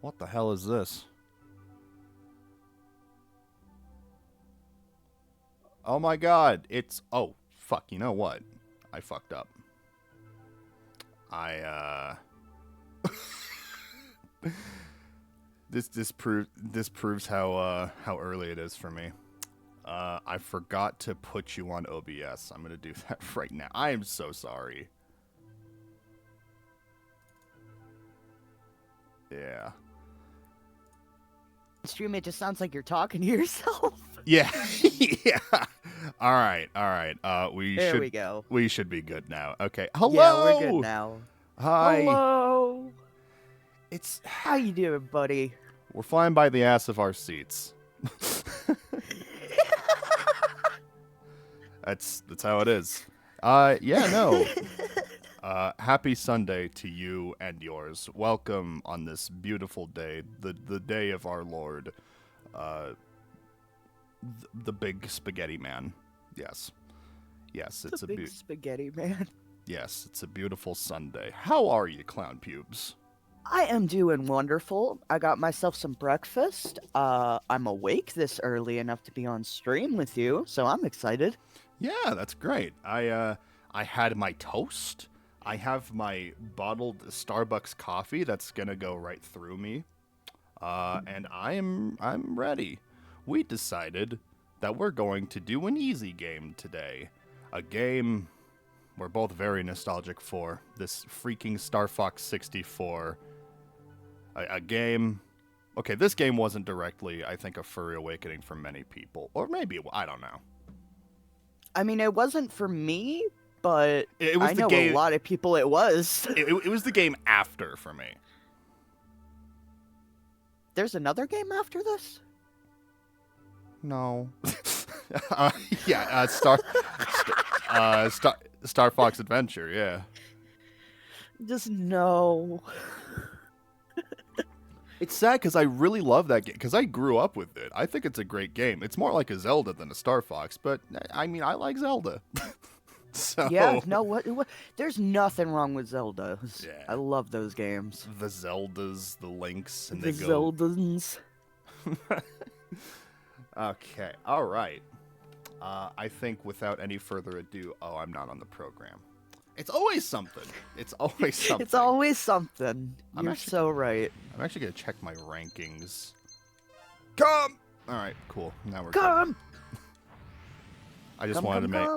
What the hell is this? Oh my god, it's... Oh, fuck, you know what? I fucked up. This proves how early it is for me. I forgot to put you on OBS. I'm gonna do that right now. I am so sorry. Yeah. Stream, it just sounds like you're talking to yourself. Yeah. Yeah. All right. There we go. We should be good now. Okay. Hello. Yeah, we're good now. Hi. Hello. It's How you doing, buddy? We're flying by the ass of our seats. That's how it is. Yeah, no. Happy Sunday to you and yours. Welcome on this beautiful day, the day of our Lord, the big spaghetti man. Yes, it's a big spaghetti man. Yes, it's a beautiful Sunday. How are you, ClownPubes? I am doing wonderful. I got myself some breakfast. I'm awake this early enough to be on stream with you, so I'm excited. Yeah, that's great. I had my toast. I have my bottled Starbucks coffee that's gonna go right through me, and I'm ready. We decided that we're going to do an easy game today, a game we're both very nostalgic for. This freaking Starfox 64, a game. Okay, this game wasn't directly, I think, a furry awakening for many people, or maybe I don't know. I mean, it wasn't for me, but it was I know a lot of people it was. It was the game after for me. There's another game after this? No. Yeah, Star Fox Adventure, yeah. Just no. It's sad because I really love that game, because I grew up with it. I think it's a great game. It's more like a Zelda than a Star Fox, but I mean, I like Zelda. So yeah, no, what? There's nothing wrong with Zelda. Yeah. I love those games. The Zeldas, the Links, and the they go... Zeldas. Okay, all right. I think without any further ado... Oh, I'm not on the program. It's always something. It's always something. It's always something. You're so right. I'm actually going to check my rankings. Come! All right, cool. Now we're Come! good. I just wanted to make...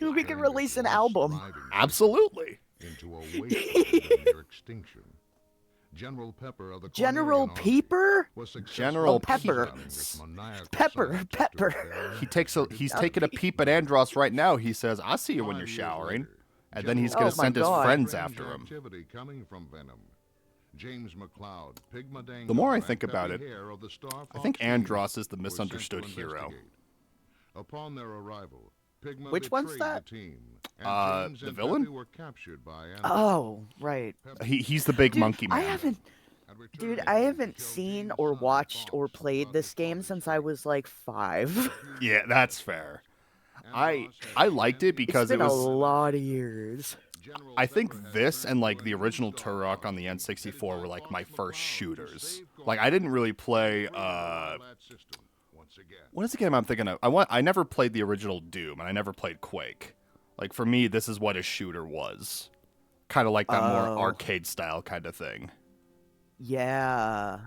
We can release an album. Absolutely. Into a wasteland near extinction. General Pepper of the General Peeper? General Pepper. Pepper. He's taking a peep at Andros right now. He says, "I see you when you're showering." And then he's going to send his friends after him. The more I think about it, I think Andros is the misunderstood hero. Upon their arrival, Pigma Which one's that? The villain? Oh, right. He's the big monkey man. I haven't seen or watched or played this game since I was like 5. Yeah, that's fair. I liked it because it's been it was a lot of years. I think this and like the original Turok on the N64 were like my first shooters. Like I didn't really play what is the game I'm thinking of? I never played the original Doom and I never played Quake. Like for me this is what a shooter was. Kind of like that more arcade style kind of thing. Yeah.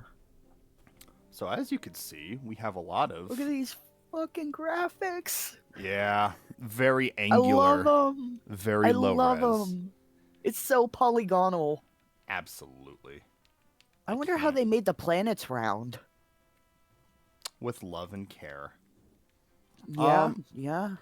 So as you can see, we have a lot of... Look at these fucking graphics. Yeah, very angular. I love them. Very low res. I love them. It's so polygonal. Absolutely. I wonder how they made the planets round. With love and care. Yeah, yeah.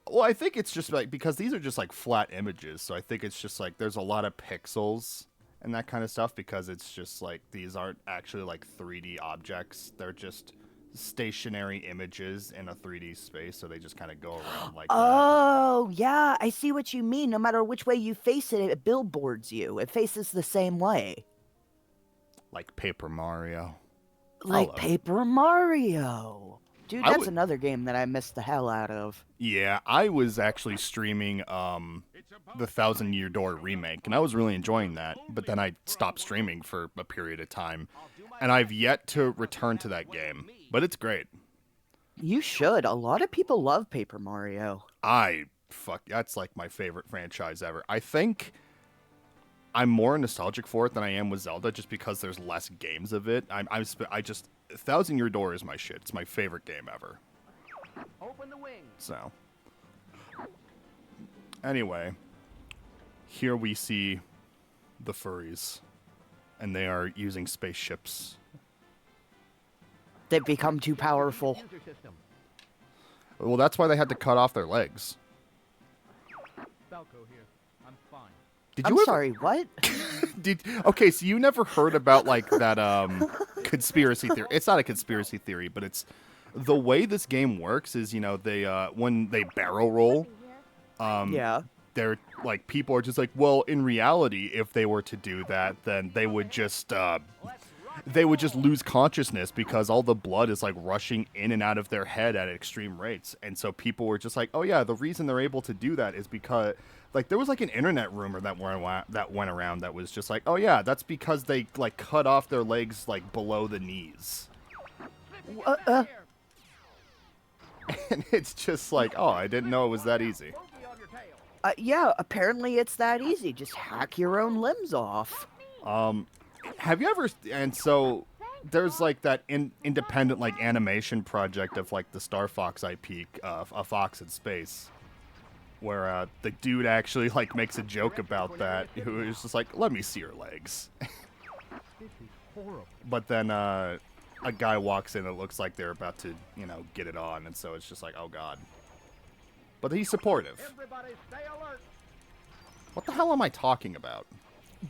Well, I think it's just like, because these are just like flat images, so I think it's just like there's a lot of pixels and that kind of stuff, because it's just like these aren't actually like 3D objects. They're just stationary images in a 3D space, so they just kind of go around like that. Oh, yeah, I see what you mean. No matter which way you face it, it billboards you. It faces the same way. Like Paper Mario. Like Paper Mario. Dude, I that's would- another game that I missed the hell out of. Yeah, I was actually streaming the Thousand Year Door remake, and I was really enjoying that. But then I stopped streaming for a period of time, and I've yet to return to that game. But it's great. You should. A lot of people love Paper Mario. That's like my favorite franchise ever. I think I'm more nostalgic for it than I am with Zelda, just because there's less games of it. I just Thousand Year Door is my shit. It's my favorite game ever. Open the wings. So, anyway, here we see the furries, and they are using spaceships. They've become too powerful. User system. Well, that's why they had to cut off their legs. Falco here. I'm fine. Did I'm you ever, sorry, what? Okay, so you never heard about like that conspiracy theory? It's not a conspiracy theory, but it's the way this game works is, you know, they when they barrel roll, Yeah. they're like, people are just like, well, in reality, if they were to do that, then they would just lose consciousness because all the blood is like rushing in and out of their head at extreme rates. And so people were just like, oh yeah, the reason they're able to do that is because, like, there was like an internet rumor that went around that was just like, oh yeah, that's because they like cut off their legs like below the knees. And it's just like, oh, I didn't know it was that easy. Bogey on your tail. Yeah, apparently it's that easy. Just hack your own limbs off. Have you ever? And so there's like that independent like animation project of like the Starfox IP, A Fox in Space, where the dude actually like makes a joke about that. Who is just like, let me see your legs. This is horrible. But then a guy walks in. It looks like they're about to, you know, get it on, and so it's just like, oh god. But he's supportive. Everybody stay alert. What the hell am I talking about?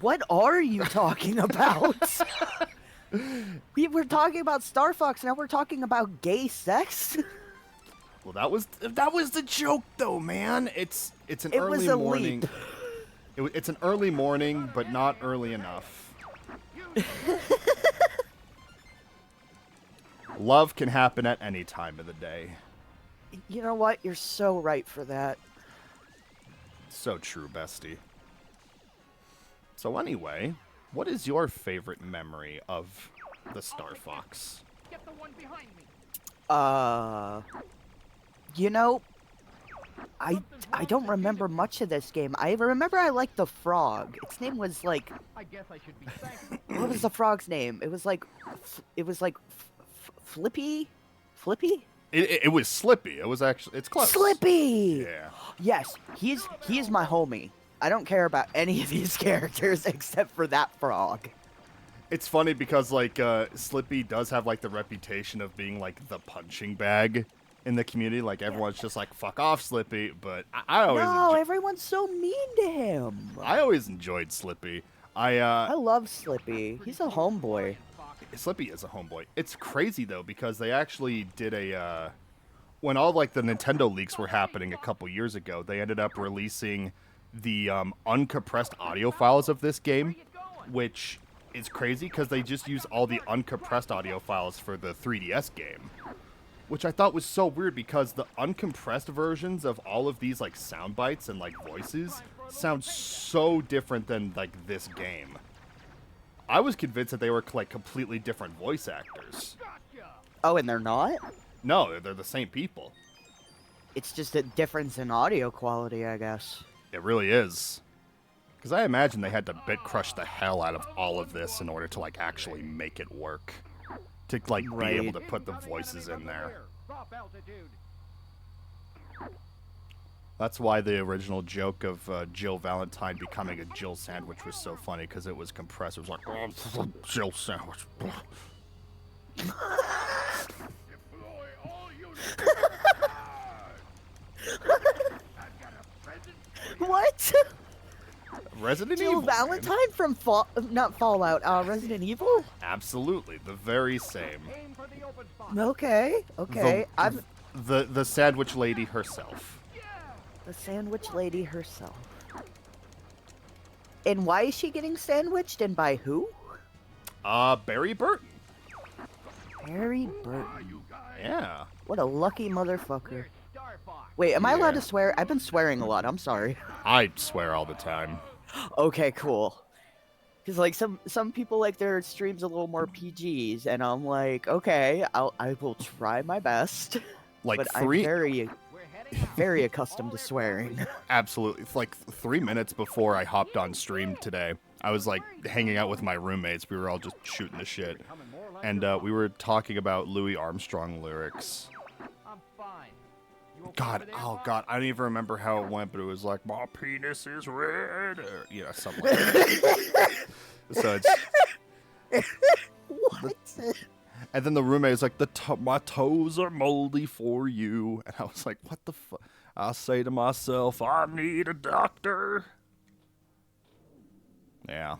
What are you talking about? We were talking about Star Fox, now we're talking about gay sex? Well, that was the joke, though, man. It's an It early was a morning. leap. It's an early morning, but not early enough. Love can happen at any time of the day. You know what? You're so right for that. So true, bestie. So anyway, what is your favorite memory of the Star Fox? Get the one behind me. You know, I don't remember much of this game. I remember I liked the frog. Its name was like, I guess I should be thankful. what was the frog's name? It was like Flippy? Flippy? It was Slippy. It was actually, it's close. Slippy! Yeah. Yes, he's my homie. I don't care about any of these characters except for that frog. It's funny because like Slippy does have like the reputation of being like the punching bag in the community. Like everyone's just like, fuck off, Slippy. But I always Everyone's so mean to him. I always enjoyed Slippy. I love Slippy. He's a homeboy. Slippy is a homeboy. It's crazy though because they actually did a when all like the Nintendo leaks were happening a couple years ago, they ended up releasing the uncompressed audio files of this game, which is crazy because they just use all the uncompressed audio files for the 3DS game, which I thought was so weird because the uncompressed versions of all of these like sound bites and like voices sound so different than like this game. I was convinced that they were like completely different voice actors. Oh, and they're not? No, they're the same people. It's just a difference in audio quality, I guess. It really is. Because I imagine they had to bit crush the hell out of all of this in order to like actually make it work. To like be able to put the voices in there. Drop altitude. That's why the original joke of Jill Valentine becoming a Jill sandwich was so funny, because it was compressed. It was like, oh, Jill sandwich. Deploy all units. I've got a present for you. What? Resident Jill Evil. man. Valentine from not Fallout, Resident Evil? Absolutely, the very same. Aim for the open spot. Okay, okay. The sandwich lady herself. The sandwich lady herself. And why is she getting sandwiched, and by who? Barry Burton. Harry Burton. Yeah. What a lucky motherfucker. We're Starfox. Wait, am I allowed Yeah. to swear? I've been swearing a lot. I'm sorry. I swear all the time. Okay, cool. Because like some people like their streams a little more PGs, and I'm like, okay, I will try my best. Like But I'm three, We're heading out. very accustomed All to aircraft swearing. report. absolutely. It's like 3 minutes before I hopped on stream today, I was like hanging out with my roommates. We were all just shooting the shit, Becoming more like and your we were talking about Louis Armstrong lyrics. father. I'm fine. You okay God, over there, oh Bob? God, I don't even remember how it went, but it was like my penis is red, or something like that. So it's, What? and then the roommate was like, my toes are moldy for you, and I was like, what the fuck? I say to myself, I need a doctor. Yeah,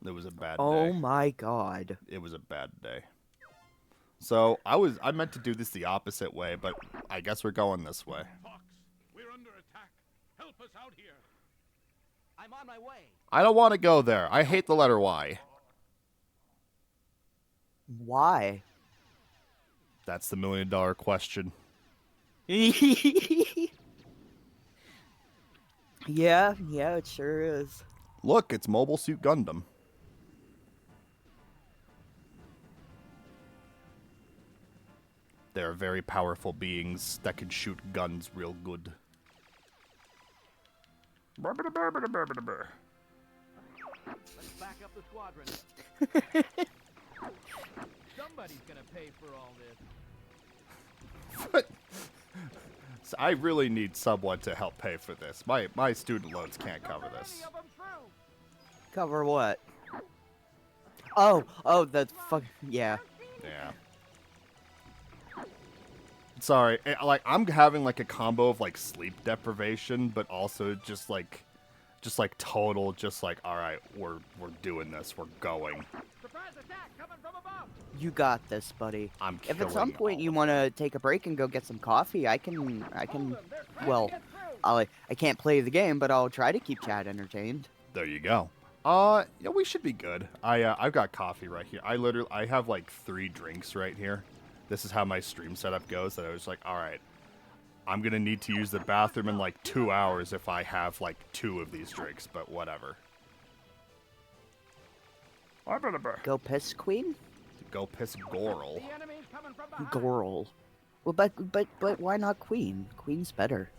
it was a bad Oh day. my god. It was a bad day. So I meant to do this the opposite way, but I guess we're going this way. Fox, we're under attack. Help us out here. I'm on my way. I don't want to go there. I hate the letter Y. Why? That's the $1 million question. Yeah, it sure is. Look, it's Mobile Suit Gundam. They're very powerful beings that can shoot guns real good. Let's back up the squadron. Somebody's gonna pay for all this. So I really need someone to help pay for this. My student loans can't cover Not this. many of 'em through. Cover what? Oh, the fuck. Yeah. Yeah. Sorry, like I'm having like a combo of like sleep deprivation, but also just like total, just like all right, we're doing this, we're going. Surprise attack coming from above. You got this, buddy. I'm If killing. at some point all you of want to take a break and go get some coffee, I can. Hold 'em, they're trying Well, to get through. I can't play the game, but I'll try to keep Chad entertained. There you go. Yeah, we should be good. I've got coffee right here. I have like 3 drinks right here. This is how my stream setup goes. That I was like, all right, I'm gonna need to use the bathroom in like 2 hours if I have like 2 of these drinks, but whatever. Go piss, Queen. Go piss Goral. The enemy's coming from behind. Goral. Well, but why not Queen? Queen's better.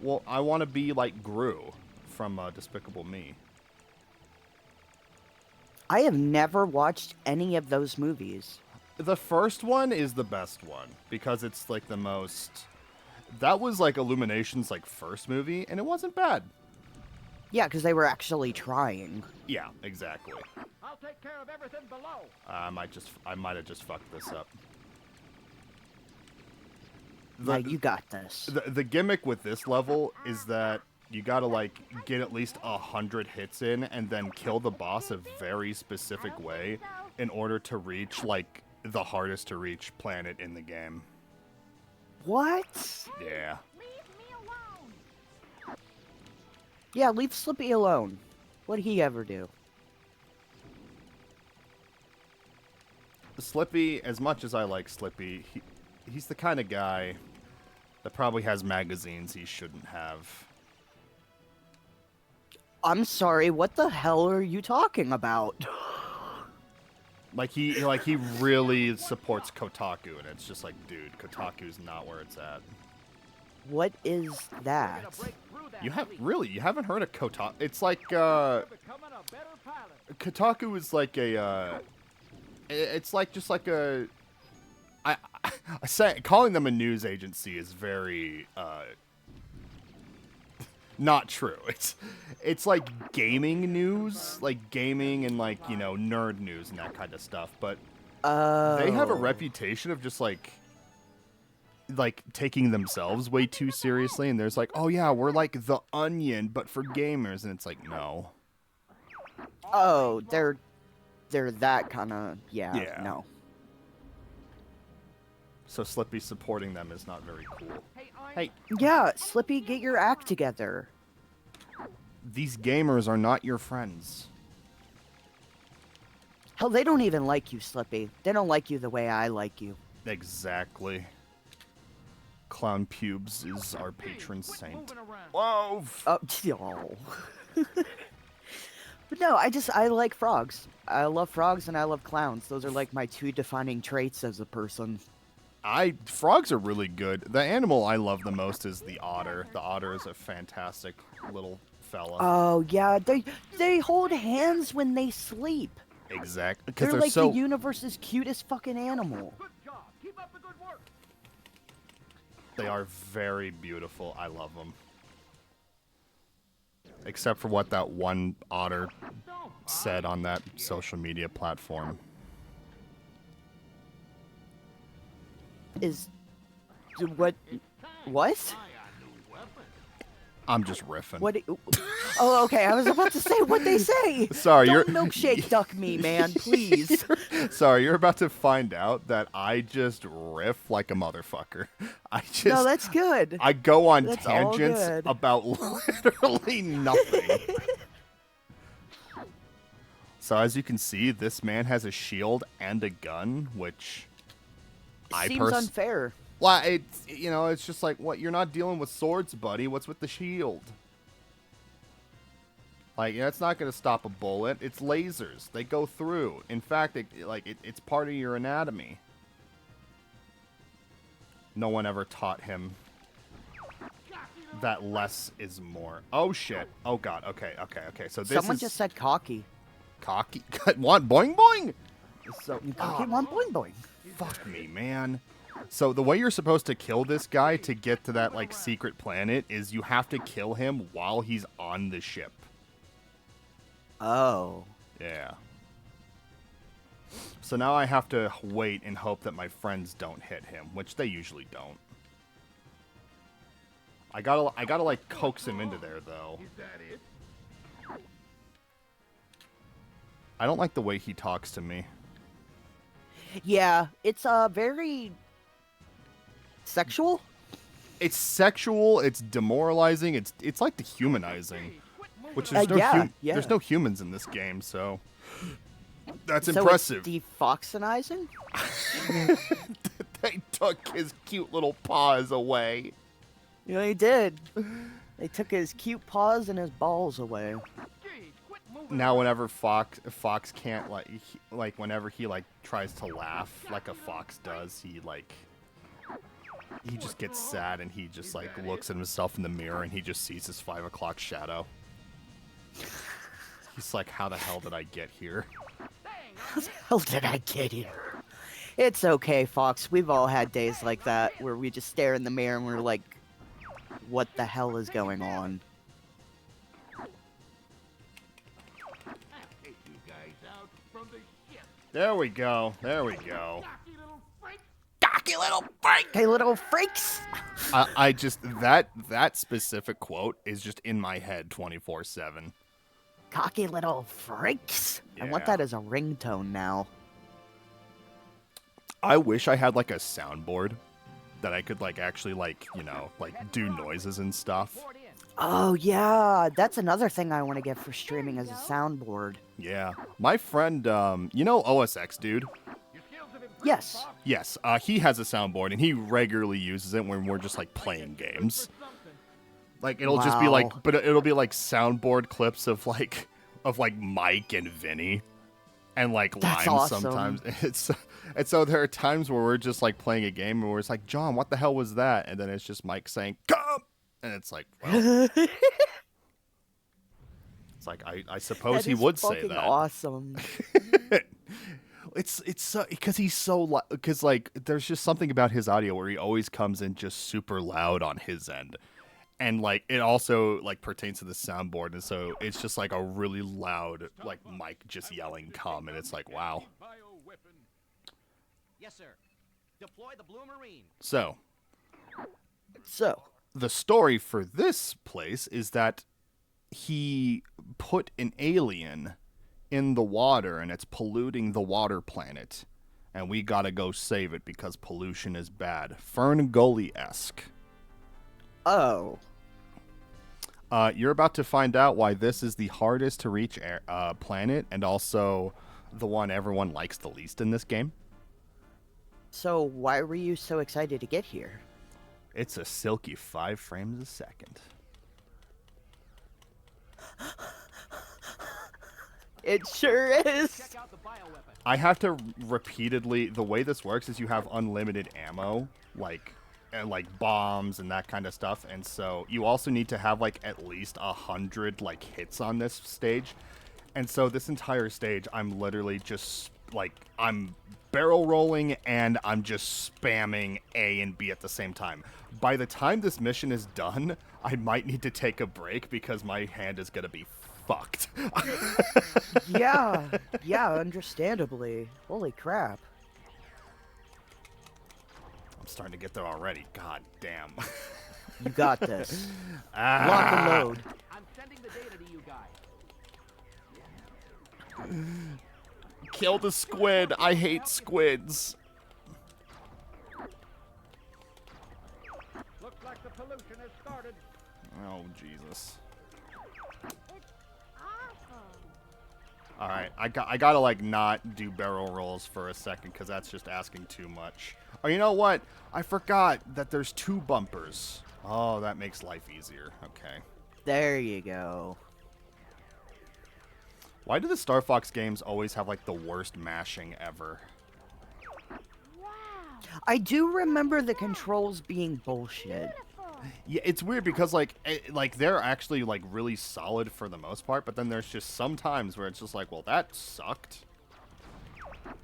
Well, I want to be like Gru from Despicable Me. I have never watched any of those movies. The first one is the best one because it's like the most. That was like Illumination's like first movie, and it wasn't bad. Yeah, because they were actually trying. Yeah, exactly. I'll take care of everything below. I might have just fucked this up. Yeah, you got this. The gimmick with this level is that you gotta like get at least 100 hits in and then kill the boss a very specific way in order to reach like the hardest to reach planet in the game. What? Yeah. Leave me alone. Yeah, leave Slippy alone. What'd he ever do? Slippy, as much as I like Slippy, he's the kind of guy that probably has magazines he shouldn't have. I'm sorry, what the hell are you talking about? Like he really supports Kotaku, and it's just like, dude, Kotaku's not where it's at. What is We're that? gonna break through that You haven't heard of Kotaku? It's like We're becoming a better pilot. Kotaku is like a it's like just like a I say calling them a news agency is very not true. It's like gaming news, like gaming and like, you know, nerd news and that kind of stuff, but they have a reputation of just like taking themselves way too seriously, and there's like, oh yeah, we're like The Onion but for gamers, and it's like, no. Oh, they're that kind of Yeah. No. So Slippy supporting them is not very cool. Hey, I'm Hey, Yeah, Slippy, get your act together. these gamers are not your friends. Hell, they don't even like you, Slippy. They don't like you the way I like you. Exactly. ClownPubes is our patron Quit saint. moving around. Whoa! Oh. But no, I like frogs. I love frogs and I love clowns. Those are like my two defining traits as a person. Frogs are really good. The animal I love the most is the otter. The otter is a fantastic little fella. Oh yeah, they hold hands when they sleep. Exactly. Because They're they're like so the universe's cutest fucking animal. Good job. Keep up the good work. they are very beautiful. I love them. Except for what that one otter said on that social media platform. Is what? What? I'm just riffing. What? Oh, okay. I was about to say what they say. Sorry, Don't you're milkshake duck me, man, please. Sorry, you're about to find out that I just riff like a motherfucker. I just No, that's good. I go on That's all tangents good. about literally nothing. So as you can see, this man has a shield and a gun, which Seems unfair. Well, it's just like, what, you're not dealing with swords, buddy. What's with the shield? Like, it's not going to stop a bullet. It's lasers. They go through. In fact, it's part of your anatomy. No one ever taught him that less is more. Oh, shit. Oh, God. Okay. So this Someone is... just said cocky. Cocky? What? Boing, boing? So cocky one boing boing. Fuck me, man. So the way you're supposed to kill this guy to get to that, like, secret planet is you have to kill him while he's on the ship. Oh. Yeah. So now I have to wait and hope that my friends don't hit him, which they usually don't. I gotta like coax him into there though. Is that it? I don't like the way he talks to me. Yeah, it's very sexual. It's sexual. It's demoralizing. It's like dehumanizing, which there's yeah. there's no humans in this game, so that's So impressive. it's defoxinizing? They took his cute little paws away. Yeah, they did. They took his cute paws and his balls away. Now whenever Fox can't whenever he tries to laugh like a fox does, he just gets sad and he just looks at himself in the mirror and he just sees his 5 o'clock shadow. He's like, how the hell did I get here? How the hell did I get here? It's okay, Fox. We've all had days like that where we just stare in the mirror and we're like, what the hell is going on? There we go. Cocky little freak! Hey, little freaks! I just that specific quote is just in my head 24/7. Cocky little freaks! I want Yeah. that as a ringtone now. I wish I had a soundboard that I could actually do noises and stuff. Oh, yeah. That's another thing I want to get for streaming as a soundboard. Yeah. My friend, OSX dude? Yes. Yes, he has a soundboard and he regularly uses it when we're just playing games. It'll just be Wow. but it'll be soundboard clips of Mike and Vinny and That's Lime awesome. sometimes. And so there are times where we're just playing a game and we're just John, what the hell was that? And then it's just Mike saying, "Come!" And it's well, it's I suppose he would say that. Awesome. It's so because he's so because there's just something about his audio where he always comes in just super loud on his end, and it also pertains to the soundboard, and so it's just a really loud mic just yelling "come," and it's wow. Yes, sir. Deploy the Blue Marine. So So, the story for this place is that he put an alien in the water and it's polluting the water planet. And we gotta go save it because pollution is bad. Fern Gully-esque. oh. You're about to find out why this is the hardest to reach planet and also the one everyone likes the least in this game. So why were you so excited to get here? It's a silky 5 frames a second. It sure is. Check out the bioweapon. I have to repeatedly. The way this works is you have unlimited ammo, like bombs and that kind of stuff, and so you also need to have like at least 100 like hits on this stage. And so this entire stage, I'm literally just like I'm barrel rolling and I'm just spamming A and B at the same time. By the time this mission is done, I might need to take a break because my hand is gonna be fucked. Yeah, understandably. Holy crap. I'm starting to get there already. God damn. You got this. Lock Ah. and load. I'm sending the data to you guys. Kill the squid. I hate squids. Looks like the pollution has started. Oh, Jesus. It's awesome. All right, I gotta like not do barrel rolls for a second because that's just asking too much. Oh, you know what? I forgot that there's 2 bumpers. Oh, that makes life easier. Okay. There you go. Why do the Starfox games always have like the worst mashing ever? Wow. I do remember the controls being bullshit. Beautiful. Yeah, it's weird because like they're actually like really solid for the most part, but then there's just some times where it's just like, well, that sucked.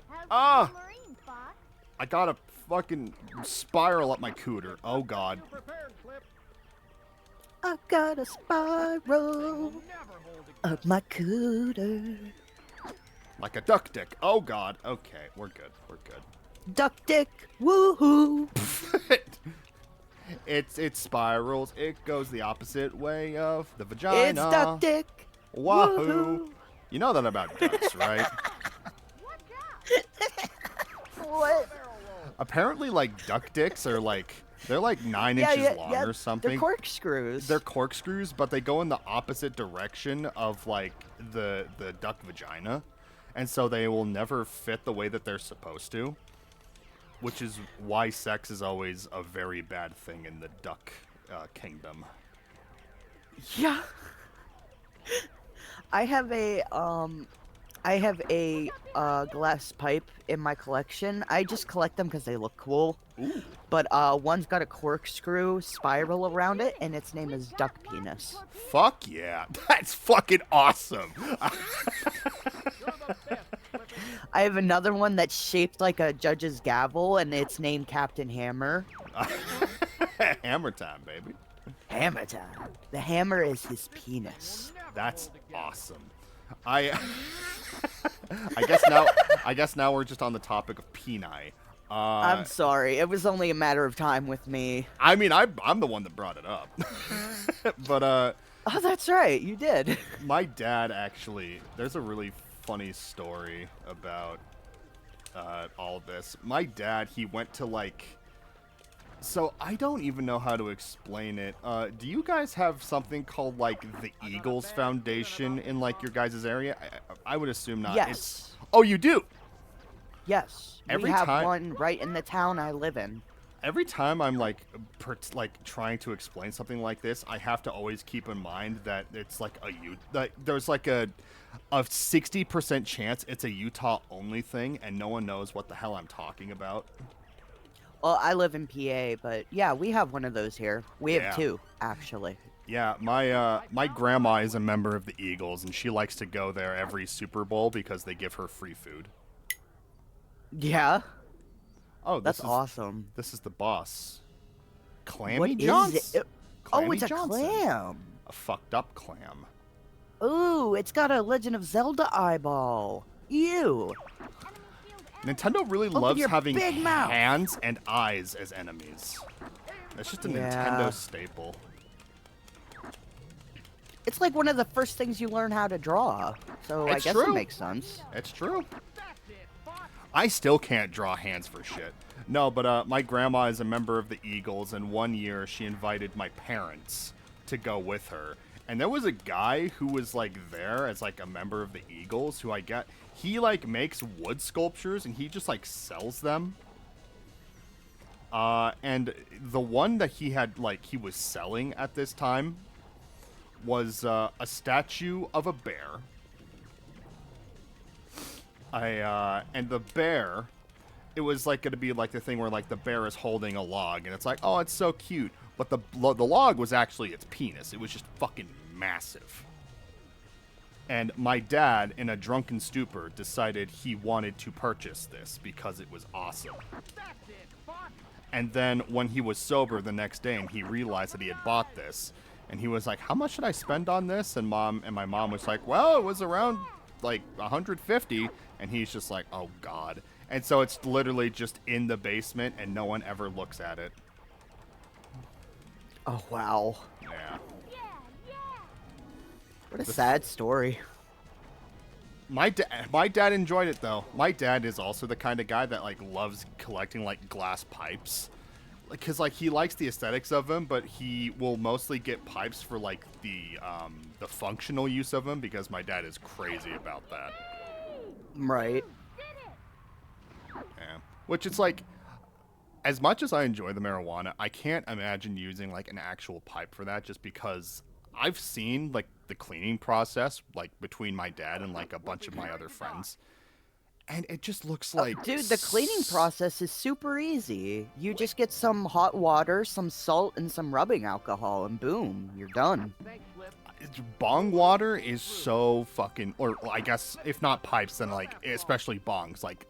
How's Ah! the Marine, Fox? I got a fucking spiral up my cooter. Oh god. You prepared, Flip? I got a spiral Never hold up my cooter. Like a duck dick. Oh god. Okay, we're good. We're good. Duck dick, woohoo! It spirals. It goes the opposite way of the vagina. It's duck dick. Wahoo! You know that about ducks, right? Watch out. What? Apparently, like duck dicks are like they're like 9 inches long or something. They're corkscrews. They're corkscrews, but they go in the opposite direction of like the duck vagina, and so they will never fit the way that they're supposed to. Which is why sex is always a very bad thing in the duck kingdom. Yeah. I have a glass pipe in my collection. I just collect them because they look cool. Ooh. But one's got a corkscrew spiral around it, and its name is Duck Penis. Fuck yeah. That's fucking awesome. I have another one that's shaped like a judge's gavel, and it's named Captain Hammer. Hammer time, baby. Hammer time. The hammer is his penis. That's awesome. I guess now we're just on the topic of peni. I'm sorry. It was only a matter of time with me. I mean, I'm the one that brought it up. But Oh, that's right. You did. my dad actually, there's a really funny story about all of this. My dad, he went to like, so I don't even know how to explain it. Do you guys have something called like the Eagles Foundation in like your guys' area? I would assume not. Yes. Oh, you do? Yes. Every we have time- one right in the town I live in. Every time I'm like trying to explain something like this, I have to always keep in mind that it's like there's like a 60% chance it's a Utah only thing, and no one knows what the hell I'm talking about. Well, I live in PA, but yeah, we have one of those here. We Yeah. have 2, actually. Yeah, my grandma is a member of the Eagles, and she likes to go there every Super Bowl because they give her free food. Yeah, Oh, that's awesome. This is the boss, Clammy What is Johnson. it? Oh, it's Clammy a Johnson. clam. A fucked up clam. Ooh, it's got a Legend of Zelda eyeball. Ew. Nintendo really Open loves your having big mouth. hands and eyes as enemies. That's just a Yeah. Nintendo staple. It's like one of the first things you learn how to draw. So I It's guess true. it makes sense. It's true. That's it, Fox. I still can't draw hands for shit. No, but my grandma is a member of the Eagles, and one year she invited my parents to go with her. And there was a guy who was like there as like a member of the Eagles who he like makes wood sculptures and he just like sells them. And the one that he had like he was selling at this time was a statue of a bear. And the bear, it was like going to be like the thing where like the bear is holding a log and it's like, oh, it's so cute. But the log was actually its penis. It was just fucking massive. And my dad, in a drunken stupor, decided he wanted to purchase this because it was awesome. That's it, Fox. And then when he was sober the next day and he realized that he had bought this, and he was like, how much should I spend on this? And my mom was like, well, it was around like 150. And he's just like, oh God. And so it's literally just in the basement and no one ever looks at it. Oh, wow. Yeah. Yeah, yeah. What a sad story. My dad enjoyed it though. My dad is also the kind of guy that like loves collecting like glass pipes, because like he likes the aesthetics of them, but he will mostly get pipes for like the functional use of them because my dad is crazy about that. Right. Yeah. Which it's like, as much as I enjoy the marijuana, I can't imagine using like an actual pipe for that just because I've seen like the cleaning process like between my dad and like a bunch of my other friends. And it just looks like... Dude, the cleaning process is super easy. You just get some hot water, some salt, and some rubbing alcohol, and boom, you're done. Thanks, Flip. Bong water is so fucking... Or I guess, if not pipes, then like, especially bongs. Like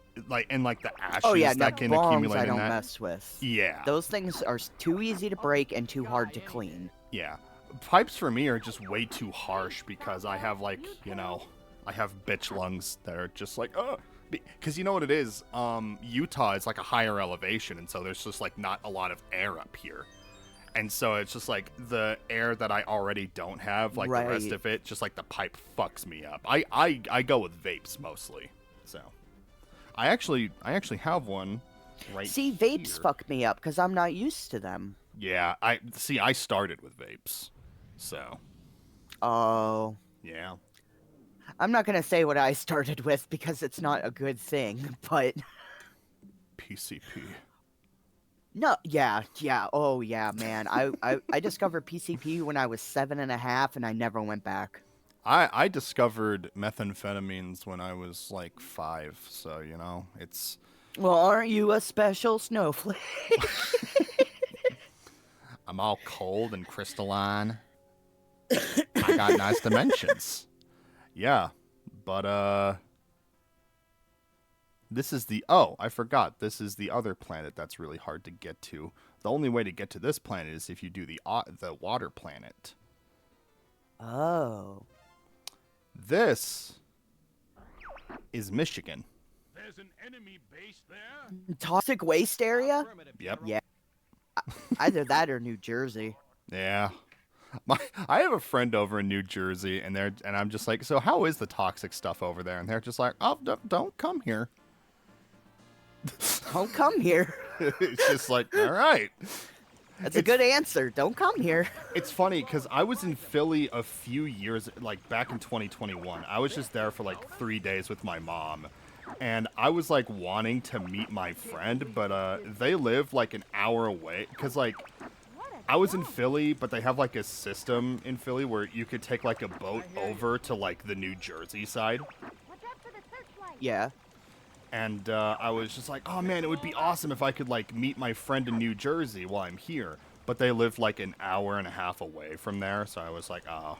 and like the ashes Oh yeah, that no, can bongs accumulate I in don't that. mess with. Yeah. Those things are too easy to break and too hard to clean. Yeah. Pipes for me are just way too harsh because I have like, you know, I have bitch lungs that are just like, because you know what it is? Utah is like a higher elevation, and so there's just like not a lot of air up here. And so it's just like the air that I already don't have, like the rest Right. of it, just like the pipe fucks me up. I go with vapes mostly. So I actually have one right See, vapes here. fuck me up because I'm not used to them. Yeah, I started with vapes. So, Oh. yeah. I'm not going to say what I started with because it's not a good thing, but... PCP. No, yeah, oh yeah, man. I discovered PCP when I was 7.5 and I never went back. I discovered methamphetamines when I was like 5, so you know, it's... Well, aren't you a special snowflake? I'm all cold and crystalline. I got nice dimensions. Yeah, but this is the... Oh, I forgot. This is the other planet that's really hard to get to. The only way to get to this planet is if you do the water planet. Oh. This is Michigan. There's an enemy base there? Toxic waste area? Affirmative, Yep. General. Yeah. Either that or New Jersey. Yeah. I have a friend over in New Jersey, and I'm just like, so how is the toxic stuff over there? And they're just like, oh, don't come here. Don't come here. It's just like, all right. That's a good answer. Don't come here. It's funny because I was in Philly a few years, like back in 2021. I was just there for like 3 days with my mom, and I was like wanting to meet my friend, but they live like an hour away. Because like I was in Philly, but they have like a system in Philly where you could take like a boat over to like the New Jersey side. Watch out for the searchlight. Yeah. And I was just like, oh man, it would be awesome if I could like meet my friend in New Jersey while I'm here. But they live like an hour and a half away from there, so I was like, oh.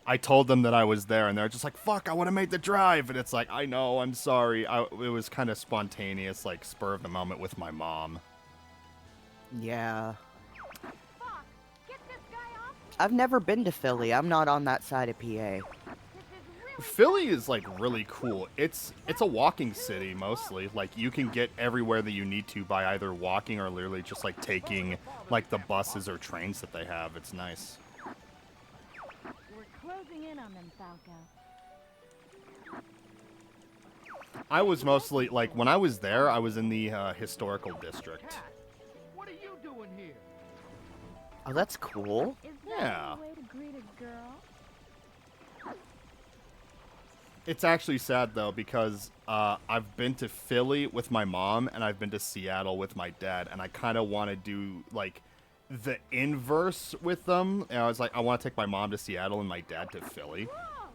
I told them that I was there, and they're just like, fuck, I would have made the drive. And it's like, I know, I'm sorry. It was kind of spontaneous, like spur of the moment with my mom. Yeah. Fox, get this guy off. I've never been to Philly. I'm not on that side of PA. This is really Philly is like really cool. It's a walking city mostly. Like you can get everywhere that you need to by either walking or literally just like taking like the buses or trains that they have. It's nice. we're closing in on them, Falco. I was mostly like when I was there, I was in the historical district. Cat, what are you doing here? Oh, that's cool. Is Yeah. that a way to greet a girl? It's actually sad though because I've been to Philly with my mom and I've been to Seattle with my dad, and I kind of want to do like the inverse with them. And I was like, I want to take my mom to Seattle and my dad to Philly. Whoa!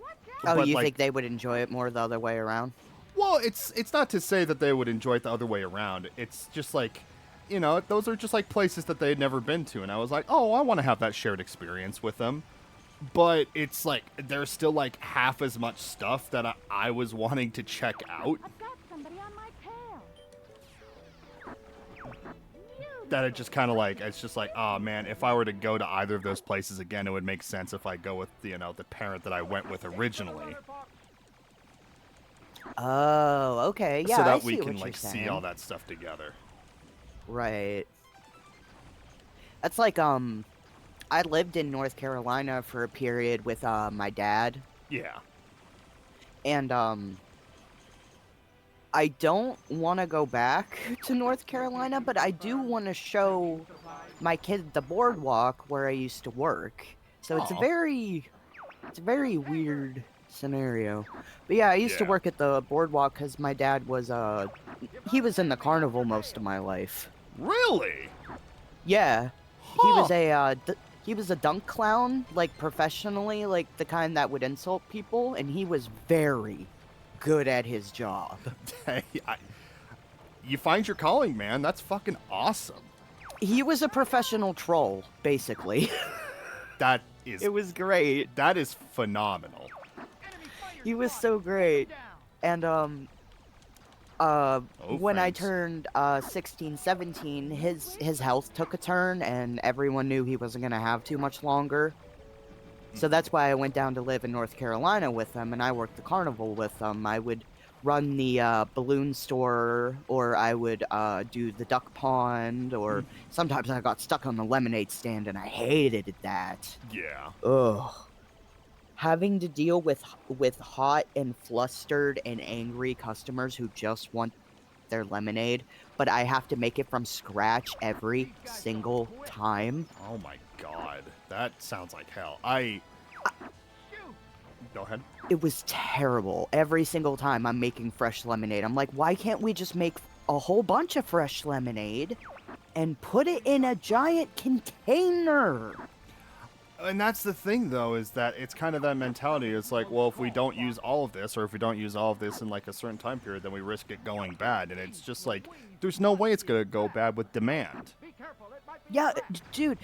Watch Oh, But, you like- think they would enjoy it more the other way around? Well, it's not to say that they would enjoy it the other way around. It's just like, you know, those are just like places that they had never been to, and I was like, oh, I want to have that shared experience with them. But it's like there's still like half as much stuff that I was wanting to check out I've got somebody on my tail. that it just kind of like it's just like, oh man, if I were to go to either of those places again, it would make sense if I go with the parent that I went with originally, Oh, okay. Yeah, so I that see we what can you're like see saying. all that stuff together. Right. That's like I lived in North Carolina for a period with my dad, Yeah. and I don't want to go back to North Carolina, but I do want to show my kid the boardwalk where I used to work. So it's Aw. a very weird scenario. But yeah, I used to Yeah. work at the boardwalk because my dad was he was in the carnival most of my life. Really? Yeah, he was Huh. he was a dunk clown, like professionally, like the kind that would insult people, and he was very good at his job. Hey, you find your calling, man. That's fucking awesome. He was a professional troll, basically. That is It was great. that is phenomenal. He was so great. And when I friends. turned 16, 17, his health took a turn, and everyone knew he wasn't gonna have too much longer. So that's why I went down to live in North Carolina with him, and I worked the carnival with him. I would run the balloon store, or I would do the duck pond, or sometimes I got stuck on the lemonade stand, and I hated that. Yeah. Ugh. Having to deal with hot and flustered and angry customers who just want their lemonade, but I have to make it from scratch every single time. Oh my god. That sounds like hell. Go ahead. It was terrible. Every single time I'm making fresh lemonade, I'm like, why can't we just make a whole bunch of fresh lemonade and put it in a giant container? And that's the thing, though, is that it's kind of that mentality. It's like, well, if we don't use all of this, or if we don't use all of this in like a certain time period, then we risk it going bad. And it's just like, there's no way it's gonna go bad with demand. Be careful, it might be Yeah, dude,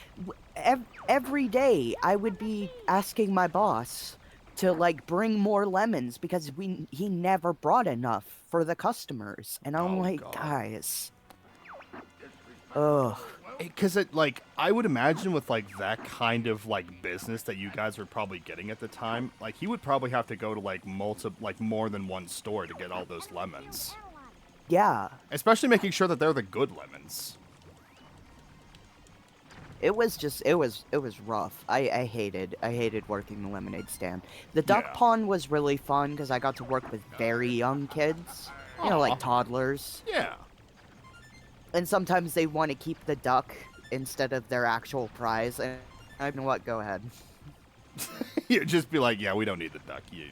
every day I would be asking my boss to like bring more lemons because he never brought enough for the customers, and I'm Oh, like, God. guys, ugh. Because I would imagine with like that kind of like business that you guys were probably getting at the time, like he would probably have to go to like more than one store to get all those lemons, Yeah, especially making sure that they're the good lemons. it was rough. I hated working the lemonade stand. The duck Yeah. pond was really fun because I got to work with very young kids, you know, Aw. like toddlers. Yeah. And sometimes they want to keep the duck instead of their actual prize. And I know what, go ahead. You just be like, yeah, we don't need the duck. You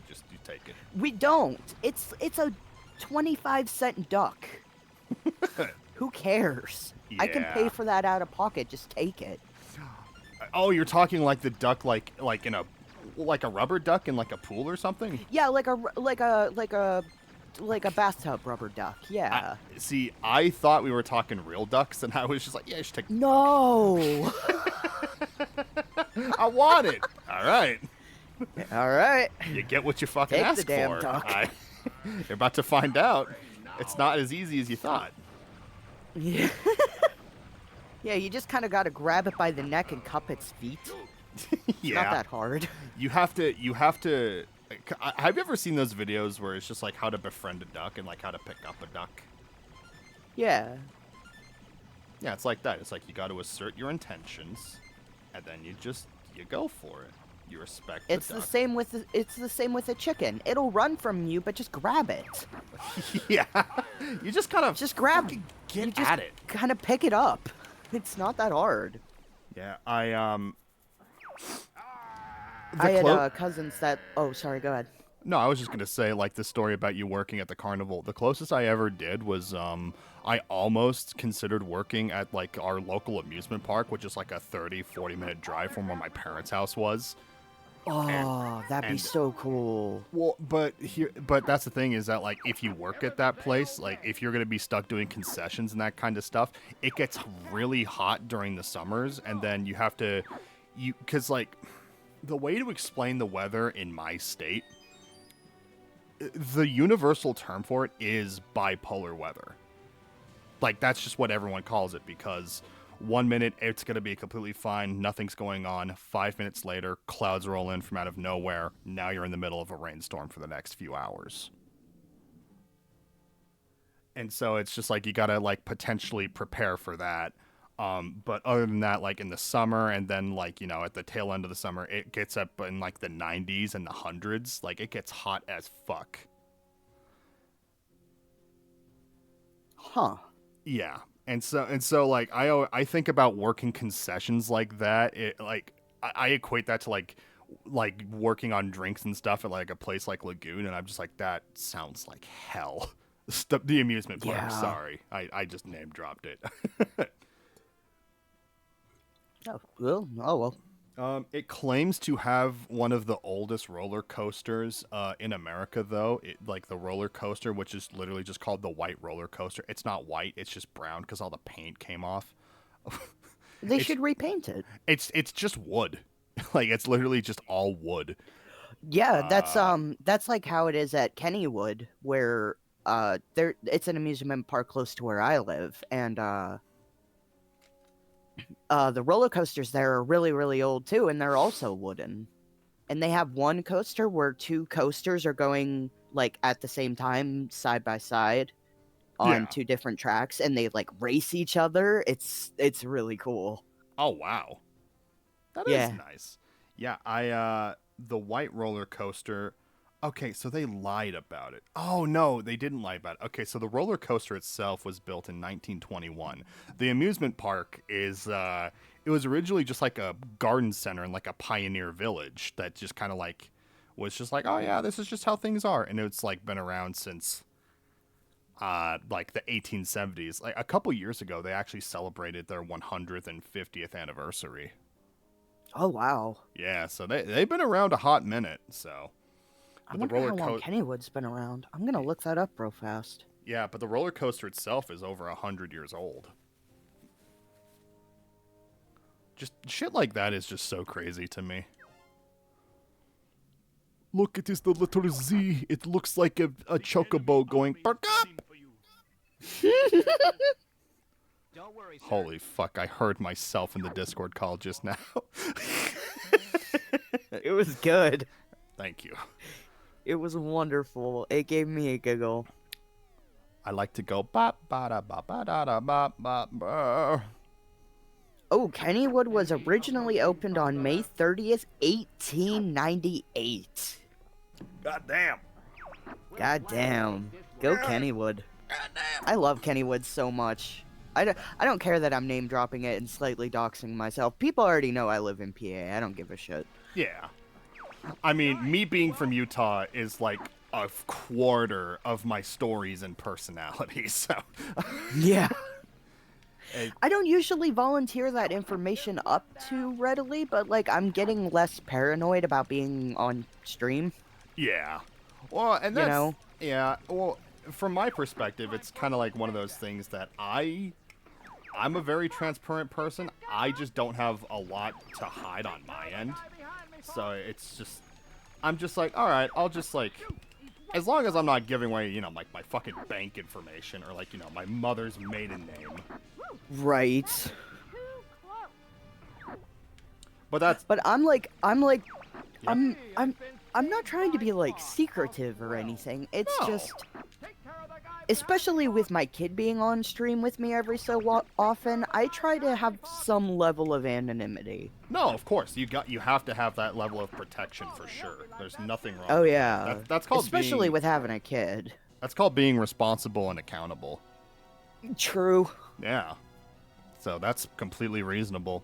take it. We don't. It's a 25-cent duck. Who cares? I can pay Yeah. for that out of pocket. Just take it. Oh, you're talking like the duck, like in a rubber duck in like a pool or something. Yeah, like a bathtub rubber duck. Yeah. See, I thought we were talking real ducks, and I was just like, yeah, you should take. No. I want it. All right. All right. You get what you fucking Take the ask damn for. duck. You're about to find out. It's not as easy as you thought. Yeah. Yeah, you just kind of got to grab it by the neck and cup its feet. Yeah. Not that hard. You have to. Have you ever seen those videos where it's just like how to befriend a duck and like how to pick up a duck? Yeah. Yeah, it's like that. It's like you got to assert your intentions, and then you go for it. You respect It's the the duck. same with a chicken. It'll run from you, but just grab it. Yeah, you just kind of Just grab fucking you get just at it. kind of pick it up. It's not that hard. Yeah, I had cousins that. Oh, sorry. Go ahead. No, I was just gonna say, like, the story about you working at the carnival. The closest I ever did was, I almost considered working at, like, our local amusement park, which is like a 30-40 minute drive from where my parents' house was. Oh, that'd be and- so cool. Well, but that's the thing is that, like, if you work at that place, like, if you're gonna be stuck doing concessions and that kind of stuff, it gets really hot during the summers, and then you have to, because, like, the way to explain the weather in my state, the universal term for it is bipolar weather. Like, that's just what everyone calls it, because 1 minute it's going to be completely fine, nothing's going on. 5 minutes later, clouds roll in from out of nowhere. Now you're in the middle of a rainstorm for the next few hours. And so it's just like you got to, like, potentially prepare for that. But other than that, like, in the summer and then, like, you know, at the tail end of the summer, it gets up in, like, the 90s and the hundreds. Like, it gets hot as fuck. Huh. Yeah. And so like, I think about working concessions like that. I equate that to, like working on drinks and stuff at, like, a place like Lagoon, and I'm just like, that sounds like hell. The amusement park, Yeah. sorry. I just name dropped it. Oh well. It claims to have one of the oldest roller coasters in America, though. Like, the roller coaster, which is literally just called the white roller coaster. It's not white; it's just brown because all the paint came off. They should repaint it. It's just wood. Like, it's literally just all wood. Yeah, that's like how it is at Kennywood, where it's an amusement park close to where I live, and the roller coasters there are really, really old too, and they're also wooden. And they have one coaster where two coasters are going, like, at the same time, side by side, on two different tracks, and they, like, race each other. It's really cool. Oh, wow. That is nice. Yeah, the white roller coaster. Okay, so they lied about it. Oh, no, they didn't lie about it. Okay, so the roller coaster itself was built in 1921. The amusement park is, it was originally just like a garden center in, like, a pioneer village that just kind of, like, was just like, oh, yeah, this is just how things are. And it's, like, been around since, like, the 1870s. Like, a couple years ago, they actually celebrated their 100th and 50th anniversary. Oh, wow. Yeah, so they've been around a hot minute, so... I wonder how long Kennywood's been around. I'm going to look that up real fast. Yeah, but the roller coaster itself is over 100 years old. Just shit like that is just so crazy to me. Look, it is the letter Z. It looks like a chocobo going, "Perk up!" Don't worry, sir. Holy fuck, I heard myself in the Discord call just now. It was good. Thank you. It was wonderful. It gave me a giggle. I like to go ba ba da ba ba da da ba ba ba. Oh, Kennywood was originally opened on May 30th, 1898. God damn. God damn. Go Kennywood. I love Kennywood so much. I don't care that I'm name dropping it and slightly doxing myself. People already know I live in PA. I don't give a shit. Yeah. I mean, me being from Utah is like a quarter of my stories and personalities, so... Yeah. I don't usually volunteer that information up too readily, but, like, I'm getting less paranoid about being on stream. Yeah. Well, and that's... You know? Yeah, well, from my perspective, it's kind of like one of those things that I'm a very transparent person. I just don't have a lot to hide on my end. So it's just... I'm just like, alright, I'll just, like... As long as I'm not giving away, you know, like, my fucking bank information or, like, you know, my mother's maiden name. Right. But that's... But I'm not trying to be, like, secretive or anything. It's just, especially with my kid being on stream with me every so often, I try to have some level of anonymity. No, of course. You have to have that level of protection for sure. There's nothing wrong. Oh with yeah. that. That's called especially with having a kid. That's called being responsible and accountable. True. Yeah. So that's completely reasonable.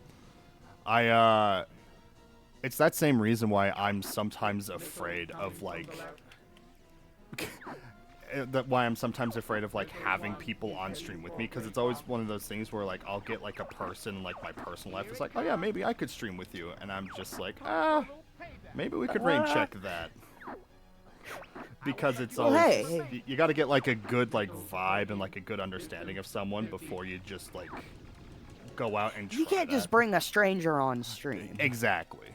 It's that same reason why I'm sometimes afraid of like why I'm sometimes afraid of like having people on stream with me, because it's always one of those things where like I'll get like a person like my personal life is like, oh yeah, maybe I could stream with you, and I'm just like, maybe we could rain check that, because it's always hey. you got to get like a good like vibe and like a good understanding of someone before you just like go out and try You can't just that. bring a stranger on stream. Exactly.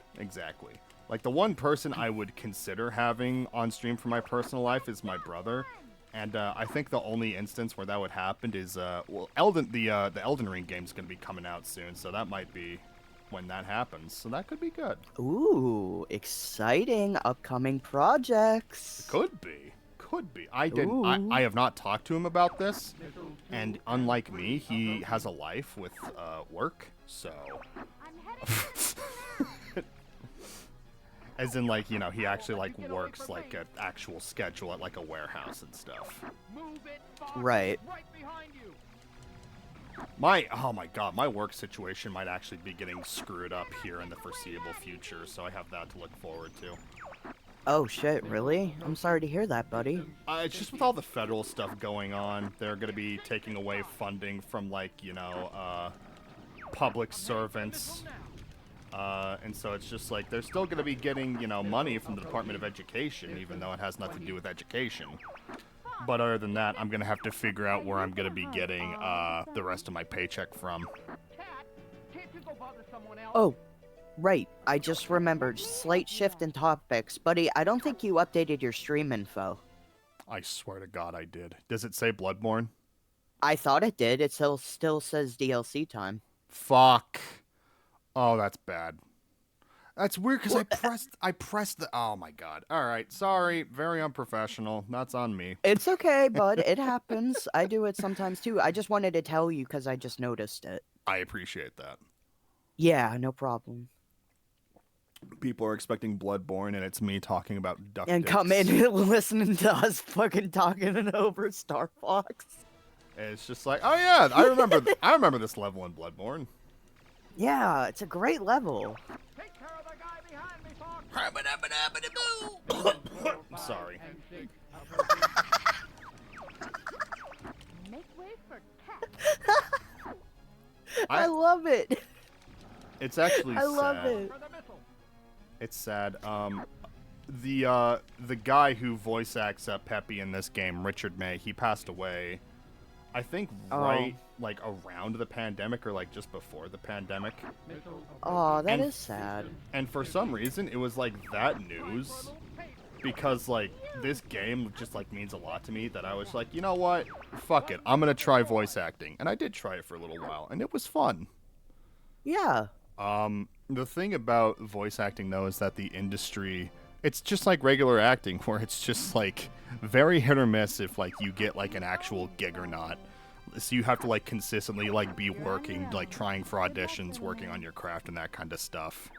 Like, the one person I would consider having on stream for my personal life is my brother, and I think the only instance where that would happen is the Elden Ring game's gonna be coming out soon, so that might be when that happens. So that could be good. Ooh, exciting upcoming projects. Could be. I Ooh. have not talked to him about this, and unlike me, he has a life with work, so. As in, like, you know, he actually, like, works, like, an actual schedule at, like, a warehouse and stuff. Right. Oh my god, my work situation might actually be getting screwed up here in the foreseeable future, so I have that to look forward to. Oh shit, really? I'm sorry to hear that, buddy. It's just with all the federal stuff going on, they're gonna be taking away funding from, like, you know, public servants. And so it's just like, they're still going to be getting, you know, money from the Department of Education, even though it has nothing to do with education. But other than that, I'm going to have to figure out where I'm going to be getting the rest of my paycheck from. Oh, right. I just remembered. Slight shift in topics. Buddy, I don't think you updated your stream info. I swear to God I did. Does it say Bloodborne? I thought it did. It still says DLC time. Fuck. Oh, that's bad. That's weird because I pressed the. Oh my god. All right, sorry. Very unprofessional. That's on me. It's okay, bud. It happens. I do it sometimes too. I just wanted to tell you because I just noticed it. I appreciate that. Yeah, no problem. People are expecting Bloodborne, and it's me talking about duck And dicks. come in and listening to us fucking talking over Starfox. And it's just like, oh yeah, I remember. I remember this level in Bloodborne. Yeah, it's a great level. Take care of the guy behind me, Fox. I'm sorry. Make way for cat. I love it. It's actually I sad. love it. For the missile. It's sad. The guy who voice acts Peppy in this game, Richard May, he passed away. I think right like around the pandemic or like just before the pandemic. Oh, that And- is sad. And for some reason, it was like that news, because like this game just like means a lot to me, that I was like, you know what? Fuck it. I'm gonna try voice acting, and I did try it for a little while, and it was fun. Yeah. The thing about voice acting though is that the industry, it's just like regular acting, where it's just like very hit or miss if like you get like an actual gig or not. So you have to like consistently like be working, like trying for auditions, working on your craft and that kind of stuff.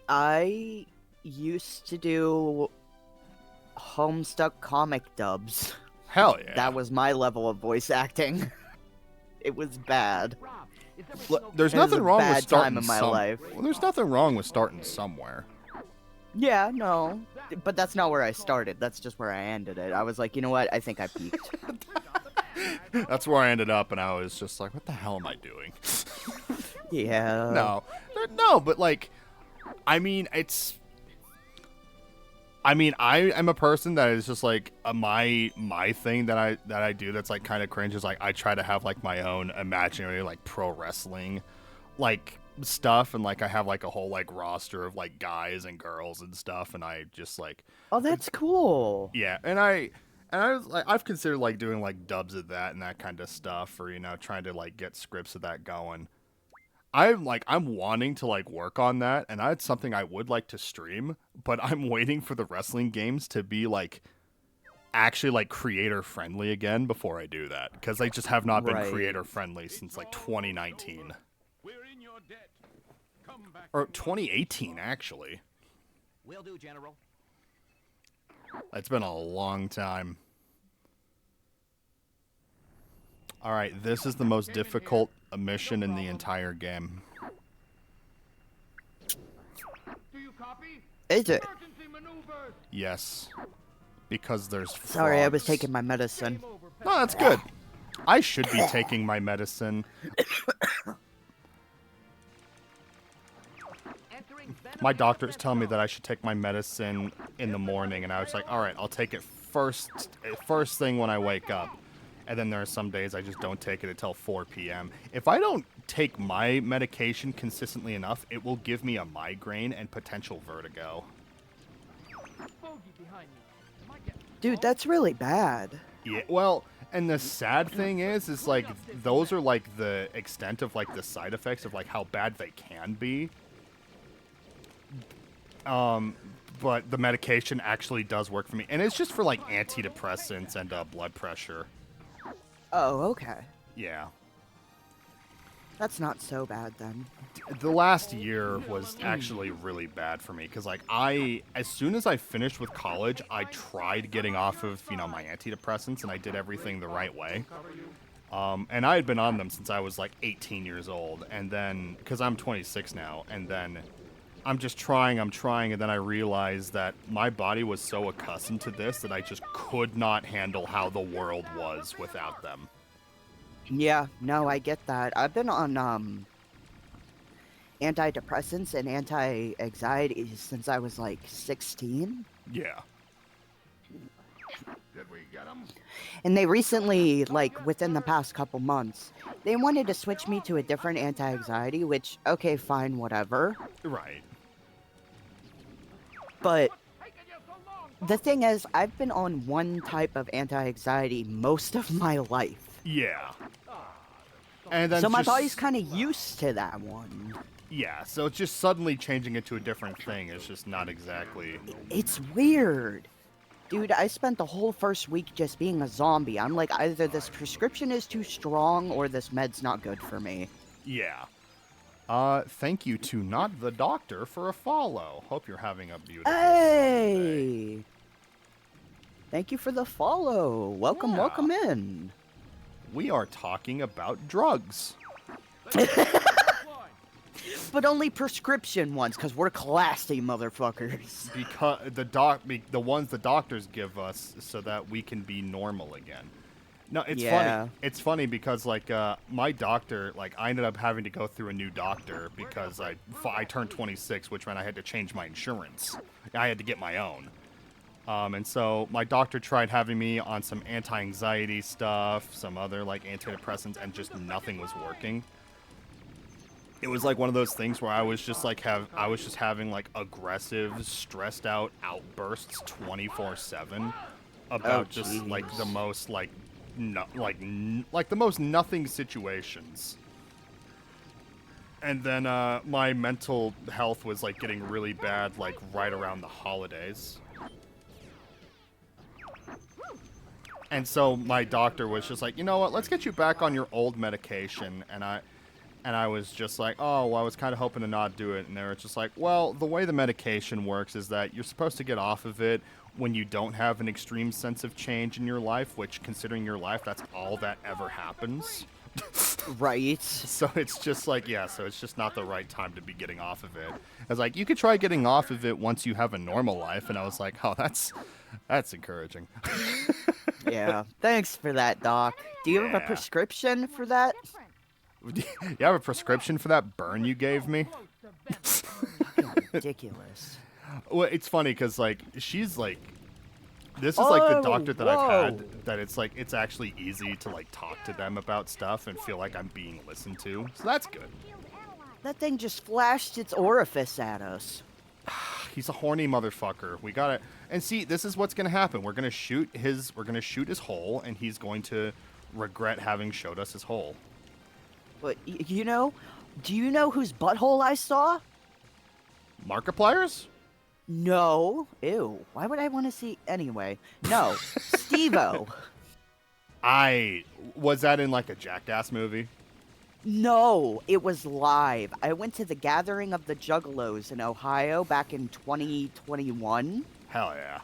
I used to do Homestuck comic dubs. Hell yeah. That was my level of voice acting. It was bad. Rob, is There's It was nothing a wrong bad with starting time in my some- life. Well, there's nothing wrong with starting somewhere. Yeah, no. But that's not where I started. That's just where I ended it. I was like, you know what? I think I peaked. That's where I ended up, and I was just like, what the hell am I doing? Yeah. No, but like, I mean, I am a person that is just like my thing that I do that's like kind of cringe is like I try to have like my own imaginary like pro wrestling like stuff, and like I have like a whole like roster of like guys and girls and stuff, and I just like, Oh, that's cool. yeah, and I was like, I've considered like doing like dubs of that and that kind of stuff, or you know, trying to like get scripts of that going. I'm wanting to like work on that, and that's something I would like to stream, but I'm waiting for the wrestling games to be like actually like creator friendly again before I do that, because they just have not been Right. creator friendly since like 2019 We're in your debt. Come back. or 2018 actually. Will do, General. It's been a long time. All right, this is the most difficult mission in the entire game. Do you copy? Is it? Emergency maneuvers. Yes, because there's Sorry, I was frogs. taking my medicine. Game over. No, that's good. I should be taking my medicine. Entering venom My doctor's access telling me zone. that I should take my medicine in the morning, and I was like, all right, I'll take it first thing when I wake up. And then there are some days I just don't take it until 4 p.m. If I don't take my medication consistently enough, it will give me a migraine and potential vertigo. Bogey behind you. Am I getting Dude, that's really bad. Yeah, well, and the sad thing is like those are like the extent of like the side effects of like how bad they can be. But the medication actually does work for me, and it's just for like antidepressants and blood pressure. Oh, okay. Yeah. That's not so bad then. The last year was actually really bad for me because like as soon as I finished with college, I tried getting off of, my antidepressants, and I did everything the right way. And I had been on them since I was like 18 years old, and then because I'm 26 now, and then I'm trying, and then I realized that my body was so accustomed to this that I just could not handle how the world was without them. Yeah, no, I get that. I've been on antidepressants and anti-anxiety since I was like 16. Yeah. Did we get him? And they recently, like within the past couple months, they wanted to switch me to a different anti-anxiety, which, okay, fine, whatever. Right. But taking you so long? the thing is, I've been on one type of anti-anxiety most of my life. Yeah. And then So my just- body's kind of used to that one. Yeah, so it's just suddenly changing it to a different thing. It's just not exactly... It's weird. Dude, I spent the whole first week just being a zombie. I'm like, either this prescription is too strong or this med's not good for me. Yeah. Thank you to Not the Doctor for a follow. Hope you're having a beautiful Sunday. Hey! Thank you for the follow. Welcome, Yeah. welcome in. We are talking about drugs. But only prescription ones, because we're classy motherfuckers. Because the ones the doctors give us so that we can be normal again. No, it's Yeah. funny. It's funny because like my doctor, like I ended up having to go through a new doctor because I turned 26, which meant I had to change my insurance. I had to get my own. And so my doctor tried having me on some anti-anxiety stuff, some other like antidepressants, and just nothing was working. It was like one of those things where I was just like having like aggressive, stressed out outbursts 24/7 about just like the most like the most nothing situations. And then my mental health was like getting really bad like right around the holidays. And so my doctor was just like, you know what, let's get you back on your old medication. And I was just like, oh, well, I was kind of hoping to not do it. And they were just like, well, the way the medication works is that you're supposed to get off of it when you don't have an extreme sense of change in your life, which, considering your life, that's all that ever happens. Right. So it's just like, yeah, so it's just not the right time to be getting off of it. I was like, you could try getting off of it once you have a normal life. And I was like, oh, that's encouraging. Yeah. Thanks for that, Doc. Do you have Yeah. a prescription for that? You have a prescription for that burn you gave me? Ridiculous. Well, it's funny because like she's like, this is like the Oh, doctor that whoa. I've had that it's like it's actually easy to like talk to them about stuff and feel like I'm being listened to. So that's good. That thing just flashed its orifice at us. He's a horny motherfucker. We gotta and see. This is what's gonna happen. We're gonna shoot his hole, and he's going to regret having showed us his hole. But, do you know whose butthole I saw? Markiplier's? No. Ew. Why would I want to see anyway? No. Steve-O. Was that in like a Jackass movie? No, it was live. I went to the Gathering of the Juggalos in Ohio back in 2021. Hell yeah.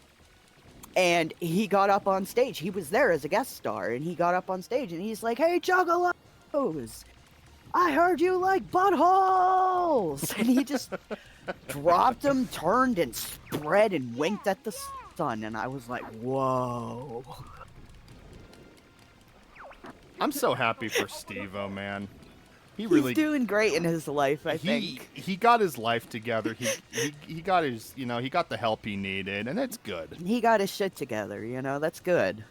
And he got up on stage. He was there as a guest star, and he got up on stage, and he's like, "Hey, Juggalos, I heard you like buttholes!" And he just dropped him, turned, and spread and winked at the sun, and I was like, whoa. I'm so happy for Steve-O, man. He really He's doing great in his life, I think. He got his life together. He got his, he got the help he needed, and it's good. He got his shit together, that's good.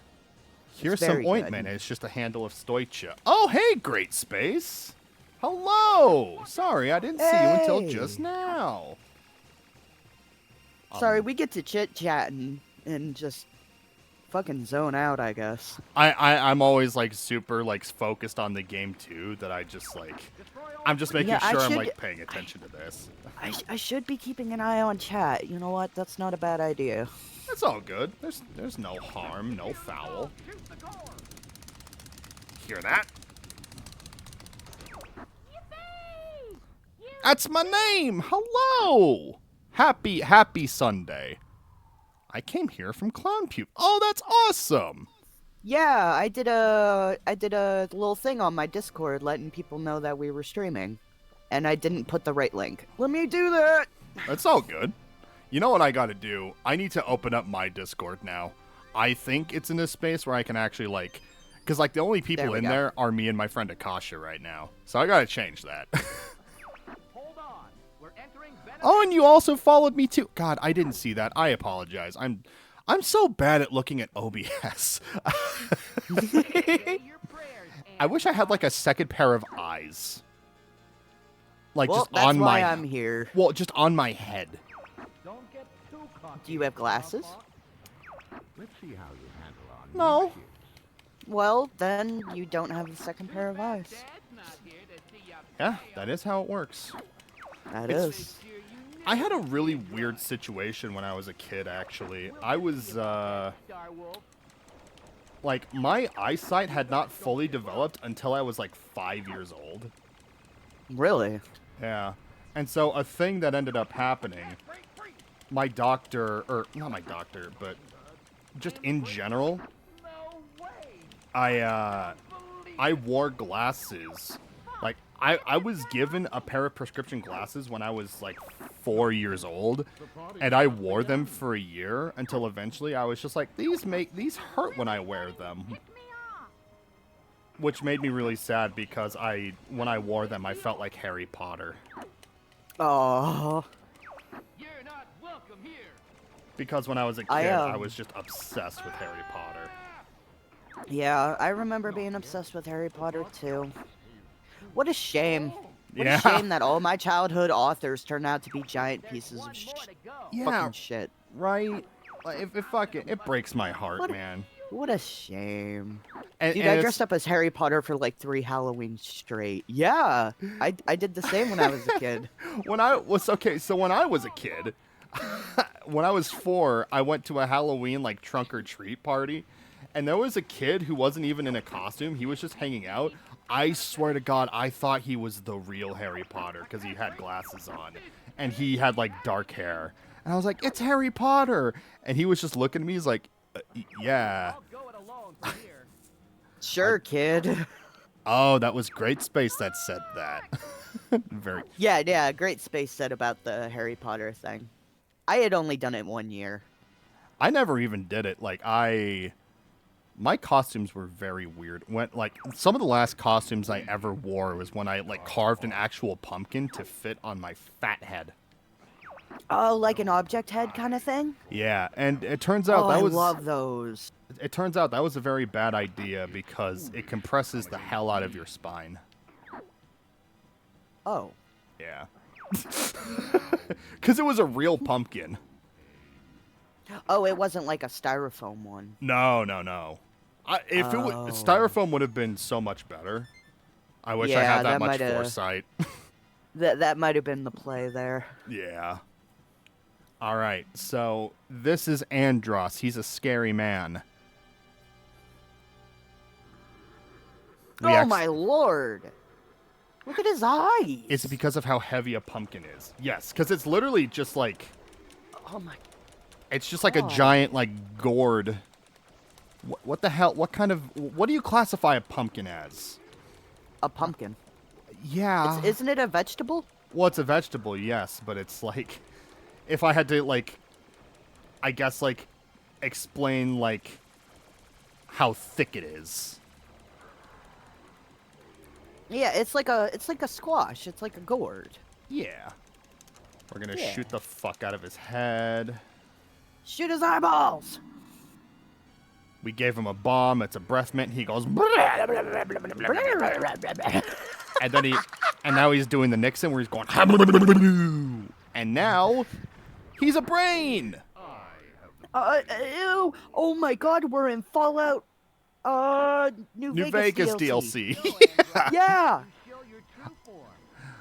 Here's some ointment. It's just a handle of Stoicha. Oh, hey, Great Space. Hello. Sorry, I didn't see you until just now. Sorry, we get to chit-chat and just fucking zone out, I guess. I'm always, like, super, like, focused on the game, too, that I just, like... I'm just making sure I'm, like, paying attention to this. I should be keeping an eye on chat. You know what? That's not a bad idea. That's all good. There's no harm, no foul. Hear that? That's my name! Hello! Happy Sunday. I came here from ClownPubes. Oh, that's awesome! Yeah, I did a little thing on my Discord letting people know that we were streaming. And I didn't put the right link. Let me do that! That's all good. You know what I gotta do? I need to open up my Discord now. I think it's in a space where I can actually, like... Because, like, the only people in there are me and my friend Akasha right now. So I gotta change that. Oh, and you also followed me too. God, I didn't see that. I apologize. I'm so bad at looking at OBS. I wish I had like a second pair of eyes. Like just that's on why my I'm here. Well, just on my head. Do you have glasses? Let's see how you handle our No. Well, then you don't have a second pair of eyes. Yeah, that is how it works. That is. I had a really weird situation when I was a kid, actually. I was, like, my eyesight had not fully developed until I was, like, 5 years old. Really? Yeah. And so a thing that ended up happening, my doctor, or not my doctor, but just in general, I wore glasses. Like, I was given a pair of prescription glasses when I was, like, 4 years old, and I wore them for a year until eventually I was just like, these hurt when I wear them. Which made me really sad because when I wore them, I felt like Harry Potter. Oh. You're not welcome here. Because when I was a kid, I was just obsessed with Harry Potter. Yeah, I remember being obsessed with Harry Potter too. What a shame. What Yeah. a shame that all my childhood authors turned out to be giant pieces of fucking shit. Right? Like, it breaks my heart, man. What a shame. And, Dude, I dressed up as Harry Potter for like 3 Halloweens straight. Yeah, I did the same when I was a kid. When I was a kid, when I was 4, I went to a Halloween like trunk or treat party, and there was a kid who wasn't even in a costume. He was just hanging out. I swear to God, I thought he was the real Harry Potter because he had glasses on and he had like dark hair. And I was like, "It's Harry Potter!" And he was just looking at me. He's like, "Yeah." Sure, kid. Oh, that was Great Space that said that. Very. Yeah, Great Space said about the Harry Potter thing. I had only done it 1 year. I never even did it. Like, my costumes were very weird. When, like, some of the last costumes I ever wore was when I, like, carved an actual pumpkin to fit on my fat head. Oh, like an object head kind of thing? Yeah, and it turns out I love those. It turns out that was a very bad idea because it compresses the hell out of your spine. Oh. Yeah. Because it was a real pumpkin. Oh, it wasn't like a styrofoam one. No. Styrofoam would have been so much better. I wish I had that much foresight. That might have been the play there. Yeah. All right, so this is Andros. He's a scary man. My lord! Look at his eyes! It's because of how heavy a pumpkin is. Yes, because it's literally just like... Oh my... It's just like a giant, like, gourd. What the hell? What do you classify a pumpkin as? A pumpkin. Yeah. Isn't it a vegetable? Well, it's a vegetable, yes, but it's like, if I had to, like, I guess, like, explain, like, how thick it is. Yeah, it's like a squash. It's like a gourd. Yeah. We're gonna Yeah. shoot the fuck out of his head. Shoot his eyeballs. We gave him a bomb. It's a breath mint. He goes, and then and now he's doing the Nixon where he's going, and now he's a brain. Ew. Oh my God, we're in Fallout. New Vegas DLC. DLC. Yeah. Show your true form.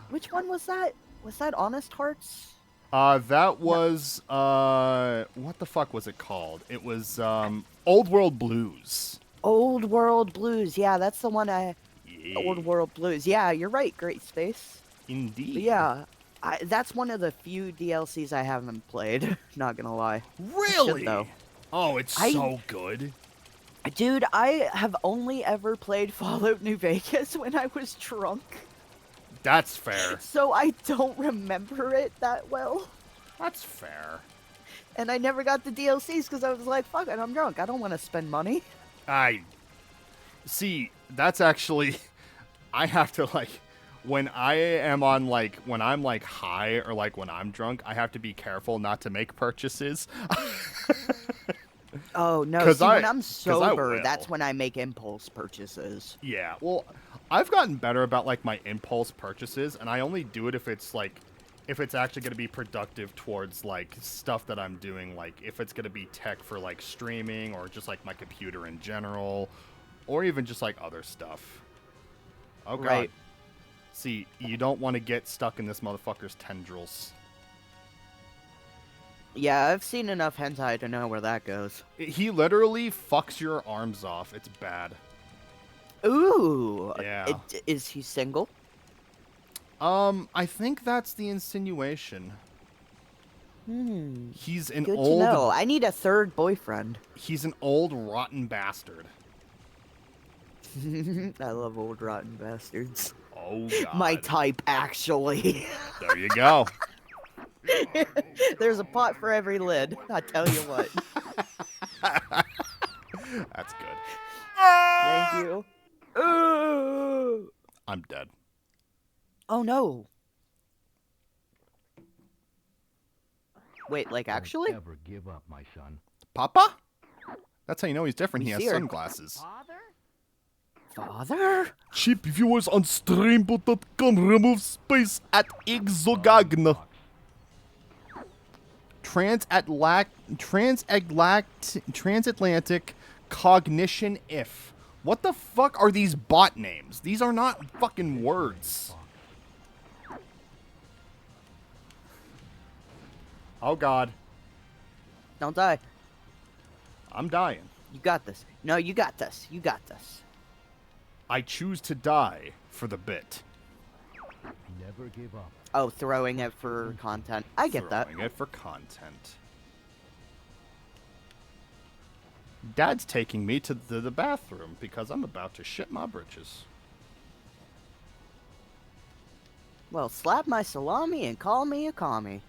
Which one was that? Was that Honest Hearts? That was what the fuck was it called? It was Old World Blues. Old World Blues. Yeah, that's the one I. Yeah. Old World Blues. Yeah, you're right. Great Space. Indeed. But yeah, that's one of the few DLCs I haven't played. Not gonna lie. Really? Should, though. Oh, it's so good. Dude, I have only ever played Fallout New Vegas when I was drunk. That's fair. So I don't remember it that well. That's fair. And I never got the DLCs because I was like, fuck it, I'm drunk. I don't want to spend money. I see. That's actually, I have to like, when I am on like, when I'm like high or like when I'm drunk, I have to be careful not to make purchases. Oh no! 'Cause See, when I I'm sober, will. that's when I make impulse purchases. Yeah, well, I've gotten better about like my impulse purchases, and I only do it if it's like, if it's actually going to be productive towards like stuff that I'm doing, like if it's going to be tech for like streaming or just like my computer in general, or even just like other stuff. Oh god. Right. See, you don't want to get stuck in this motherfucker's tendrils. Yeah, I've seen enough hentai to know where that goes. He literally fucks your arms off. It's bad. Ooh. Yeah. Is he single? I think that's the insinuation. Hmm. He's an Good old. to know. I need a third boyfriend. He's an old rotten bastard. I love old rotten bastards. Oh god. My type, actually. There you go. There's a pot for every lid. I tell you what. That's good. Thank you. Ooh. I'm dead. Oh no. Wait, like actually? Don't ever give up, my son. Papa? That's how you know he's different. We He has see her. sunglasses. Father? Father? Cheap viewers on streambo.com remove space at Exogagna. Transatlantic cognition if. What the fuck are these bot names? These are not fucking words. Oh god. Don't die. I'm dying. You got this. No, you got this. You got this. I choose to die for the bit. Never give up. Oh, throwing it for content. I get that. Throwing it for content. Dad's taking me to the bathroom because I'm about to shit my britches. Well, slap my salami and call me a commie.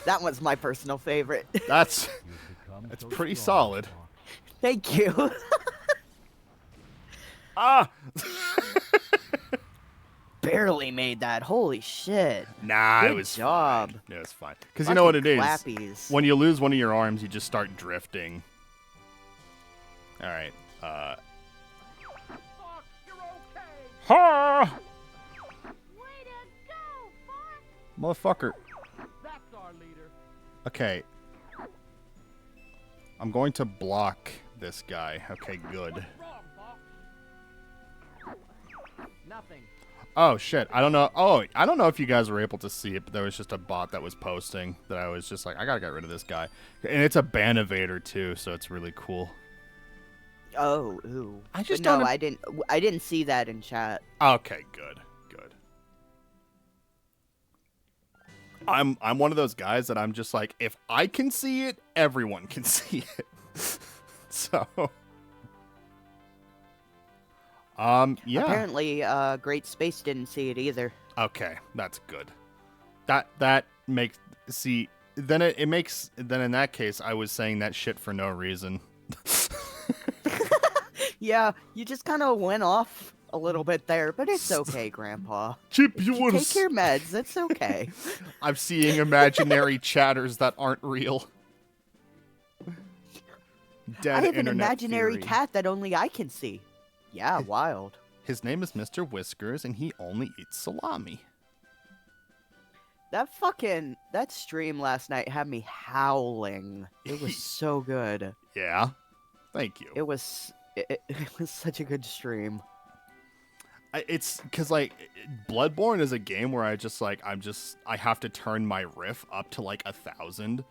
That was my personal favorite. That's You've become That's so pretty strong, solid. Fox. Thank you. ah. Barely made that. Holy shit. Nah, Good it was job. fine. Yeah, it's fine. Because you know what it is. Clappies. When you lose one of your arms, you just start drifting. All right. Fox, you're okay. Ha! Way to go, Fox! Motherfucker. That's our leader. Okay. I'm going to block this guy. Okay, good. What's wrong, Fox? Nothing. Oh shit! I don't know. Oh, I don't know if you guys were able to see it, but there was just a bot that was posting that I was just like, I gotta get rid of this guy, and it's a ban evader too, so it's really cool. Oh, ooh. I just But no, don't- I didn't see that in chat. Okay, good, good. I'm one of those guys that I'm just like, if I can see it, everyone can see it. So, yeah. Apparently, Great Space didn't see it either. Okay, that's good. That makes then it makes then in that case I was saying that shit for no reason. Yeah, you just kind of went off a little bit there, but it's okay, Grandpa. Chip, If you take your meds, it's okay. I'm seeing imaginary chatters that aren't real. Dead I have an internet imaginary theory. cat that only I can see. Yeah, wild. His name is Mr. Whiskers, and he only eats salami. That stream last night had me howling. It was so good. Yeah, thank you. It was such a good stream. It's because like Bloodborne is a game where I have to turn my riff up to like 1,000,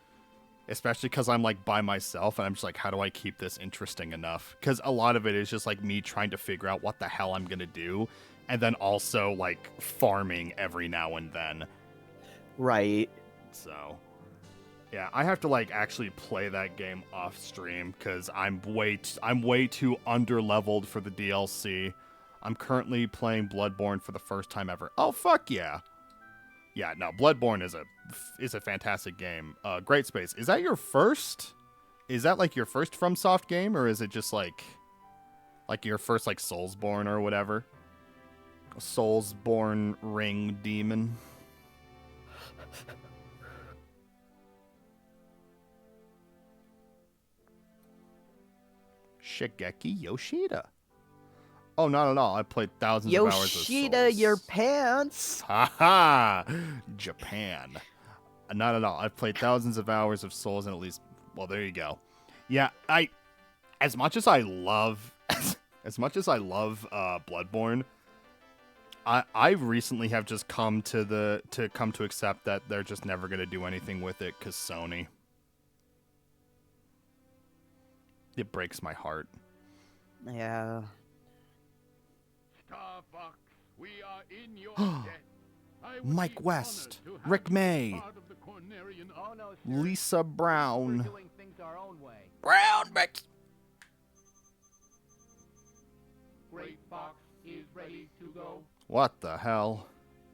especially because I'm like by myself and I'm just like, how do I keep this interesting enough? Because a lot of it is just like me trying to figure out what the hell I'm gonna do, and then also like farming every now and then. Right. So, yeah, I have to like actually play that game off stream because I'm way too underleveled for the DLC. I'm currently playing Bloodborne for the first time ever. Oh fuck yeah! Yeah, no, Bloodborne is a fantastic game. Great Space. Is that your first? Is that like your first FromSoft game, or is it just like your first like Soulsborne or whatever? Soulsborne Ring Demon. Shigeki Yoshida. Oh, not at all. I played thousands of hours of Yoshida, Souls. your pants. Haha! Japan. Not at all. I've played thousands of hours of Souls, and at least, well, there you go. Yeah, as much as I love Bloodborne, I recently have just come to accept that they're just never gonna do anything with it because Sony. It breaks my heart. Yeah. Starfox, we are in your debt. I would Mike be West, honored to have Rick you May, part of the Cornerian Oh, no, sir. Lisa We're Brown. doing things our own way. Brown mix. Great Fox is ready to go. What the hell?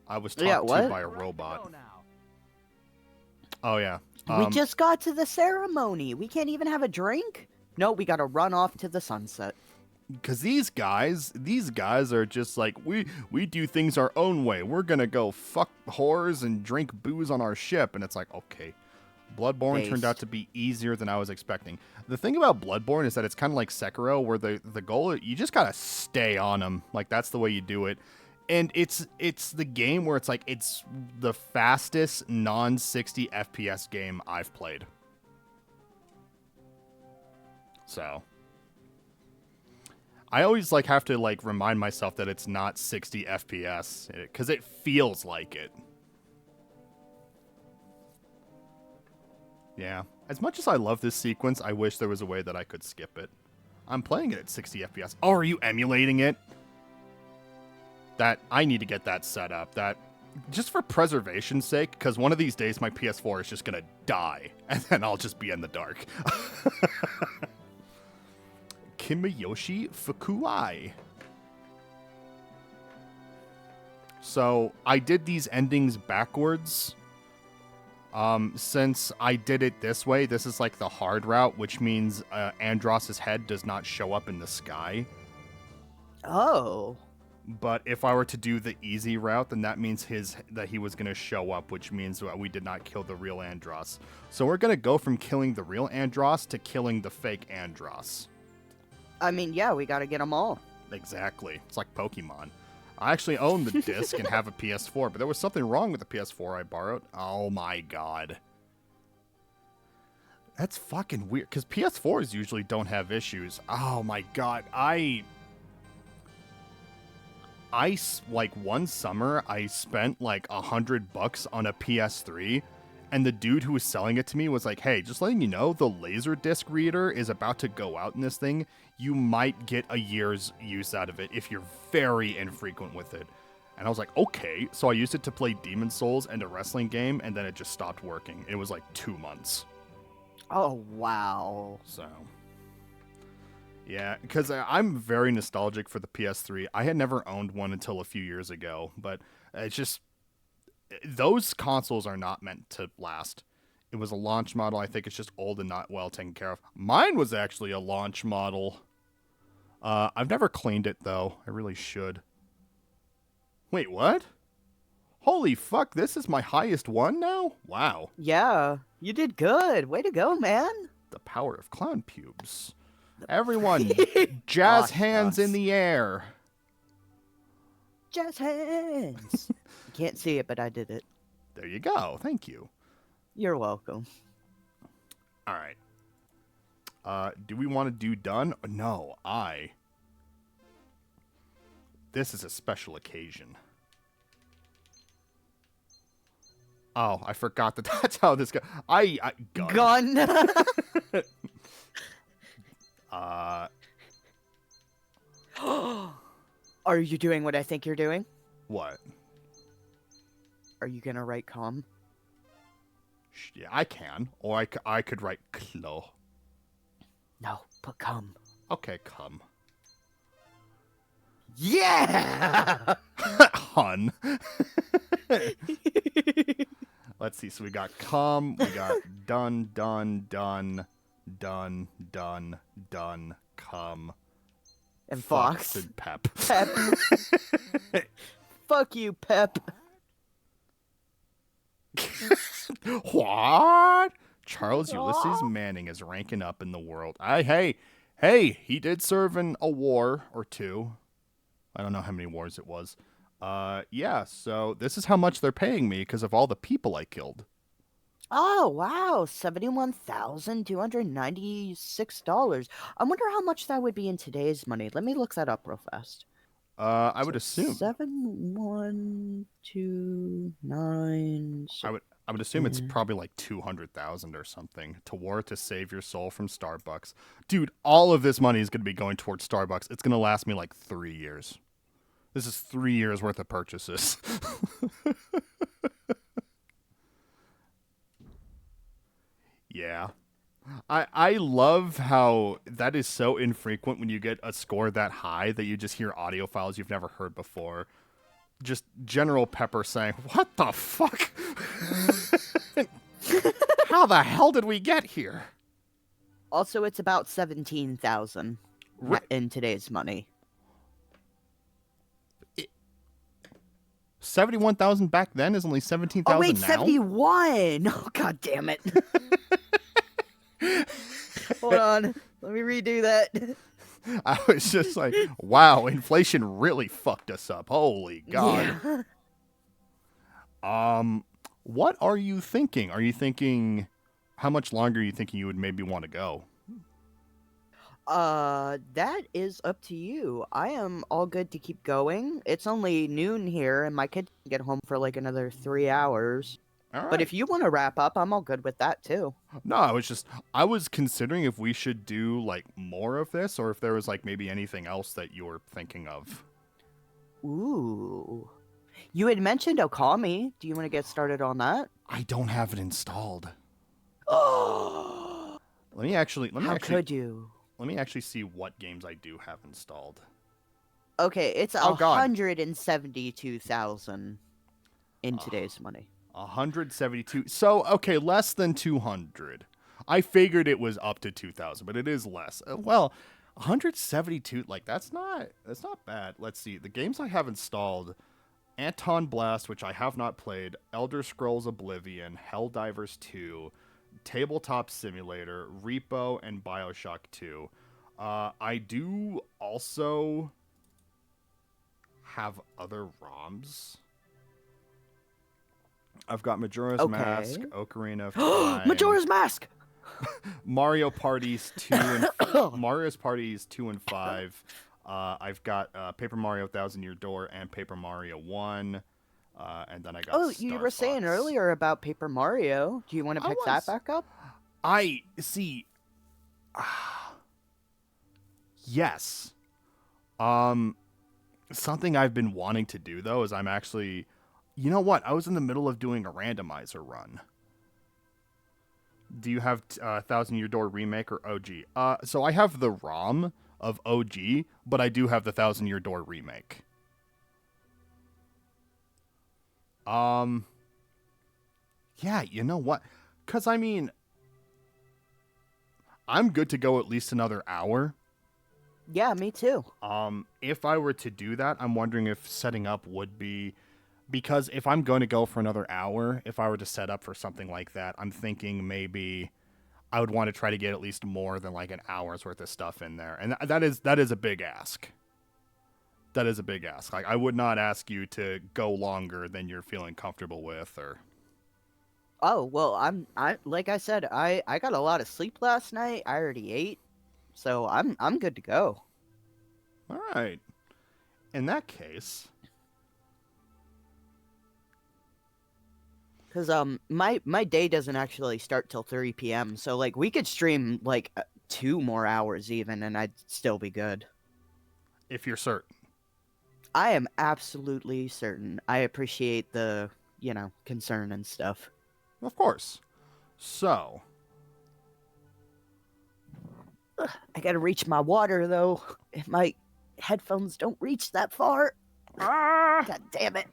I was Yeah, talked to what? by a We're ready to robot. go now. Oh yeah. We just got to the ceremony. We can't even have a drink? No, we gotta run off to the sunset. Because these guys are just like, we do things our own way. We're gonna go fuck whores and drink booze on our ship. And it's like, okay. Bloodborne turned out Based. to be easier than I was expecting. The thing about Bloodborne is that it's kind of like Sekiro, where the goal, you just gotta stay on them. Like, that's the way you do it. And it's the game where it's like, it's the fastest non-60 FPS game I've played. So I always like have to like remind myself that it's not 60 FPS because it feels like it. Yeah. As much as I love this sequence, I wish there was a way that I could skip it. I'm playing it at 60 FPS. Oh, are you emulating it? That I need to get that set up. That just for preservation's sake, because one of these days my PS4 is just gonna die, and then I'll just be in the dark. Kimayoshi Fukuai. So I did these endings backwards. Since I did it this way, this is like the hard route, which means Andross's head does not show up in the sky. Oh. But if I were to do the easy route, then that means that he was going to show up, which means that we did not kill the real Andross. So we're going to go from killing the real Andross to killing the fake Andross. I mean, yeah, we gotta get them all. Exactly. It's like Pokemon. I actually own the disc and have a PS4, but there was something wrong with the PS4 I borrowed. Oh my god. That's fucking weird, because PS4s usually don't have issues. Oh my god. Like one summer, I spent like $100 on a PS3, and the dude who was selling it to me was like, hey, just letting you know, the Laserdisc reader is about to go out in this thing. You might get a year's use out of it if you're very infrequent with it. And I was like, okay. So I used it to play Demon Souls and a wrestling game, and then it just stopped working. It was like 2 months. Oh, wow. So, yeah, because I'm very nostalgic for the PS3. I had never owned one until a few years ago, but it's just, those consoles are not meant to last. It was a launch model. I think it's just old and not well taken care of. Mine was actually a launch model. I've never cleaned it, though. I really should. Wait, what? Holy fuck, this is my highest one now? Wow. Yeah, you did good. Way to go, man. The power of ClownPubes. Everyone, jazz Gosh, hands in nuts. the air. Jazz hands. You can't see it, but I did it. There you go. Thank you. You're welcome. All right. Do we want to do done? No, This is a special occasion. Oh, I forgot that that's how this goes. Gun. Gun. Are you doing what I think you're doing? What? Are you gonna write com? Yeah, I can. Or I could write clo. No, put cum. Okay, come. Yeah! Hun. Let's see. So we got come. We got done, done, done, done, done, done, come. And Fox Fox. and Pep. Pep. Fuck you, Pep. What? Charles Ulysses Manning is ranking up in the world. Hey, he did serve in a war or two. I don't know how many wars it was. Yeah, so this is how much they're paying me because of all the people I killed. Oh, wow. $71,296. I wonder how much that would be in today's money. Let me look that up real fast. I would assume. 7129. I would assume it's probably like 200,000 or something to war to save your soul from Starbucks. Dude, all of this money is going to be going towards Starbucks. It's going to last me like 3 years. This is 3 years worth of purchases. Yeah. I love how that is so infrequent when you get a score that high that you just hear audio files you've never heard before. Just General Pepper saying, "What the fuck? How the hell did we get here?" Also, it's about 17,000 in today's money. 71,000 back then is only 17,000 Oh, wait, now? 71! Oh, god damn it. Hold on. Let me redo that. I was just like, wow, inflation really fucked us up. Holy God. Yeah. What are you thinking? Are you thinking, how much longer are you thinking you would maybe want to go? That is up to you. I am all good to keep going. It's only noon here, and my kid can get home for like another 3 hours. All right. But if you want to wrap up, I'm all good with that too. No, I was considering if we should do like more of this or if there was like maybe anything else that you were thinking of. Ooh. You had mentioned Okami. Do you want to get started on that? I don't have it installed. Oh. How could you? Let me actually see what games I do have installed. Okay, it's Oh, God. 172,000 in today's money. 172. So, okay, less than 200. I figured it was up to 2,000, but it is less. Well, 172, like that's not bad. Let's see. The games I have installed: Anton Blast, which I have not played, Elder Scrolls Oblivion, Helldivers 2, Tabletop Simulator, Repo, and BioShock 2. I do also have other ROMs. I've got Majora's Mask, Ocarina of Time, Majora's Mask! Mario Parties 2 and Mario's Parties 2 and 5. I've got Paper Mario Thousand Year Door and Paper Mario 1. And then I got you were Starfox. saying earlier about Paper Mario. Do you want to pick that back up? I see. Yes. something I've been wanting to do though is I'm actually, you know what? I was in the middle of doing a randomizer run. Do you have Thousand Year Door Remake or OG? So I have the ROM of OG, but I do have the Thousand Year Door Remake. Yeah, you know what? Because, I mean, I'm good to go at least another hour. Yeah, me too. If I were to do that, I'm wondering if setting up would be... Because if I'm going to go for another hour, if I were to set up for something like that, I'm thinking maybe I would want to try to get at least more than like an hour's worth of stuff in there. And that is a big ask. That is a big ask. Like, I would not ask you to go longer than you're feeling comfortable with, or... Oh, well, I like I said, I got a lot of sleep last night. I already ate. So I'm good to go. All right. In that case... Cause my day doesn't actually start till 3 p.m. So like we could stream like 2 more hours even, and I'd still be good. If you're certain. I am absolutely certain. I appreciate the concern and stuff. Of course. So... I gotta reach my water though. If my headphones don't reach that far. God damn it.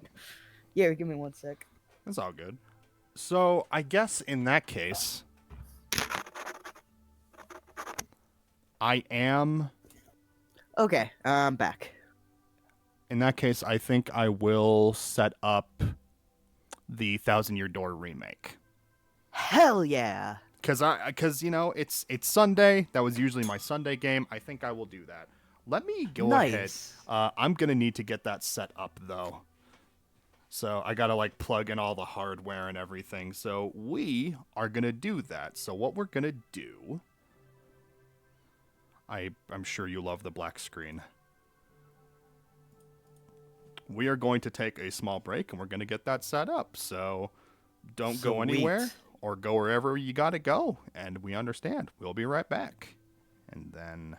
Yeah, give me 1 sec. That's all good. So, I guess in that case, I am... Okay, I'm back. In that case, I think I will set up the Thousand Year Door remake. Hell yeah. Because you know, it's Sunday. That was usually my Sunday game. I think I will do that. Let me go ahead. I'm going to need to get that set up, though. So I got to, like, plug in all the hardware and everything. So we are going to do that. So what we're going to do... I'm sure you love the black screen. We are going to take a small break, and we're going to get that set up. So don't go anywhere or go wherever you got to go. And we understand. We'll be right back. And then...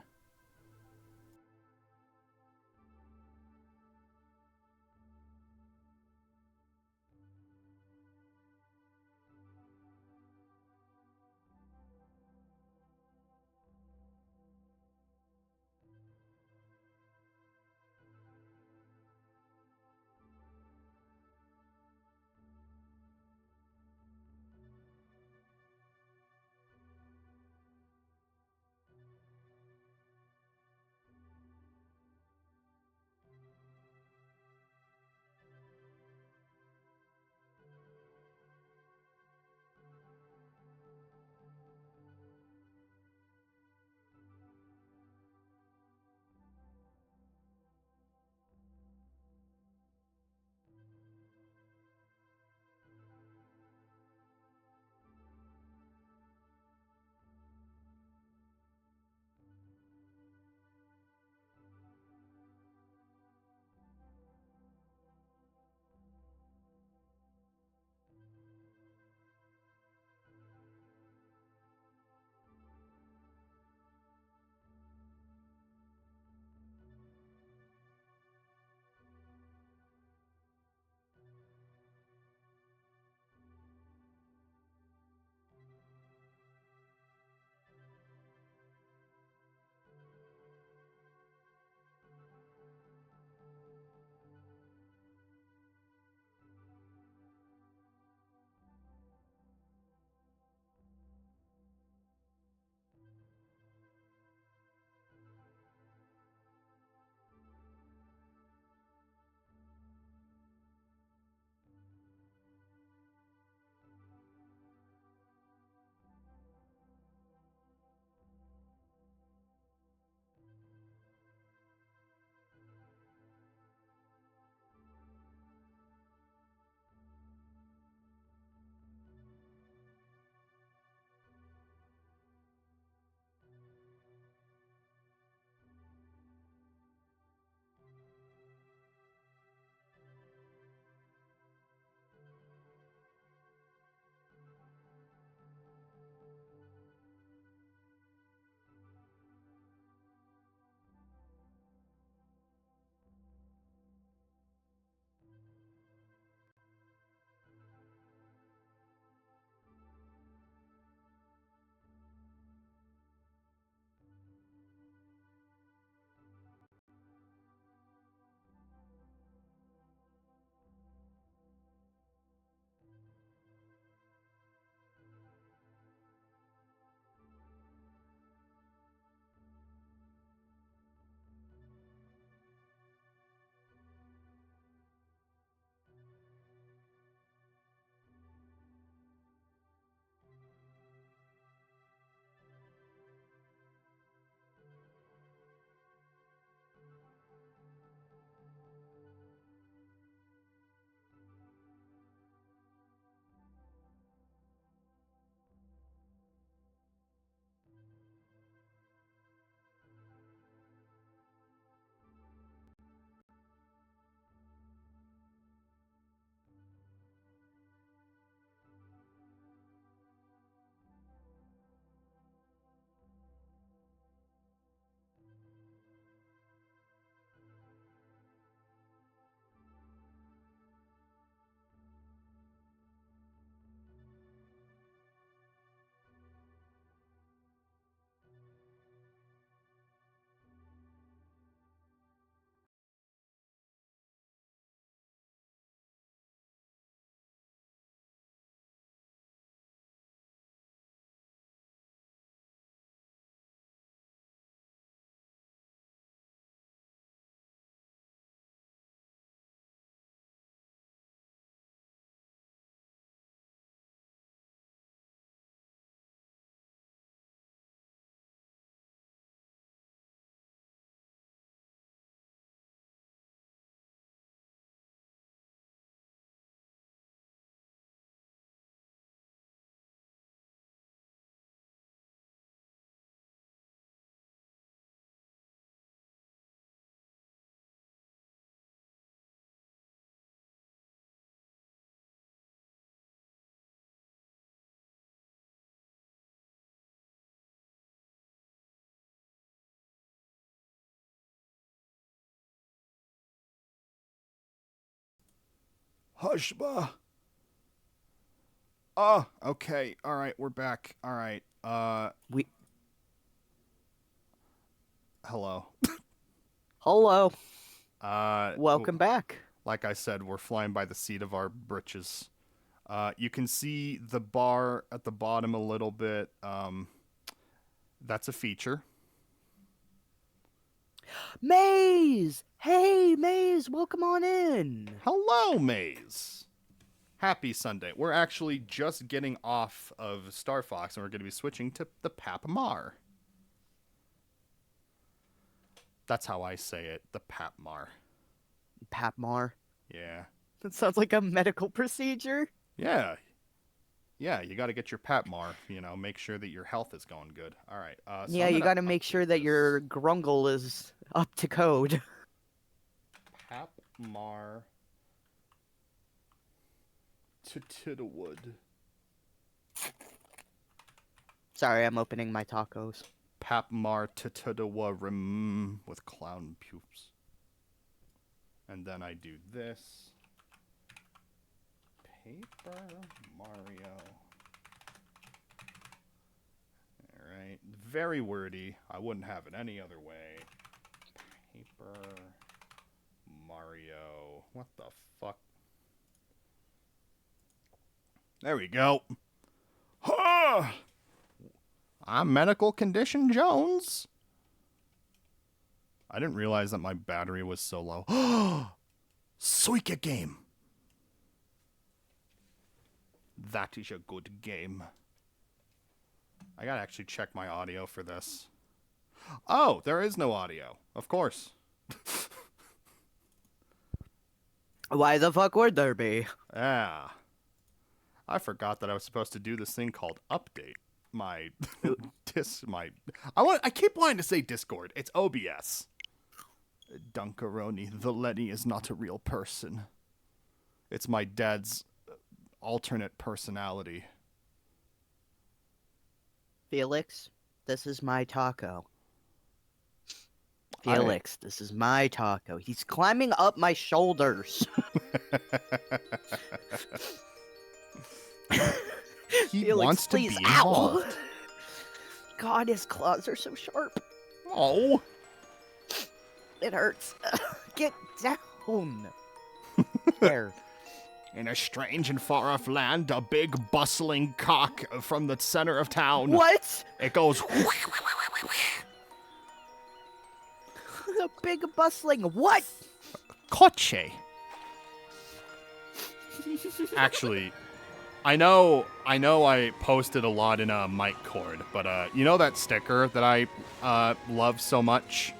Hushba. Oh, okay. All right, we're back. All right. We Hello. Hello. Uh, Welcome back. Like I said, we're flying by the seat of our britches. You can see the bar at the bottom a little bit. That's a feature. Maze! Hey, Maze, welcome on in. Hello, Maze. Happy Sunday. We're actually just getting off of Starfox, and we're going to be switching to the Papmar. That's how I say it, the Papmar. Papmar. Yeah. That sounds like a medical procedure. Yeah. Yeah, you got to get your Papmar, make sure that your health is going good. All right. So Yeah, I'm you gonna got to make sure update that this. your grungle is up to code. Papmar to Tittlewood. Sorry, I'm opening my tacos. Papmar to Tittawa Rim with ClownPubes. And then I do this. Paper Mario. Alright. Very wordy. I wouldn't have it any other way. Paper Mario. What the fuck? There we go. Huh! I'm Medical Condition Jones. I didn't realize that my battery was so low. Suika game. That is a good game. I gotta actually check my audio for this. Oh, there is no audio. Of course. Why the fuck would there be? Yeah. I forgot that I was supposed to do this thing called update. My I keep wanting to say Discord. It's OBS. Dunkaroni, the Lenny is not a real person. It's my dad's alternate personality. Felix, this is my taco. Felix, this is my taco. He's climbing up my shoulders. He Felix, wants to please. be Ow! involved. God, his claws are so sharp. Oh. It hurts. Get down. There. In a strange and far-off land, a big bustling cock from the center of town. What? It goes... A big bustling what? Coche. Actually, I know I posted a lot in Mike Cord, but you know that sticker that I love so much?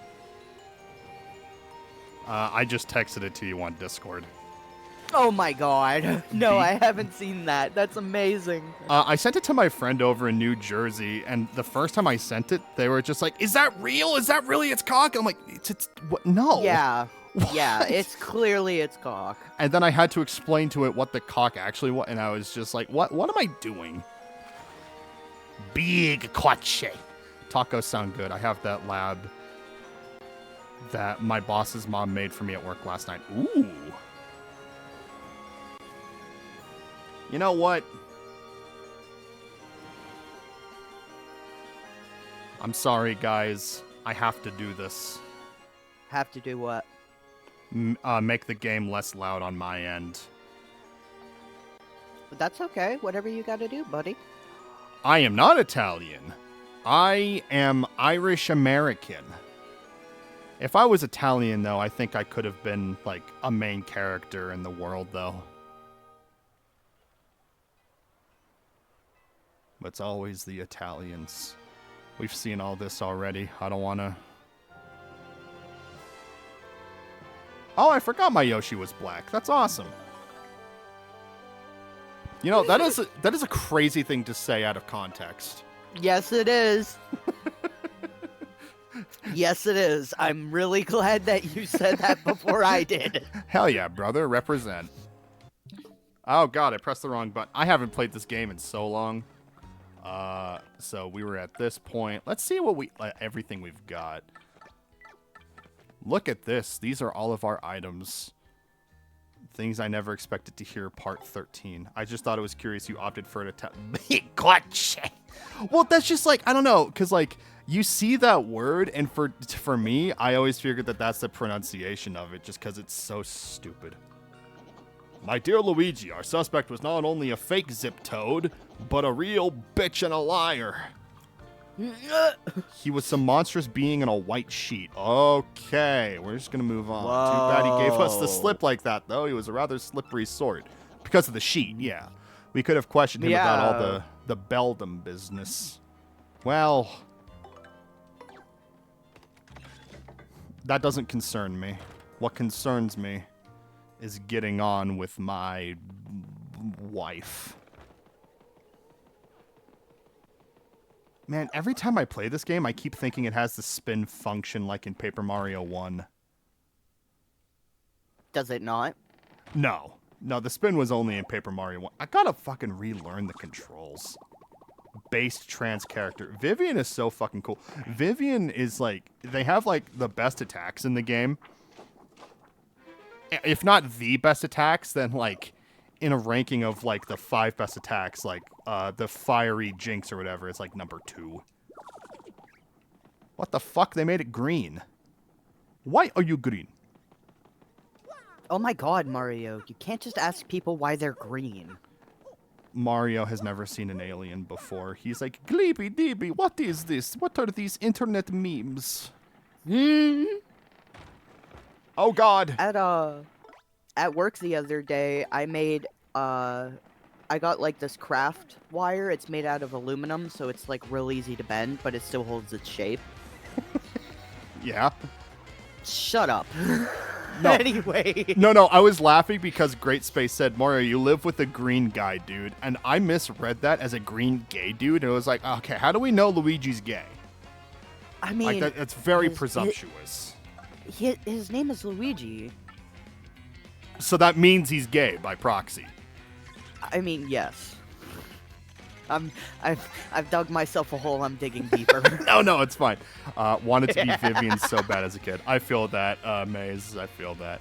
I just texted it to you on Discord. Oh my god. No, Be- I haven't seen that. That's amazing. I sent it to my friend over in New Jersey, and the first time I sent it, they were just like, "Is that real? Is that really its cock?" I'm like, "It's what? No." Yeah. Yeah, What? it's clearly its cock. And then I had to explain to it what the cock actually was, and I was just like, "What? What am I doing?" Big coche. Tacos sound good. I have that lab that my boss's mom made for me at work last night. Ooh. You know what? I'm sorry, guys. I have to do this. Have to do what? Make the game less loud on my end. But that's okay. Whatever you gotta do, buddy. I am not Italian. I am Irish American. If I was Italian, though, I think I could have been, like, a main character in the world, though. But it's always the Italians. We've seen all this already. I don't want to... Oh, I forgot my Yoshi was black. That's awesome. You know, that is a crazy thing to say out of context. Yes, it is. Yes, it is. I'm really glad that you said that before I did. Hell yeah, brother. Represent. Oh, God, I pressed the wrong button. I haven't played this game in so long. So we were at this point. Let's see what everything we've got. Look at this. These are all of our items. Things I never expected to hear, part 13. I just thought it was curious you opted for it to gotcha. Well, that's just like, I don't know, because like, you see that word, and for me, I always figured that that's the pronunciation of it, just because it's so stupid. My dear Luigi, our suspect was not only a fake zip toad, but a real bitch and a liar. He was some monstrous being in a white sheet. Okay, we're just going to move on. Whoa. Too bad he gave us the slip like that, though. He was a rather slippery sort. Because of the sheet, yeah. We could have questioned him about all the Beldam business. Well, that doesn't concern me. What concerns me is getting on with my wife. Man, every time I play this game, I keep thinking it has the spin function like in Paper Mario 1. Does it not? No. No, the spin was only in Paper Mario 1. I gotta fucking relearn the controls. Based trans character. Vivian is so fucking cool. Vivian is like, they have like the best attacks in the game. If not the best attacks, then like in a ranking of like the 5 best attacks, like the fiery Jinx or whatever is like number 2. What the fuck? They made it green. Why are you green? Oh my god, Mario. You can't just ask people why they're green. Mario has never seen an alien before. He's like, Gleeby Deeby, what is this? What are these internet memes? Oh god. At work the other day, I made I got like this craft wire. It's made out of aluminum, so it's like real easy to bend, but it still holds its shape. Yeah. Shut up. No. Anyway. No, I was laughing because Great Space said, Mario, you live with a green guy, dude. And I misread that as a green gay dude. And it was like, okay, how do we know Luigi's gay? I mean, like that's very presumptuous. His name is Luigi. So that means he's gay by proxy. I mean, yes. I've dug myself a hole. I'm digging deeper. No, it's fine. Wanted to be Vivian so bad as a kid. I feel that, Maze. I feel that.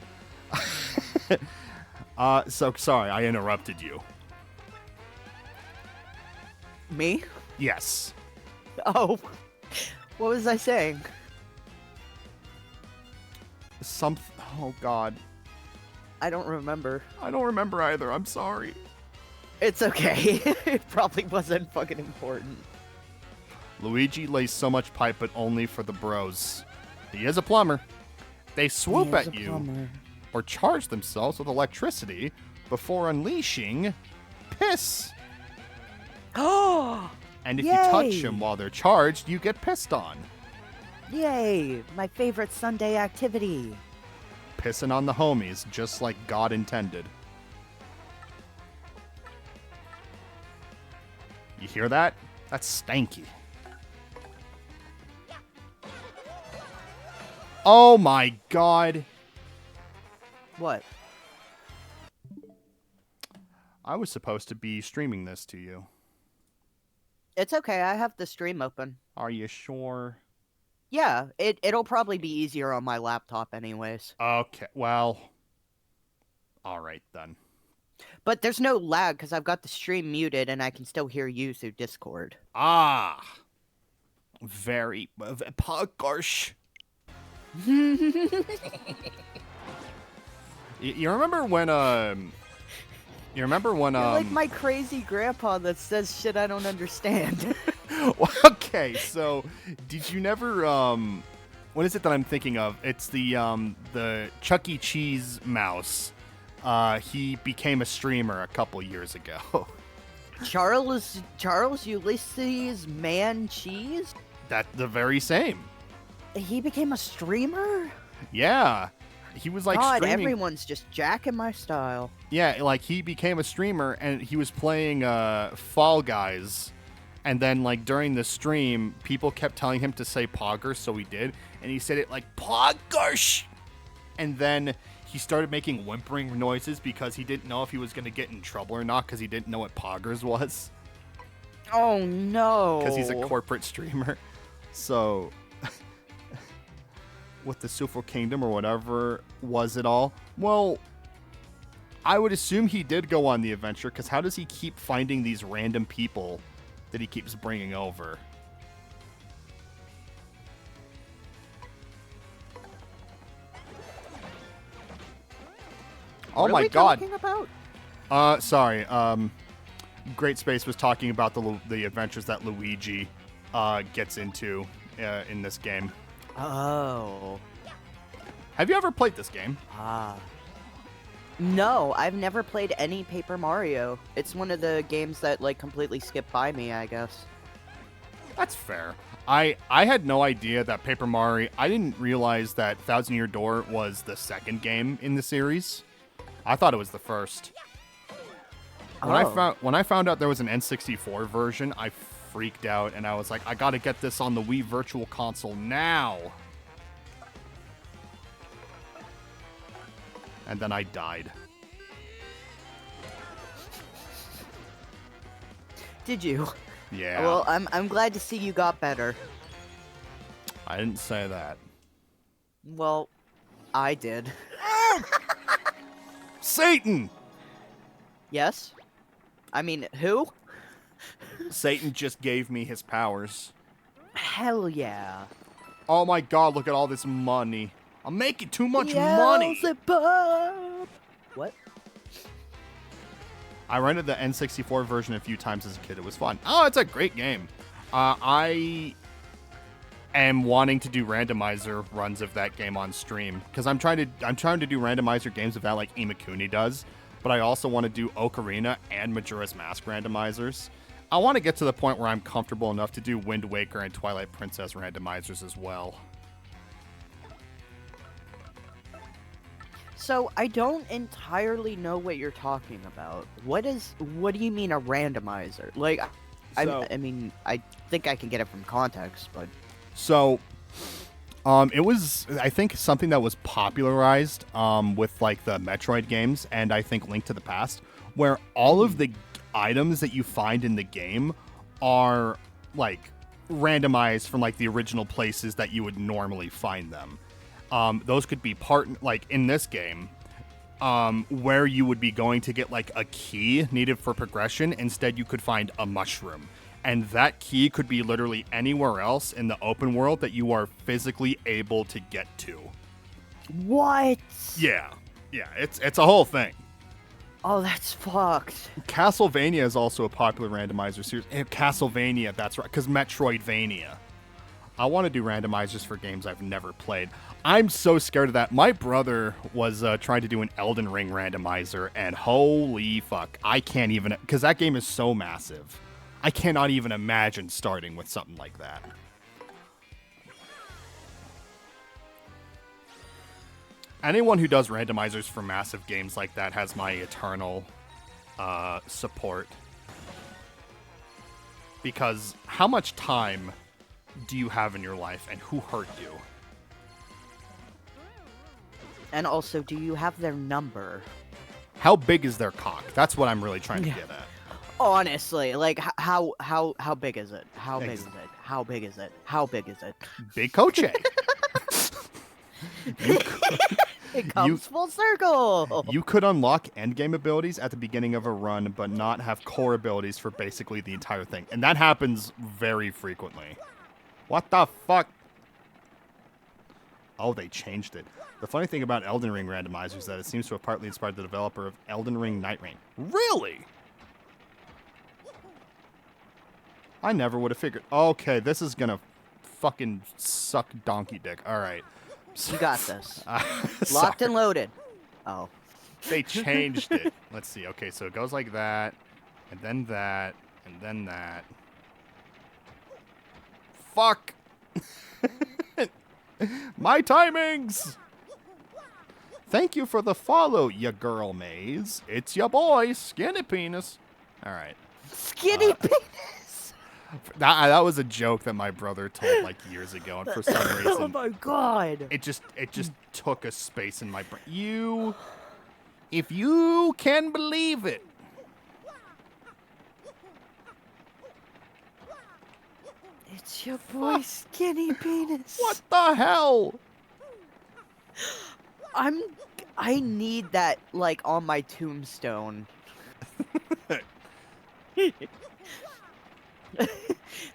So sorry, I interrupted you. Me? Yes. Oh, what was I saying? Oh God. I don't remember. I don't remember either. I'm sorry. It's okay. It probably wasn't fucking important. Luigi lays so much pipe, but only for the bros. He is a plumber. They swoop at you or charge themselves with electricity before unleashing piss. Oh! And if you touch them while they're charged, you get pissed on. Yay! My favorite Sunday activity. Pissing on the homies, just like God intended. You hear that? That's stanky. Oh my god. What? I was supposed to be streaming this to you. It's okay, I have the stream open. Are you sure? Yeah, it'll probably be easier on my laptop anyways. Okay, well. Alright then. But there's no lag because I've got the stream muted and I can still hear you through Discord. Ah. Very. Gosh. You remember when, You remember when, You're like my crazy grandpa that says shit I don't understand. Okay, so, did you never, what is it that I'm thinking of? It's the Chuck E. Cheese mouse. He became a streamer a couple years ago. Charles Ulysses Man Cheese? That's the very same. He became a streamer? Yeah. He was like God, streaming. everyone's just jacking my style. Yeah, like he became a streamer and he was playing Fall Guys. And then like during the stream, people kept telling him to say Poggers, so he did. And he said it like Poggers. And then he started making whimpering noises because he didn't know if he was going to get in trouble or not because he didn't know what Poggers was. Oh no. Because he's a corporate streamer. So with the Super Kingdom or whatever was it all? Well, I would assume he did go on the adventure, because how does he keep finding these random people that he keeps bringing over? Oh What are my we god. talking about? Sorry. Great Space was talking about the adventures that Luigi gets into in this game. Oh. Have you ever played this game? No, I've never played any Paper Mario. It's one of the games that, like, completely skipped by me, I guess. That's fair. I had no idea that Paper Mario... I didn't realize that Thousand Year Door was the second game in the series. I thought it was the first. When I found out there was an N64 version, I freaked out, and I was like, I gotta get this on the Wii Virtual Console now! And then I died. Did you? Yeah. Well, I'm glad to see you got better. I didn't say that. Well, I did. Satan! Yes? I mean, who? Satan just gave me his powers. Hell yeah. Oh my god, look at all this money. I'm making too much money! Beelzebub! What? I rented the N64 version a few times as a kid. It was fun. Oh, it's a great game. I am wanting to do randomizer runs of that game on stream because I'm trying to do randomizer games of that like Imakuni does, but I also want to do Ocarina and Majora's Mask randomizers. I want to get to the point where I'm comfortable enough to do Wind Waker and Twilight Princess randomizers as well. So, I don't entirely know what you're talking about. What do you mean a randomizer? Like, I mean, I think I can get it from context, but... So, it was, I think, something that was popularized with, like, the Metroid games, and I think Link to the Past, where all of the items that you find in the game are, like, randomized from, like, the original places that you would normally find them. Those could be like, in this game, where you would be going to get, like, a key needed for progression. Instead, you could find a mushroom. And that key could be literally anywhere else in the open world that you are physically able to get to. What? Yeah. Yeah, it's a whole thing. Oh, that's fucked. Castlevania is also a popular randomizer series. Castlevania, that's right, because Metroidvania. I want to do randomizers for games I've never played. I'm so scared of that. My brother was trying to do an Elden Ring randomizer, and holy fuck, I can't even... Because that game is so massive. I cannot even imagine starting with something like that. Anyone who does randomizers for massive games like that has my eternal support. Because how much time do you have in your life, and who hurt you? And also, do you have their number? How big is their cock? That's what I'm really trying to get at. Honestly, like, how big is it? How big is it? How big is it? How big is it? Big Coche. It comes full circle. You could unlock endgame abilities at the beginning of a run, but not have core abilities for basically the entire thing. And that happens very frequently. What the fuck? Oh, they changed it. The funny thing about Elden Ring randomizers is that it seems to have partly inspired the developer of Elden Ring Night Rain. Really? I never would have figured. Okay, this is gonna fucking suck donkey dick. All right. You got this. Locked Sorry. and loaded. Oh. They changed it. Let's see. Okay, so it goes like that, and then that, and then that. Fuck! My timings! Thank you for the follow, ya girl maze. It's ya boy, Skinny Penis. Alright. Skinny penis! That was a joke that my brother told like years ago, and for some reason... Oh my god! It just took a space in my brain. If you can believe it. It's your boy, Skinny Penis. What the hell? I need that, like, on my tombstone.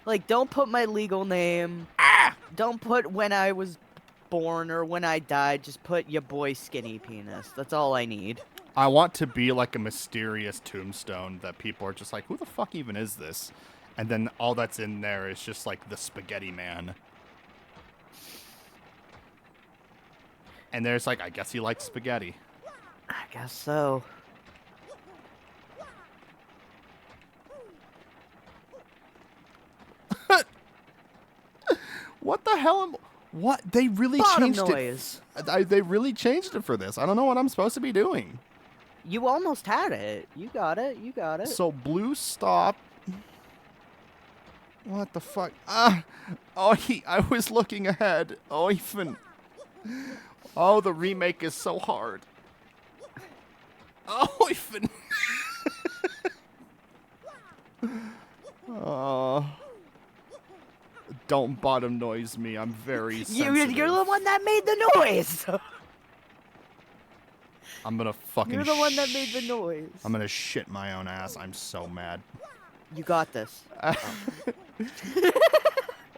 Like, don't put my legal name. Don't put when I was born or when I died. Just put your boy Skinny Penis. That's all I need. I want to be like a mysterious tombstone that people are just like, who the fuck even is this? And then all that's in there is just like the Spaghetti Man. And there's like, I guess he likes spaghetti. I guess so. What the hell? What? They really Bottom changed noise. it. They really changed it for this. I don't know what I'm supposed to be doing. You almost had it. You got it. You got it. So blue stop. What the fuck? I was looking ahead. Even. Oh, the remake is so hard. Even. Oh. Don't bottom noise me. I'm very sensitive. You're the one that made the noise. I'm gonna fucking. You're the one that made the noise. I'm gonna shit my own ass. I'm so mad. You got this.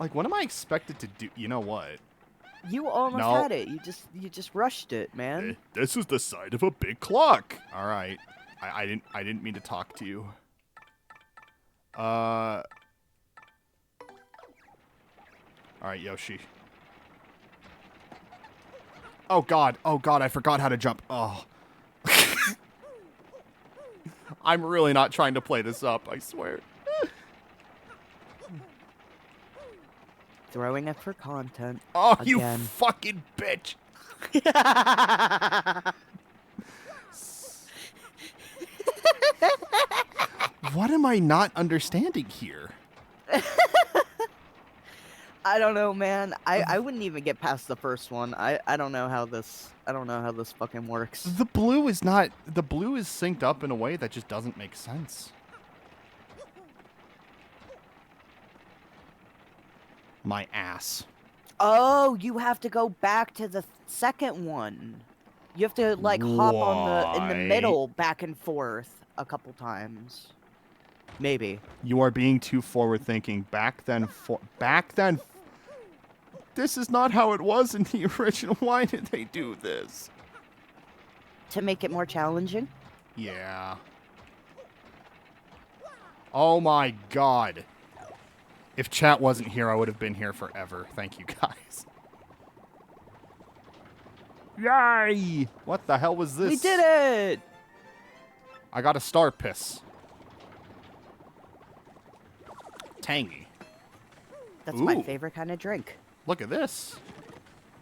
Like, what am I expected to do? You know what? You almost No. had it. You just rushed it, man. This is the side of a big clock. All right. I didn't mean to talk to you. All right, Yoshi. Oh god, I forgot how to jump. Oh. I'm really not trying to play this up, I swear. Throwing it for content. Oh, Again. you fucking bitch. What am I not understanding here? I don't know, man. I wouldn't even get past the first one. I don't know how this fucking works. The blue is synced up in a way that just doesn't make sense. My ass. Oh, you have to go back to the second one. You have to like hop on in the Why? middle back and forth a couple times. Maybe. You are being too forward thinking. Back then. This is not how it was in the original. Why did they do this? To make it more challenging? Yeah. Oh my god. If chat wasn't here, I would have been here forever. Thank you, guys. Yay! What the hell was this? We did it! I got a star piss. Tangy. That's my Ooh. favorite kind of drink. Look at this.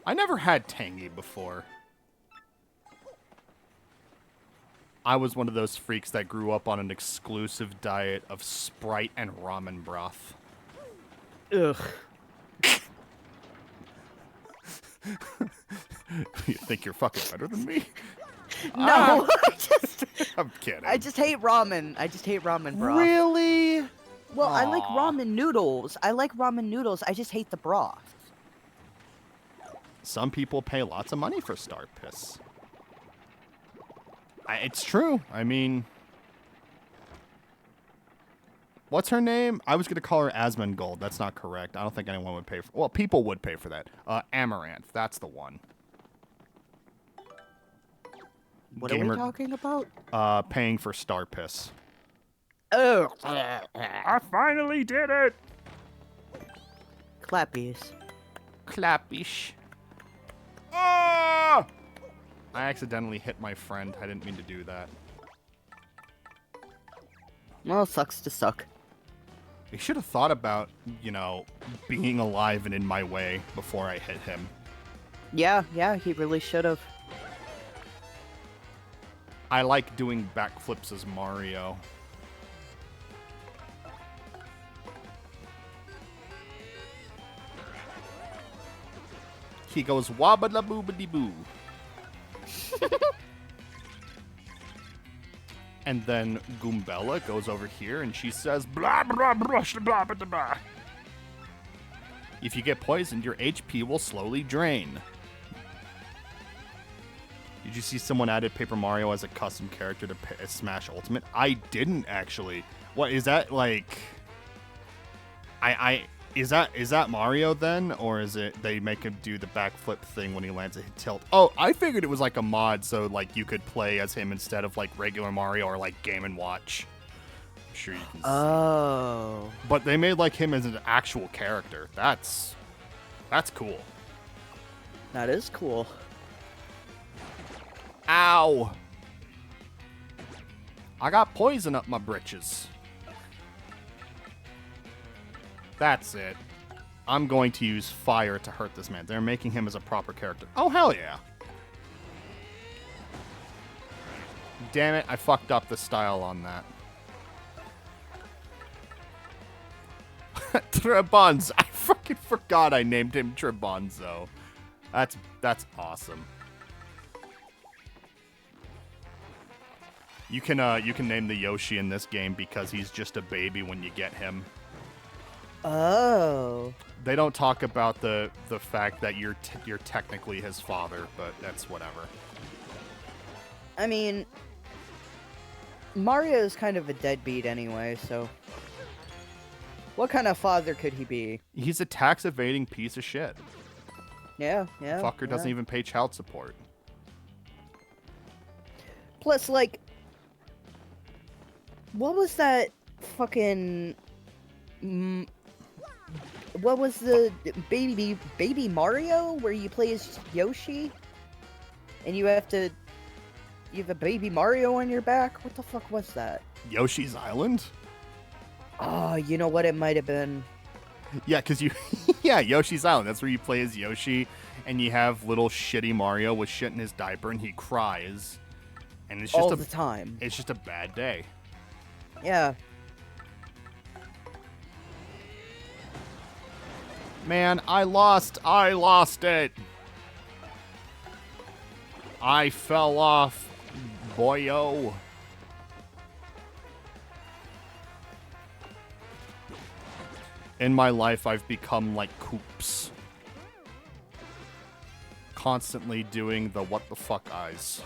I never had tangy before. I was one of those freaks that grew up on an exclusive diet of Sprite and ramen broth. Ugh. You think you're fucking better than me? No, I'm kidding. I just hate ramen. I just hate ramen broth. Really? Well, I like Aw. ramen noodles. I just hate the broth. Some people pay lots of money for star piss. It's true. I mean, what's her name? I was going to call her Asmongold. That's not correct. I don't think anyone would pay for. Well, people would pay for that. Amaranth. That's the one. What are we talking about? Paying for star piss. Oh, I finally did it. clappies. Clappish. Ah! I accidentally hit my friend. I didn't mean to do that. Well, sucks to suck. I should have thought about, being alive and in my way before I hit him. Yeah, he really should have. I like doing backflips as Mario. He goes wabba boobity boo. And then Goombella goes over here and she says blah blah blah blah blah blah. If you get poisoned, your HP will slowly drain. Did you see someone added Paper Mario as a custom character to Smash Ultimate? I didn't actually. What is that like? Is that Mario then, or is it they make him do the backflip thing when he lands a tilt? Oh, I figured it was like a mod, so like you could play as him instead of like regular Mario or like Game and Watch. I'm sure you can. Oh. See. But they made like him as an actual character. That's cool. That is cool. Ow! I got poison up my britches. That's it. I'm going to use fire to hurt this man. They're making him as a proper character. Oh, hell yeah. Damn it, I fucked up the style on that. Trebonzo. I fucking forgot I named him Trebonzo. That's awesome. You can name the Yoshi in this game because he's just a baby when you get him. Oh. They don't talk about the fact that you're technically his father, but that's whatever. I mean, Mario is kind of a deadbeat anyway, so what kind of father could he be? He's a tax evading piece of shit. Yeah. Fucker doesn't even pay child support. Plus, like, what was that fucking? What was the baby Mario where you play as Yoshi, and you have a baby Mario on your back? What the fuck was that? Yoshi's Island? Oh, you know what? It might have been. Yeah, because Yoshi's Island. That's where you play as Yoshi, and you have little shitty Mario with shit in his diaper, and he cries, and it's just all the time. It's just a bad day. Yeah. Man, I lost it. I fell off, boyo. In my life, I've become like Koops. Constantly doing the what the fuck eyes.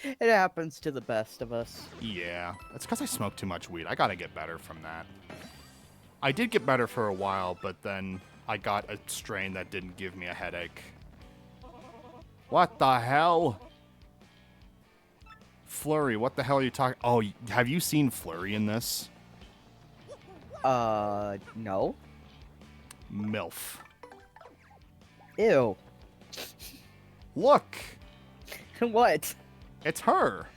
It happens to the best of us. Yeah, it's because I smoke too much weed. I gotta get better from that. I did get better for a while, but then I got a strain that didn't give me a headache. What the hell? Flurry, what the hell are you talking? Oh, have you seen Flurry in this? No. MILF. Ew. Look! What? It's her!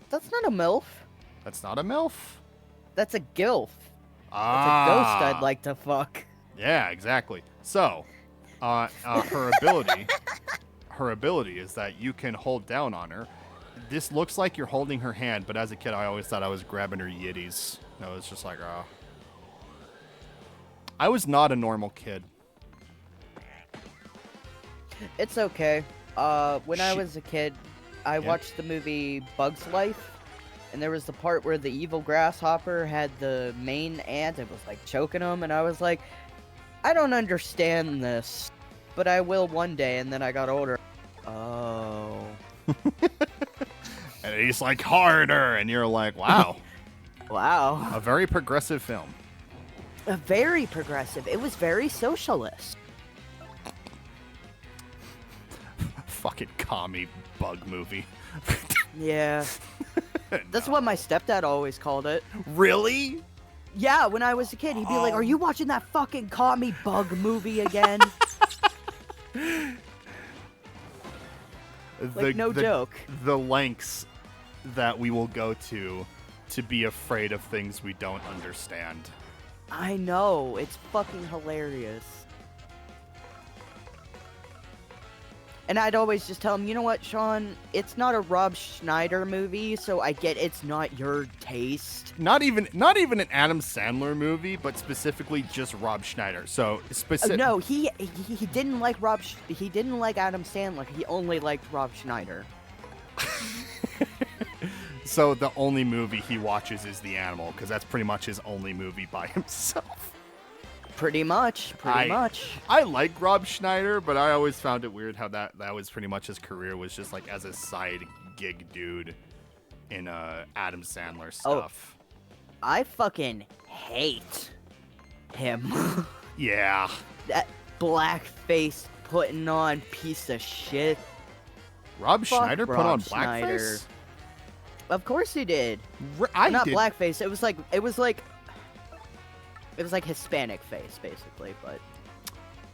That's not a MILF. That's not a MILF? That's a GILF. Ah. That's a ghost I'd like to fuck. Yeah, exactly. So, her ability is that you can hold down on her. This looks like you're holding her hand, but as a kid, I always thought I was grabbing her yitties. No, it's just like, oh. I was not a normal kid. It's okay. When I was a kid, I watched the movie Bug's Life, and there was the part where the evil grasshopper had the main ant and was like choking him, and I was like, I don't understand this, but I will one day. And then I got older. Oh. And he's like, harder, and you're like, wow. Wow. A very progressive film. Very progressive. It was very socialist. Fucking commie bug movie. Yeah. That's what my stepdad always called it. Really? Yeah, when I was a kid, he'd be like, are you watching that fucking commie bug movie again? Like, no joke. The lengths that we will go to be afraid of things we don't understand. I know. It's fucking hilarious. And I'd always just tell him, you know what, Sean? It's not a Rob Schneider movie, so I get it's not your taste. Not even an Adam Sandler movie, but specifically just Rob Schneider. So specific. No, he didn't like he didn't like Adam Sandler. He only liked Rob Schneider. So the only movie he watches is The Animal, because that's pretty much his only movie by himself. Pretty much. I like Rob Schneider, but I always found it weird how that was pretty much his career, was just like as a side gig dude in Adam Sandler stuff. I fucking hate him. Yeah. That blackface putting on piece of shit. Rob Fuck Schneider put Rob on Schneider. blackface? Of course he did. I Not did. blackface. It was like Hispanic face, basically. But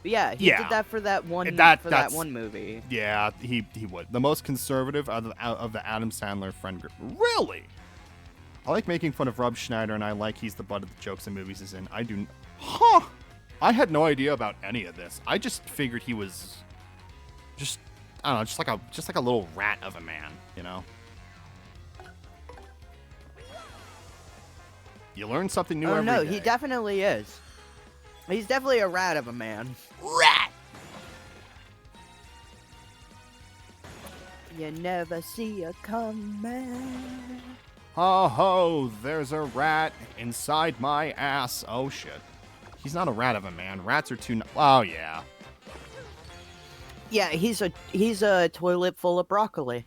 yeah, he did that for that one that one movie. Yeah, he would. The most conservative of the Adam Sandler friend group. Really? I like making fun of Rob Schneider, and I like he's the butt of the jokes and movies he's in. I had no idea about any of this. I just figured he was just, I don't know, just like a little rat of a man, you know? You learn something new every day. Oh no, he definitely is. He's definitely a rat of a man. Rat! You never see a coming. Ho ho, there's a rat inside my ass. Oh shit. He's not a rat of a man. Rats are too. Oh yeah. Yeah, he's a toilet full of broccoli.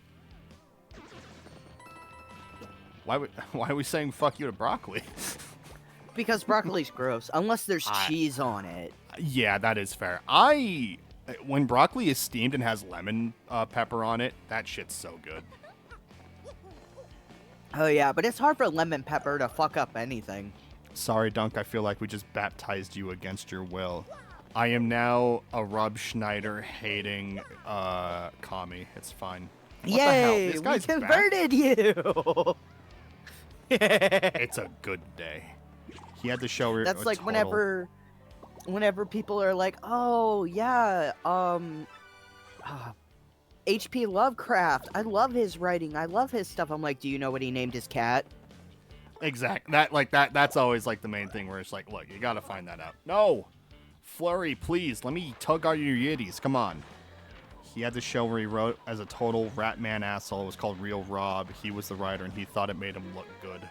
Why are we saying fuck you to broccoli? Because broccoli's gross, unless there's cheese on it. Yeah, that is fair. When broccoli is steamed and has lemon pepper on it, that shit's so good. Oh yeah, but it's hard for lemon pepper to fuck up anything. Sorry, Dunk, I feel like we just baptized you against your will. I am now a Rob Schneider hating commie. It's fine. What the hell? Yay! This We guy's back? converted you! It's a good day. He had to show. That's like whenever people are like, oh yeah, H.P. Lovecraft. I love his writing. I love his stuff. I'm like, do you know what he named his cat? Exact. That's always like the main thing where it's like, look, you gotta find that out. No, Flurry, please let me tug on your yitties. Come on. He had the show where he wrote as a total rat man asshole. It was called Real Rob. He was the writer, and he thought it made him look good.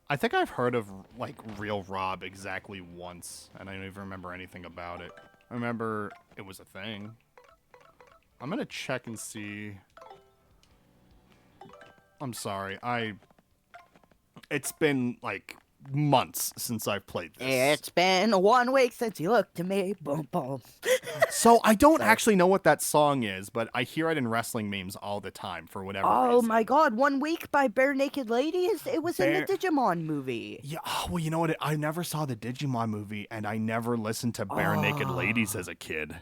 I think I've heard of like Real Rob exactly once, and I don't even remember anything about it. I remember it was a thing. I'm gonna check and see. I'm sorry. It's been like months since I've played this. It's been 1 week since you looked at me. Boom, boom. So I don't actually know what that song is, but I hear it in wrestling memes all the time for whatever reason. Oh my god, 1 week by Bare Naked Ladies? It was in the Digimon movie. Yeah, well, you know what? I never saw the Digimon movie, and I never listened to Bare Naked Ladies as a kid.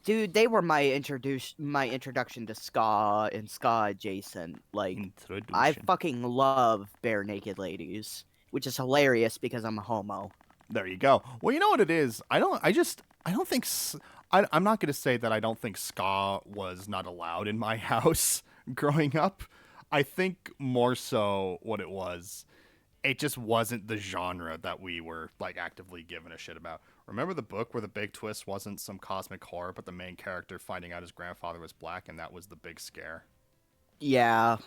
Dude, they were my introduction to ska and ska adjacent. Like, I fucking love Bare Naked Ladies, which is hilarious because I'm a homo. There you go. Well, you know what it is? I'm not going to say that I don't think ska was not allowed in my house growing up. I think more so what it was, it just wasn't the genre that we were like actively giving a shit about. Remember the book where the big twist wasn't some cosmic horror, but the main character finding out his grandfather was black, and that was the big scare? Yeah,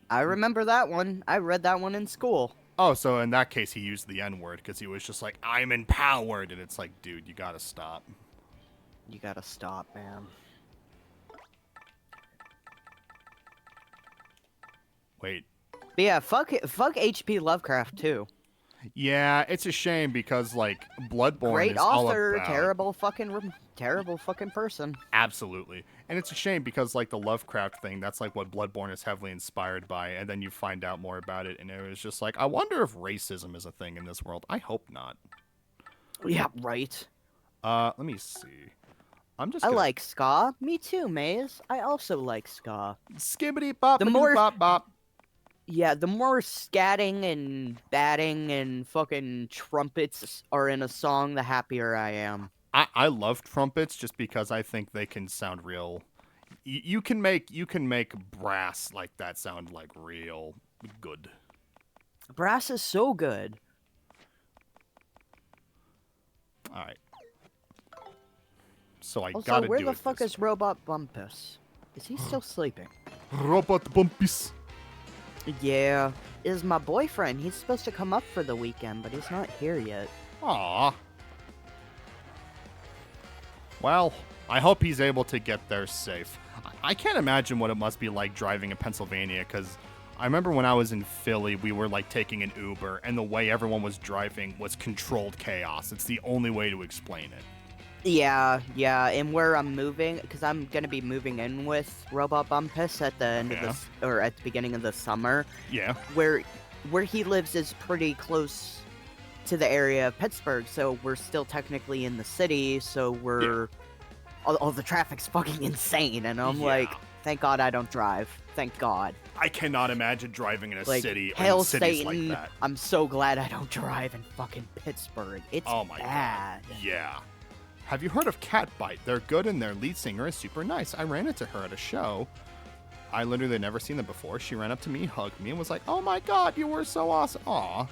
I remember that one. I read that one in school. Oh, so in that case, he used the N-word because he was just like, I'm empowered. And it's like, dude, you gotta stop. You gotta stop, man. Wait. But yeah, fuck H.P. Lovecraft, too. Yeah, it's a shame because, like, Bloodborne Great is all author, about... terrible fucking person. Absolutely. And it's a shame because, like, the Lovecraft thing, that's, like, what Bloodborne is heavily inspired by, and then you find out more about it, and it was just like, I wonder if racism is a thing in this world. I hope not. Yeah, right. Let me see. I like ska. Me too, Maze. I also like ska. Skibbity bop bop bop. Yeah, the more scatting and batting and fucking trumpets are in a song, the happier I am. I love trumpets just because I think they can sound real. You can make brass like that sound like real good. Brass is so good. All right. So I also, gotta where do the it fuck this is Robot Bumpus? Is he still sleeping? Robot Bumpus. Yeah. is my boyfriend. He's supposed to come up for the weekend, but he's not here yet. Aw. Well, I hope he's able to get there safe. I can't imagine what it must be like driving in Pennsylvania, because I remember when I was in Philly, we were like taking an Uber, and the way everyone was driving was controlled chaos. It's the only way to explain it. Yeah, and where I'm moving, because I'm gonna be moving in with Robot Bumpus at the end of this, or at the beginning of the summer. Yeah. Where he lives is pretty close to the area of Pittsburgh, so we're still technically in the city. So we're all the traffic's fucking insane, and I'm like, thank God I don't drive. Thank God. I cannot imagine driving in a city or Hail in cities Satan, like that. I'm so glad I don't drive in fucking Pittsburgh. It's Oh my bad. God. Yeah. Have you heard of Catbite? They're good and their lead singer is super nice. I ran into her at a show. I literally had never seen them before. She ran up to me, hugged me, and was like, oh my God, you were so awesome. Aw.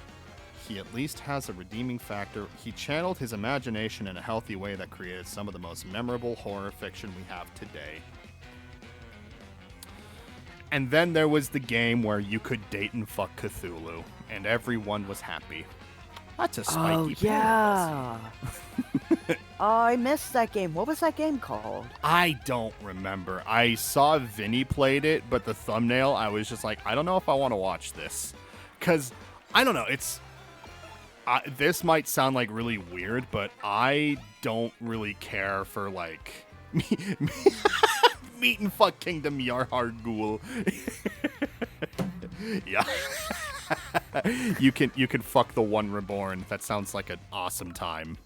He at least has a redeeming factor. He channeled his imagination in a healthy way that created some of the most memorable horror fiction we have today. And then there was the game where you could date and fuck Cthulhu, and everyone was happy. That's a spiky yeah. Oh, I missed that game. What was that game called? I don't remember. I saw Vinny played it, but the thumbnail, I was just like, I don't know if I want to watch this. Because, I don't know, it's... this might sound like really weird, but I don't really care for, like... Meat and Fuck Kingdom Yarhard Ghoul. Yeah. You can fuck the one reborn. That sounds like an awesome time.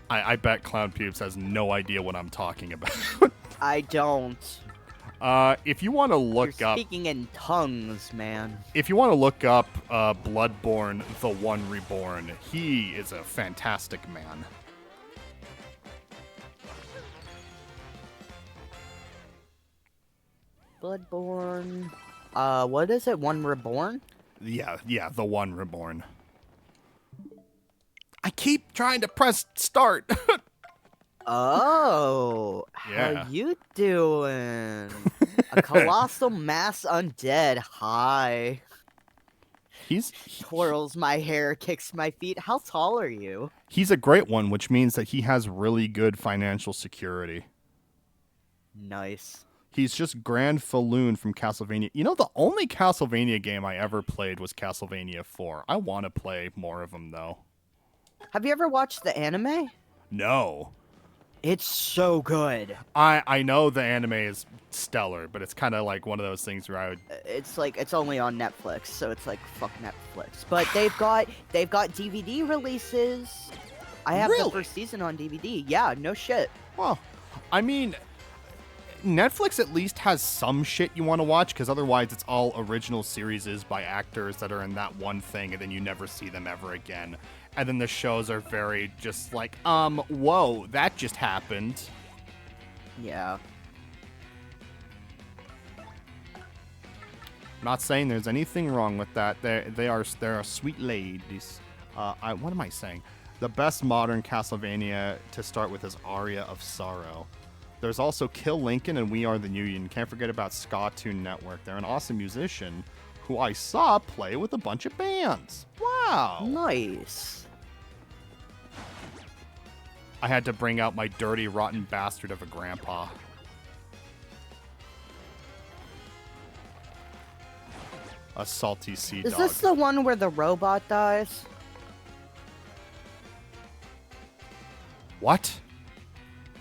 I bet ClownPubes has no idea what I'm talking about. I don't. If you want to look You're up... speaking in tongues, man. If you want to look up Bloodborne, the One Reborn, he is a fantastic man. Bloodborne. What is it? One Reborn? Yeah, the One Reborn. I keep trying to press start. Oh, Yeah. how you doing? A colossal mass undead. Hi. He's Twirls my hair, kicks my feet. How tall are you? he's a great one, which means that he has really good financial security. Nice. He's just Grand Falloon from Castlevania. You know, the only Castlevania game I ever played was Castlevania 4. I want to play more of them, though. Have you ever watched the anime? No. It's so good. I know the anime is stellar, but it's kind of like one of those things where I would... It's like it's only on Netflix, so it's like fuck Netflix. But they've got DVD releases. I have the first season on DVD. Yeah, no shit. Well, I mean, Netflix at least has some shit you want to watch, because otherwise it's all original series by actors that are in that one thing, and then you never see them ever again. And then the shows are very just like, whoa, that just happened. Yeah. Not saying there's anything wrong with that. They're sweet ladies. What am I saying? The best modern Castlevania to start with is Aria of Sorrow. There's also Kill Lincoln and We Are the Union. Can't forget about Ska Tune Network. They're an awesome musician who I saw play with a bunch of bands. Wow. Nice. I had to bring out my dirty, rotten bastard of a grandpa. A salty sea dog. Is this the one where the robot dies? What?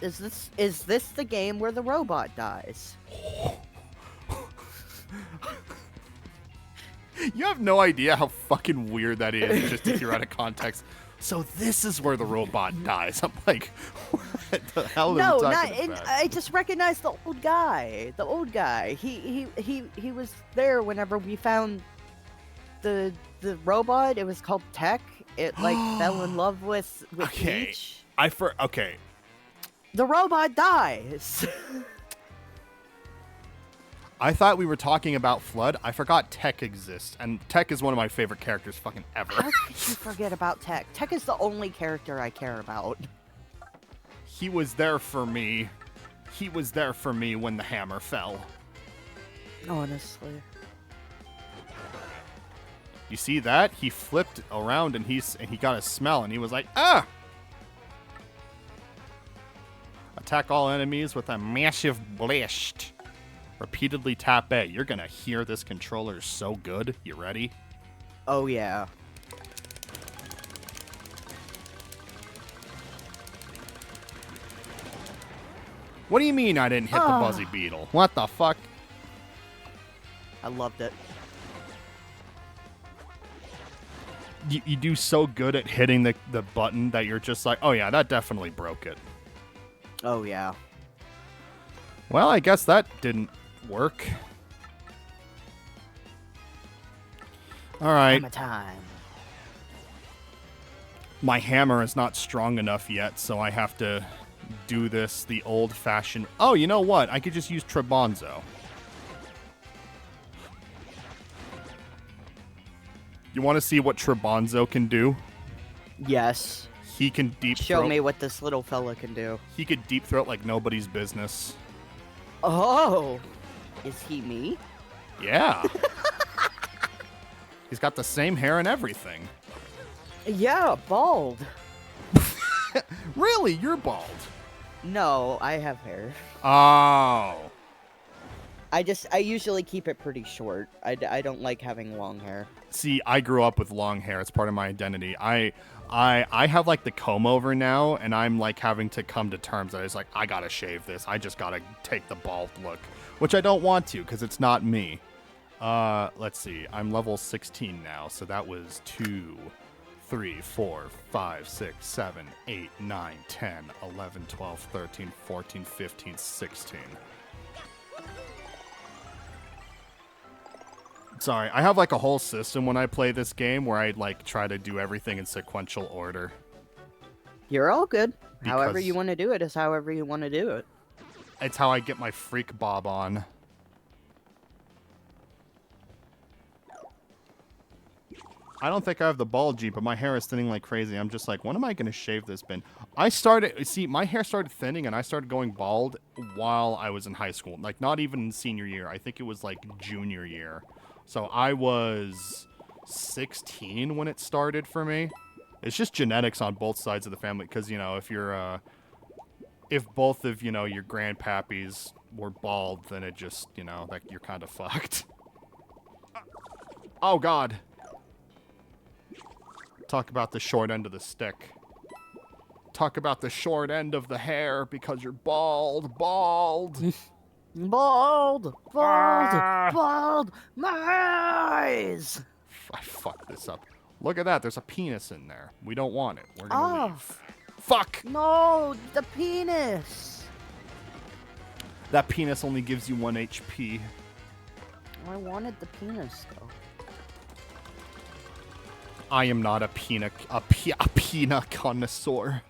Is this the game where the robot dies? You have no idea how fucking weird that is, just if you're out of context. So this is where the robot dies. I'm like, what the hell are No, we not. talking about? I just recognized the old guy. The old guy. He was there whenever we found the robot. It was called Tech. It like fell in love with Okay. Peach. Okay. The robot dies. I thought we were talking about Flood. I forgot Tech exists, and Tech is one of my favorite characters fucking ever. How could you forget about Tech? Tech is the only character I care about. He was there for me. He was there for me when the hammer fell. Honestly. You see that? He flipped around and he got a smell and he was like, ah! Attack all enemies with a massive blast. Repeatedly tap A. You're gonna hear this controller so good. You ready? Oh, yeah. What do you mean I didn't hit the Buzzy Beetle? What the fuck? I loved it. You do so good at hitting the button that you're just like, oh yeah, that definitely broke it. Oh, yeah. Well, I guess that didn't work. All right. Hammer time. My hammer is not strong enough yet, so I have to do this the old-fashioned... Oh, you know what? I could just use Trebonzo. You want to see what Trebonzo can do? Yes. He can deep Show throat. me what this little fella can do. He could deep throat like nobody's business. Oh! Is he me? Yeah. He's got the same hair and everything. Yeah, bald. Really? You're bald. No, I have hair. Oh. I usually keep it pretty short. I don't like having long hair. See, I grew up with long hair. It's part of my identity. I have like the comb over now, and I'm like having to come to terms that it's like, I gotta shave this. I just gotta take the bald look, which I don't want to because it's not me. Let's see. I'm level 16 now, so that was 2, 3, 4, 5, 6, 7, 8, 9, 10, 11, 12, 13, 14, 15, 16. Sorry, I have like a whole system when I play this game where I like try to do everything in sequential order. You're all good. However Because- you want to do it is however you want to do it. It's how I get my freak bob on. I don't think I have the bald Jeep, but my hair is thinning like crazy. I'm just like, when am I going to shave this bin? See, my hair started thinning and I started going bald while I was in high school. Like, not even in senior year. I think it was like junior year. So I was 16 when it started for me. It's just genetics on both sides of the family. Because, you know, if both of, you know, your grandpappies were bald, then it just, you know, like you're kind of fucked. Oh, God. Talk about the short end of the stick. Talk about the short end of the hair because you're bald. Bald. Bald! Bald! Ah. Bald! My eyes! I fucked this up. Look at that. There's a penis in there. We don't want it. We're gonna Oh. leave. Fuck! No! The penis! That penis only gives you 1 HP. I wanted the penis, though. I am not a peanut connoisseur.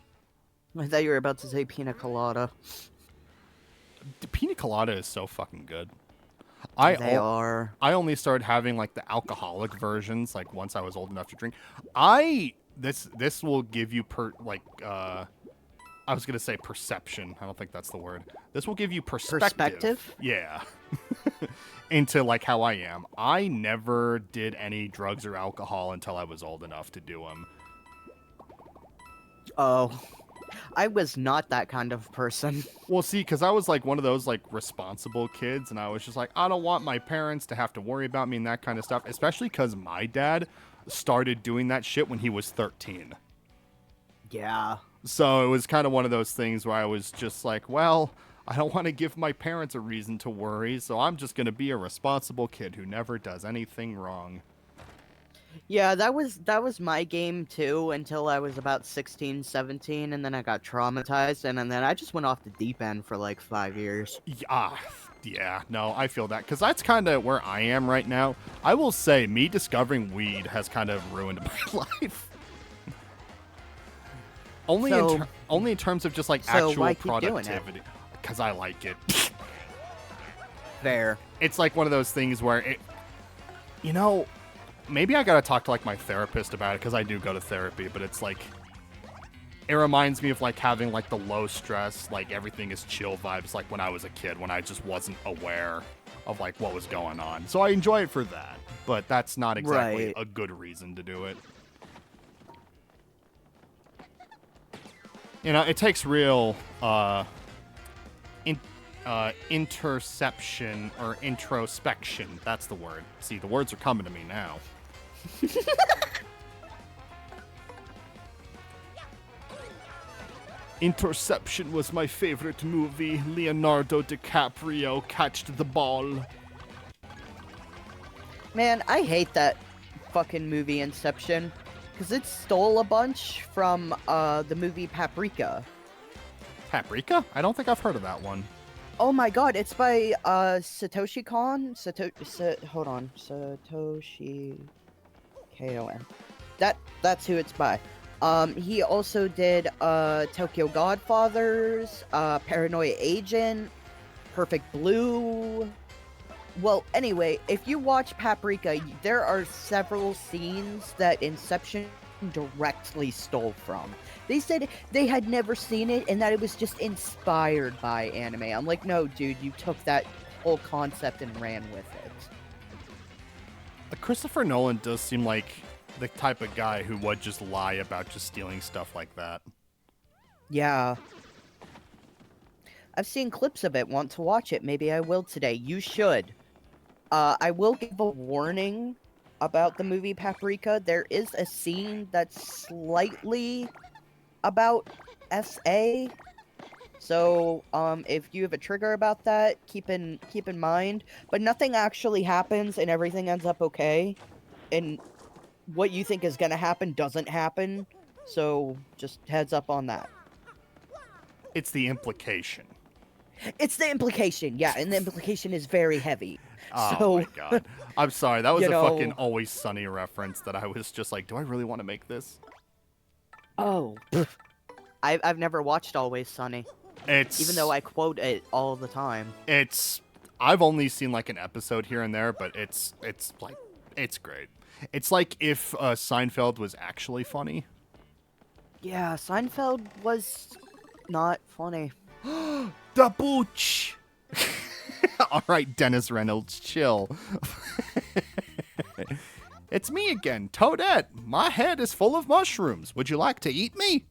I thought you were about to say pina colada. The pina colada is so fucking good. They are. I only started having like the alcoholic versions like once I was old enough to drink. This will give you I was gonna say perception. I don't think that's the word. This will give you perspective. Yeah. Into like how I am. I never did any drugs or alcohol until I was old enough to do them. Oh. I was not that kind of person. Well, see, because I was like one of those like responsible kids, and I was just like, I don't want my parents to have to worry about me and that kind of stuff, especially because my dad started doing that shit when he was 13. Yeah. So it was kind of one of those things where I was just like, well, I don't want to give my parents a reason to worry, so I'm just going to be a responsible kid who never does anything wrong. Yeah, that was my game too until I was about 16, 17, and then I got traumatized, and then I just went off the deep end for like 5 years. Yeah, no, I feel that, because that's kind of where I am right now. I will say, me discovering weed has kind of ruined my life. Only in terms of just like actual why keep doing it? productivity. Because I like it. Fair. It's like one of those things where it, you know, maybe I gotta talk to like my therapist about it, because I do go to therapy, but it's like, it reminds me of like having like the low stress, like everything is chill vibes, like when I was a kid, when I just wasn't aware of like what was going on. So I enjoy it for that, but that's not exactly Right. a good reason to do it. You know, it takes real interception or introspection. That's the word. See, the words are coming to me now. Interception was my favorite movie. Leonardo DiCaprio catched the ball. Man, I hate that fucking movie Inception, because it stole a bunch from the movie Paprika. Paprika? I don't think I've heard of that one. Oh my god, it's by Satoshi Kon. Hold on, Satoshi Kon. That's who it's by. He also did Tokyo Godfathers, Paranoia Agent, Perfect Blue. Well, anyway, if you watch Paprika, there are several scenes that Inception directly stole from. They said they had never seen it and that it was just inspired by anime. I'm like, no, dude, you took that whole concept and ran with it. Christopher Nolan does seem like the type of guy who would just lie about just stealing stuff like that. Yeah. I've seen clips of it, want to watch it. Maybe I will today. You should. I will give a warning about the movie Paprika. There is a scene that's slightly about SA. So, if you have a trigger about that, keep in mind. But nothing actually happens and everything ends up okay. And what you think is gonna happen doesn't happen. So, just heads up on that. It's the implication. It's the implication, yeah, and the implication is very heavy. Oh So, my god. I'm sorry, that was you a know- fucking Always Sunny reference that I was just like, do I really want to make this? Oh. I've never watched Always Sunny, It's even though I quote it all the time. I've only seen like an episode here and there, but it's like it's great. It's like if Seinfeld was actually funny. Yeah, Seinfeld was not funny. The booch. All right, Dennis Reynolds, chill. It's me again, Toadette. My head is full of mushrooms. Would you like to eat me?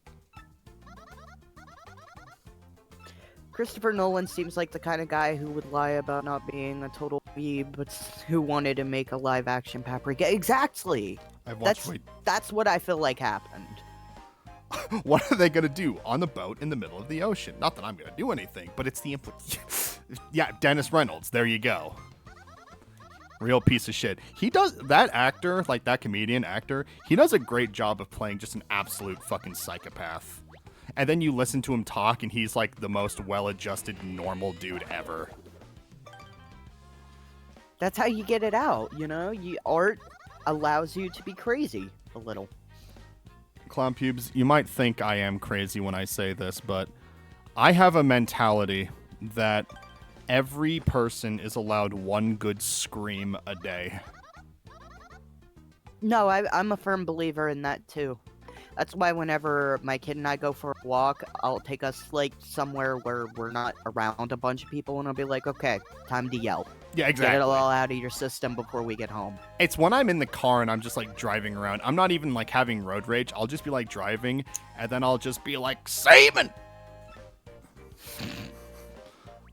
Christopher Nolan seems like the kind of guy who would lie about not being a total weeb, but who wanted to make a live-action Paprika. Exactly. I've watched. That's what I feel like happened. What are they gonna do on the boat in the middle of the ocean? Not that I'm gonna do anything, but it's the yeah, Dennis Reynolds. There you go. Real piece of shit. He does that actor, like that comedian actor. He does a great job of playing just an absolute fucking psychopath. And then you listen to him talk, and he's like the most well-adjusted, normal dude ever. That's how you get it out, you know? Art allows you to be crazy a little. ClownPubes, you might think I am crazy when I say this, but I have a mentality that every person is allowed one good scream a day. No, I'm a firm believer in that too. That's why whenever my kid and I go for a walk, I'll take us like somewhere where we're not around a bunch of people, and I'll be like, okay, time to yell. Yeah, Get exactly. it all out of your system before we get home. It's when I'm in the car and I'm just like driving around. I'm not even like having road rage. I'll just be like driving, and then I'll just be like, Saban!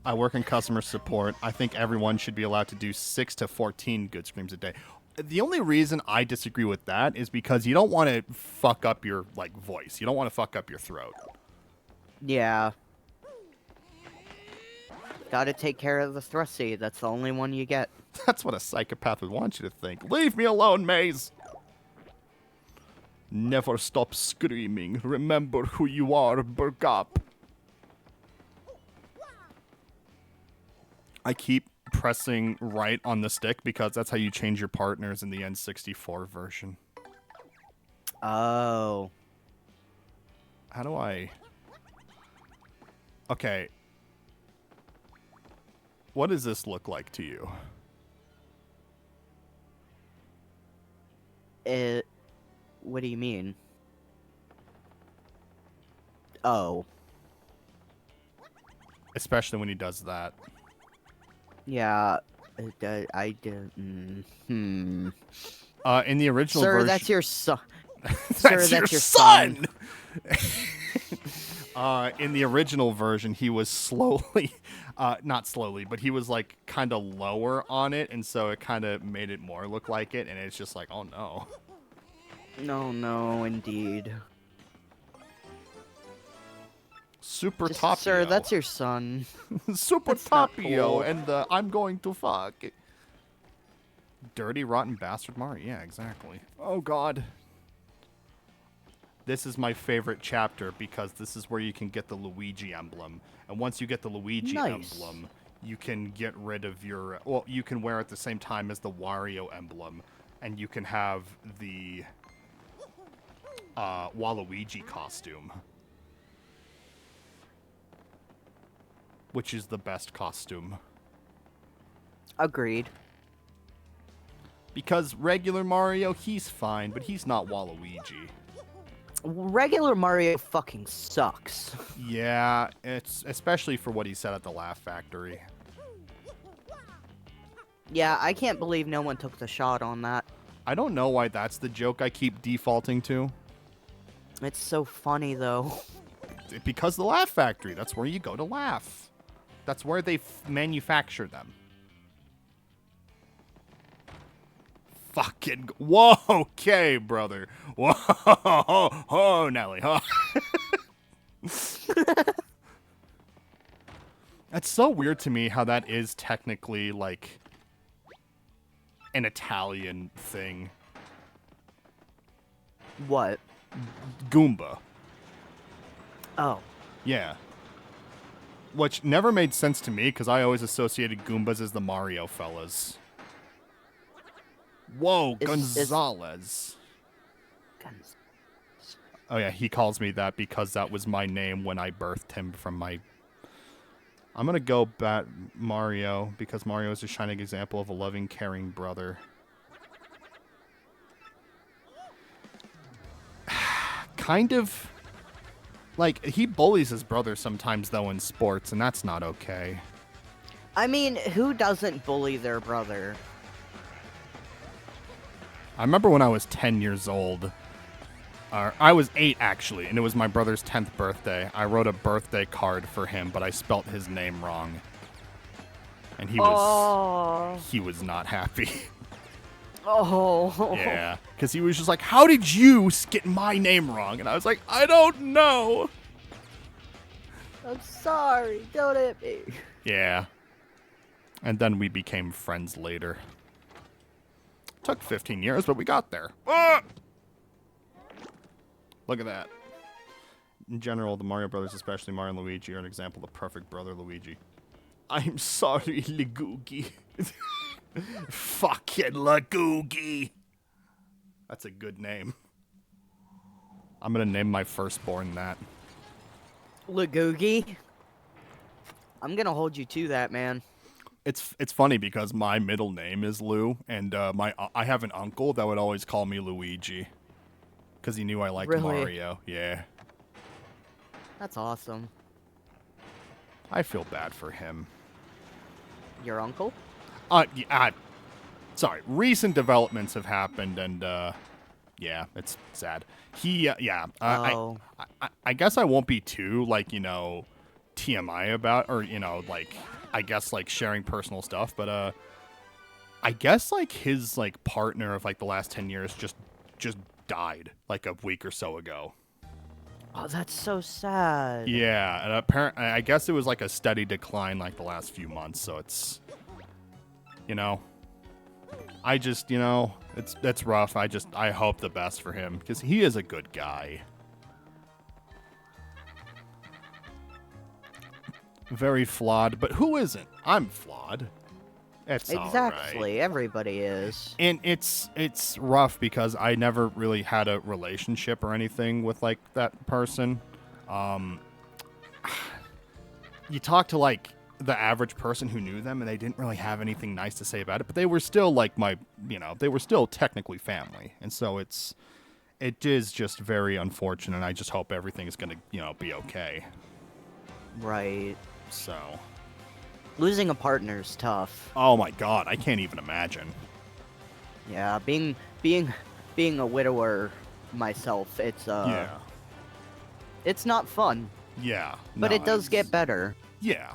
I work in customer support. I think everyone should be allowed to do 6 to 14 good screams a day. The only reason I disagree with that is because you don't want to fuck up your like voice. You don't want to fuck up your throat. Yeah. Gotta take care of the thrusty. That's the only one you get. That's what a psychopath would want you to think. Leave me alone, Maze. Never stop screaming. Remember who you are, Burgop. I keep pressing right on the stick because that's how you change your partners in the N64 version. Oh. How do I... Okay. What does this look like to you? What do you mean? Oh. Especially when he does that. Yeah. I did. Hmm. In the original Sir, version, that's your son. That's Sir, your that's your son. In the original version, he was slowly, not slowly, but he was like kind of lower on it, and so it kind of made it more look like it, and it's just like, oh no. No, no, indeed. Super Just, Tapio. sir, that's your son. Super That's not Tapio, cool. and I'm going to fuck. Dirty, rotten bastard Mario. Yeah, exactly. Oh, God. This is my favorite chapter because this is where you can get the Luigi emblem. And once you get the Luigi Nice. emblem, you can get rid of your... Well, you can wear it at the same time as the Wario emblem. And you can have the Waluigi costume. Which is the best costume. Agreed. Because regular Mario, he's fine, but he's not Waluigi. Regular Mario fucking sucks. Yeah, it's especially for what he said at the Laugh Factory. Yeah, I can't believe no one took the shot on that. I don't know why that's the joke I keep defaulting to. It's so funny, though. Because the Laugh Factory, that's where you go to laugh. That's where they manufacture them. Fucking... Whoa, okay, brother. Whoa, oh, Nelly. Huh? That's so weird to me how that is technically, like, an Italian thing. What? Goomba. Oh. Yeah. Which never made sense to me, because I always associated Goombas as the Mario fellas. Whoa, Gonzalez. Oh yeah, he calls me that because that was my name when I birthed him from my... I'm gonna go bat Mario, because Mario is a shining example of a loving, caring brother. Kind of... Like, he bullies his brother sometimes, though, in sports, and that's not okay. I mean, who doesn't bully their brother? I remember when I was 10 years old. I was 8, actually, and it was my brother's 10th birthday. I wrote a birthday card for him, but I spelt his name wrong. And he was not happy. Oh. Yeah, because he was just like, how did you get my name wrong? And I was like, I don't know. I'm sorry. Don't hit me. Yeah. And then we became friends later. Took 15 years, but we got there. Ah! Look at that. In general, the Mario Brothers, especially Mario and Luigi, are an example of the perfect brother Luigi. I'm sorry, Legoogie. Fucking Legoogie. That's a good name. I'm gonna name my firstborn that. Legoogie? I'm gonna hold you to that, man. It's funny because my middle name is Lou, and I have an uncle that would always call me Luigi. Because he knew I liked Really? Mario. Yeah. That's awesome. I feel bad for him. Your uncle? Yeah, sorry. Recent developments have happened, and, yeah, it's sad. Yeah. Oh. I guess I won't be too, like, you know, TMI about, or, you know, like, I guess, like, sharing personal stuff, but, I guess, like, his, like, partner of, like, the last 10 years just died, like, a week or so ago. Oh, that's so sad. Yeah, and apparently, I guess it was, like, a steady decline, like, the last few months, so it's... You know, I just, you know, it's rough. I hope the best for him because he is a good guy. Very flawed, but who isn't? I'm flawed. It's Exactly. all right. Everybody is. And it's rough because I never really had a relationship or anything with like that person. You talk to like the average person who knew them, and they didn't really have anything nice to say about it, but they were still like they were still technically family, and so it is just very unfortunate, and I just hope everything is going to, be okay. Right. So, Losing a partner's tough. Oh my god, I can't even imagine. Yeah, being a widower myself, Yeah. it's not fun, Yeah. but no, it does get it's- better. Yeah.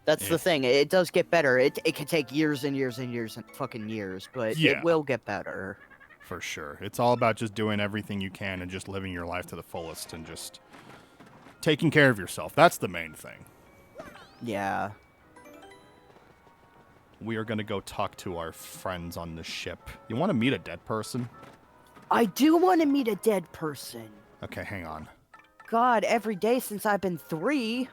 That's the Yeah. thing. It does get better. It can take years and years and years and fucking years, but Yeah. it will get better. For sure. It's all about just doing everything you can and just living your life to the fullest and just taking care of yourself. That's the main thing. Yeah. We are going to go talk to our friends on the ship. You want to meet a dead person? I do want to meet a dead person. Okay, hang on. God, every day since I've been 3.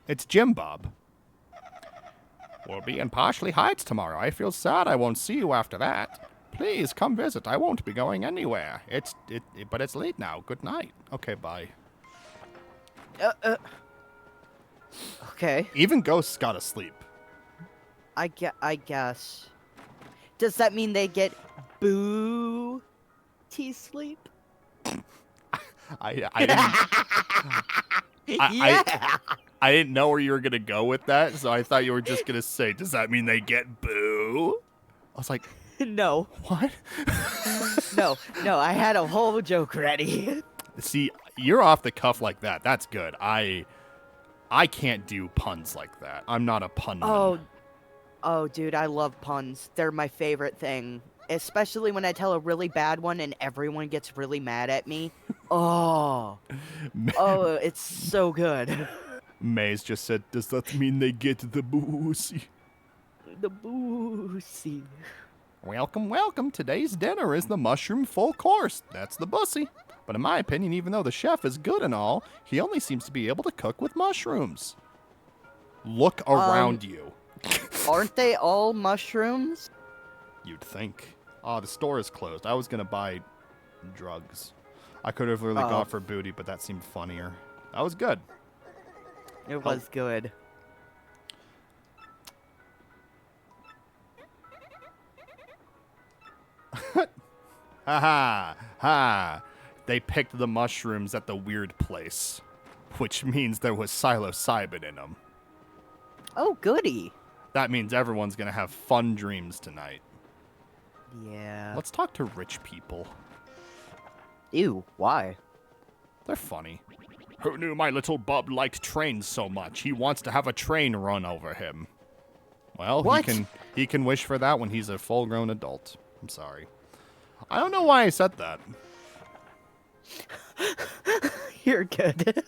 It's Jim Bob. We'll be in Parsley Heights tomorrow. I feel sad I won't see you after that. Please come visit. I won't be going anywhere. But it's late now. Good night. Okay, bye. Okay. Even ghosts gotta sleep. I guess. Does that mean they get booty sleep? I didn't. Yeah. I didn't know where you were gonna go with that, so I thought you were just gonna say, "Does that mean they get boo?" I was like, No. "What?" No. I had a whole joke ready. See, you're off the cuff like that. That's good. I can't do puns like that. I'm not a punman. Oh, dude, I love puns. They're my favorite thing. Especially when I tell a really bad one and everyone gets really mad at me. Oh, it's so good. Maze just said, "Does that mean they get the boozy?" The boozy. Welcome, welcome. Today's dinner is the mushroom full course. That's the bussy. But in my opinion, even though the chef is good and all, he only seems to be able to cook with mushrooms. Look around you. Aren't they all mushrooms? You'd think. Oh, the store is closed. I was going to buy drugs. I could have really gone for booty, but that seemed funnier. That was good. It was good. Ha ha. They picked the mushrooms at the weird place, which means there was psilocybin in them. Oh, goody. That means everyone's going to have fun dreams tonight. Yeah. Let's talk to rich people. Ew, why? They're funny. Who knew my little bub liked trains so much? He wants to have a train run over him. Well, What? he can wish for that when he's a full-grown adult. I'm sorry. I don't know why I said that. You're good.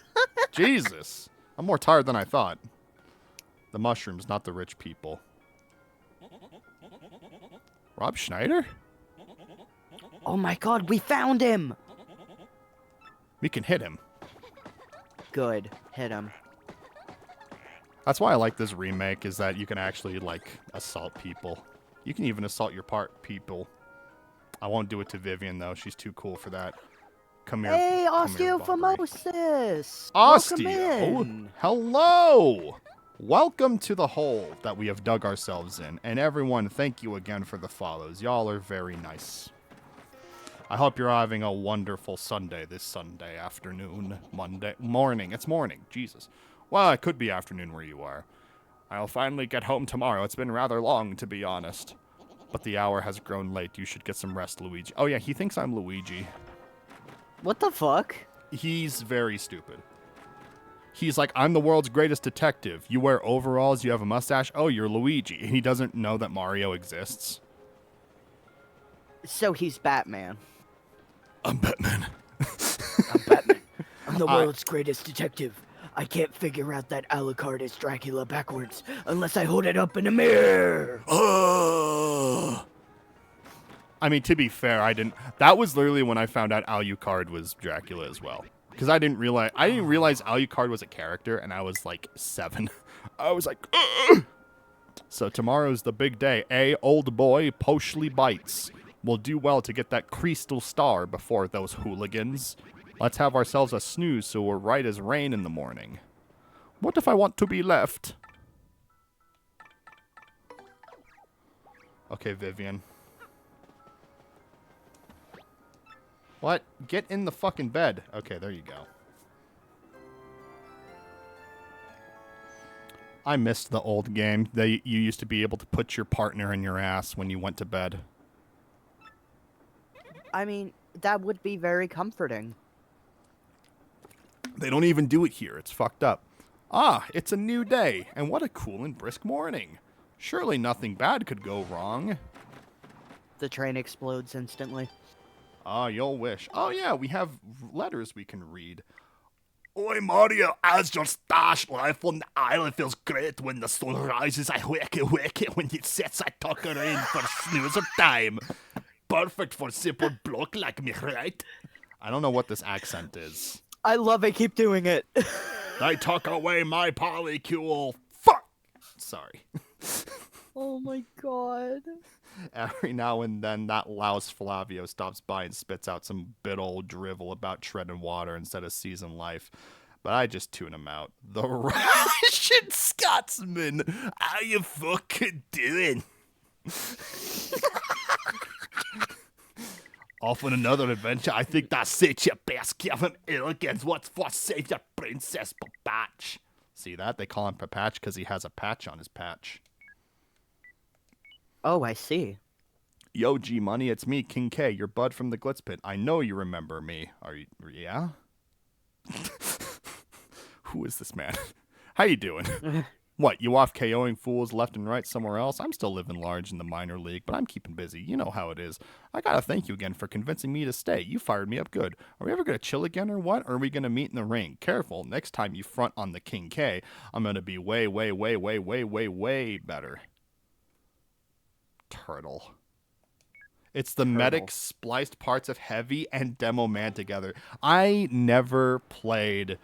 Jesus. I'm more tired than I thought. The mushrooms, not the rich people. Rob Schneider? Oh my god, we found him! We can hit him. Good. Hit him. That's why I like this remake, is that you can actually, like, assault people. You can even assault your people. I won't do it to Vivian, though. She's too cool for that. Come here. Hey, come here, Barbary. osteophymosis! Welcome Osteo! in. Hello! Welcome to the hole that we have dug ourselves in. And everyone, thank you again for the follows. Y'all are very nice. I hope you're having a wonderful Sunday this Sunday afternoon. Monday morning. It's morning. Jesus. Well, it could be afternoon where you are. I'll finally get home tomorrow. It's been rather long, to be honest. But the hour has grown late. You should get some rest, Luigi. Oh, yeah, he thinks I'm Luigi. What the fuck? He's very stupid. He's like, I'm the world's greatest detective. You wear overalls, you have a mustache. Oh, you're Luigi. And he doesn't know that Mario exists. So he's Batman. I'm Batman. I'm Batman. I'm the world's greatest detective. I can't figure out that Alucard is Dracula backwards unless I hold it up in a mirror. I mean, to be fair, I didn't. That was literally when I found out Alucard was Dracula as well, because I didn't realize Alucard was a character, and I was like 7. I was like, ugh! So tomorrow's the big day. Old boy Poshly bites. We'll do well to get that crystal star before those hooligans. Let's have ourselves a snooze so we're right as rain in the morning. What if I want to be left? Okay, Vivian. What? Get in the fucking bed. Okay, there you go. I missed the old game. You used to be able to put your partner in your ass when you went to bed. I mean, that would be very comforting. They don't even do it here. It's fucked up. Ah, it's a new day, and what a cool and brisk morning. Surely nothing bad could go wrong. The train explodes instantly. Ah, you'll wish. Oh yeah, we have letters we can read. Oi Mario, as your stash life on the island feels great when the sun rises. I wake it when it sets. I tuck her in for snoozer time. Perfect for simple bloke like me, right? I don't know what this accent is. I love it. Keep doing it. I tuck away my polycule. Fuck! Sorry. Oh my god. Every now and then, that louse Flavio stops by and spits out some bit old drivel about treading water instead of seasoned life. But I just tune him out. The Russian Scotsman! How you fucking doing? Off on another adventure. I think that's such your best. Give him elegance. What's for save your princess, Papatch? See that? They call him Papatch because he has a patch on his patch. Oh, I see. Yo, G Money, it's me, King K, your bud from the Glitz Pit. I know you remember me. Are you? Yeah? Who is this man? How you doing? What, you off KOing fools left and right somewhere else? I'm still living large in the minor league, but I'm keeping busy. You know how it is. I gotta thank you again for convincing me to stay. You fired me up good. Are we ever gonna chill again or what? Or are we gonna meet in the ring? Careful, next time you front on the King K, I'm gonna be way better. Turtle. It's the medic spliced parts of Heavy and Demo Man together. I never played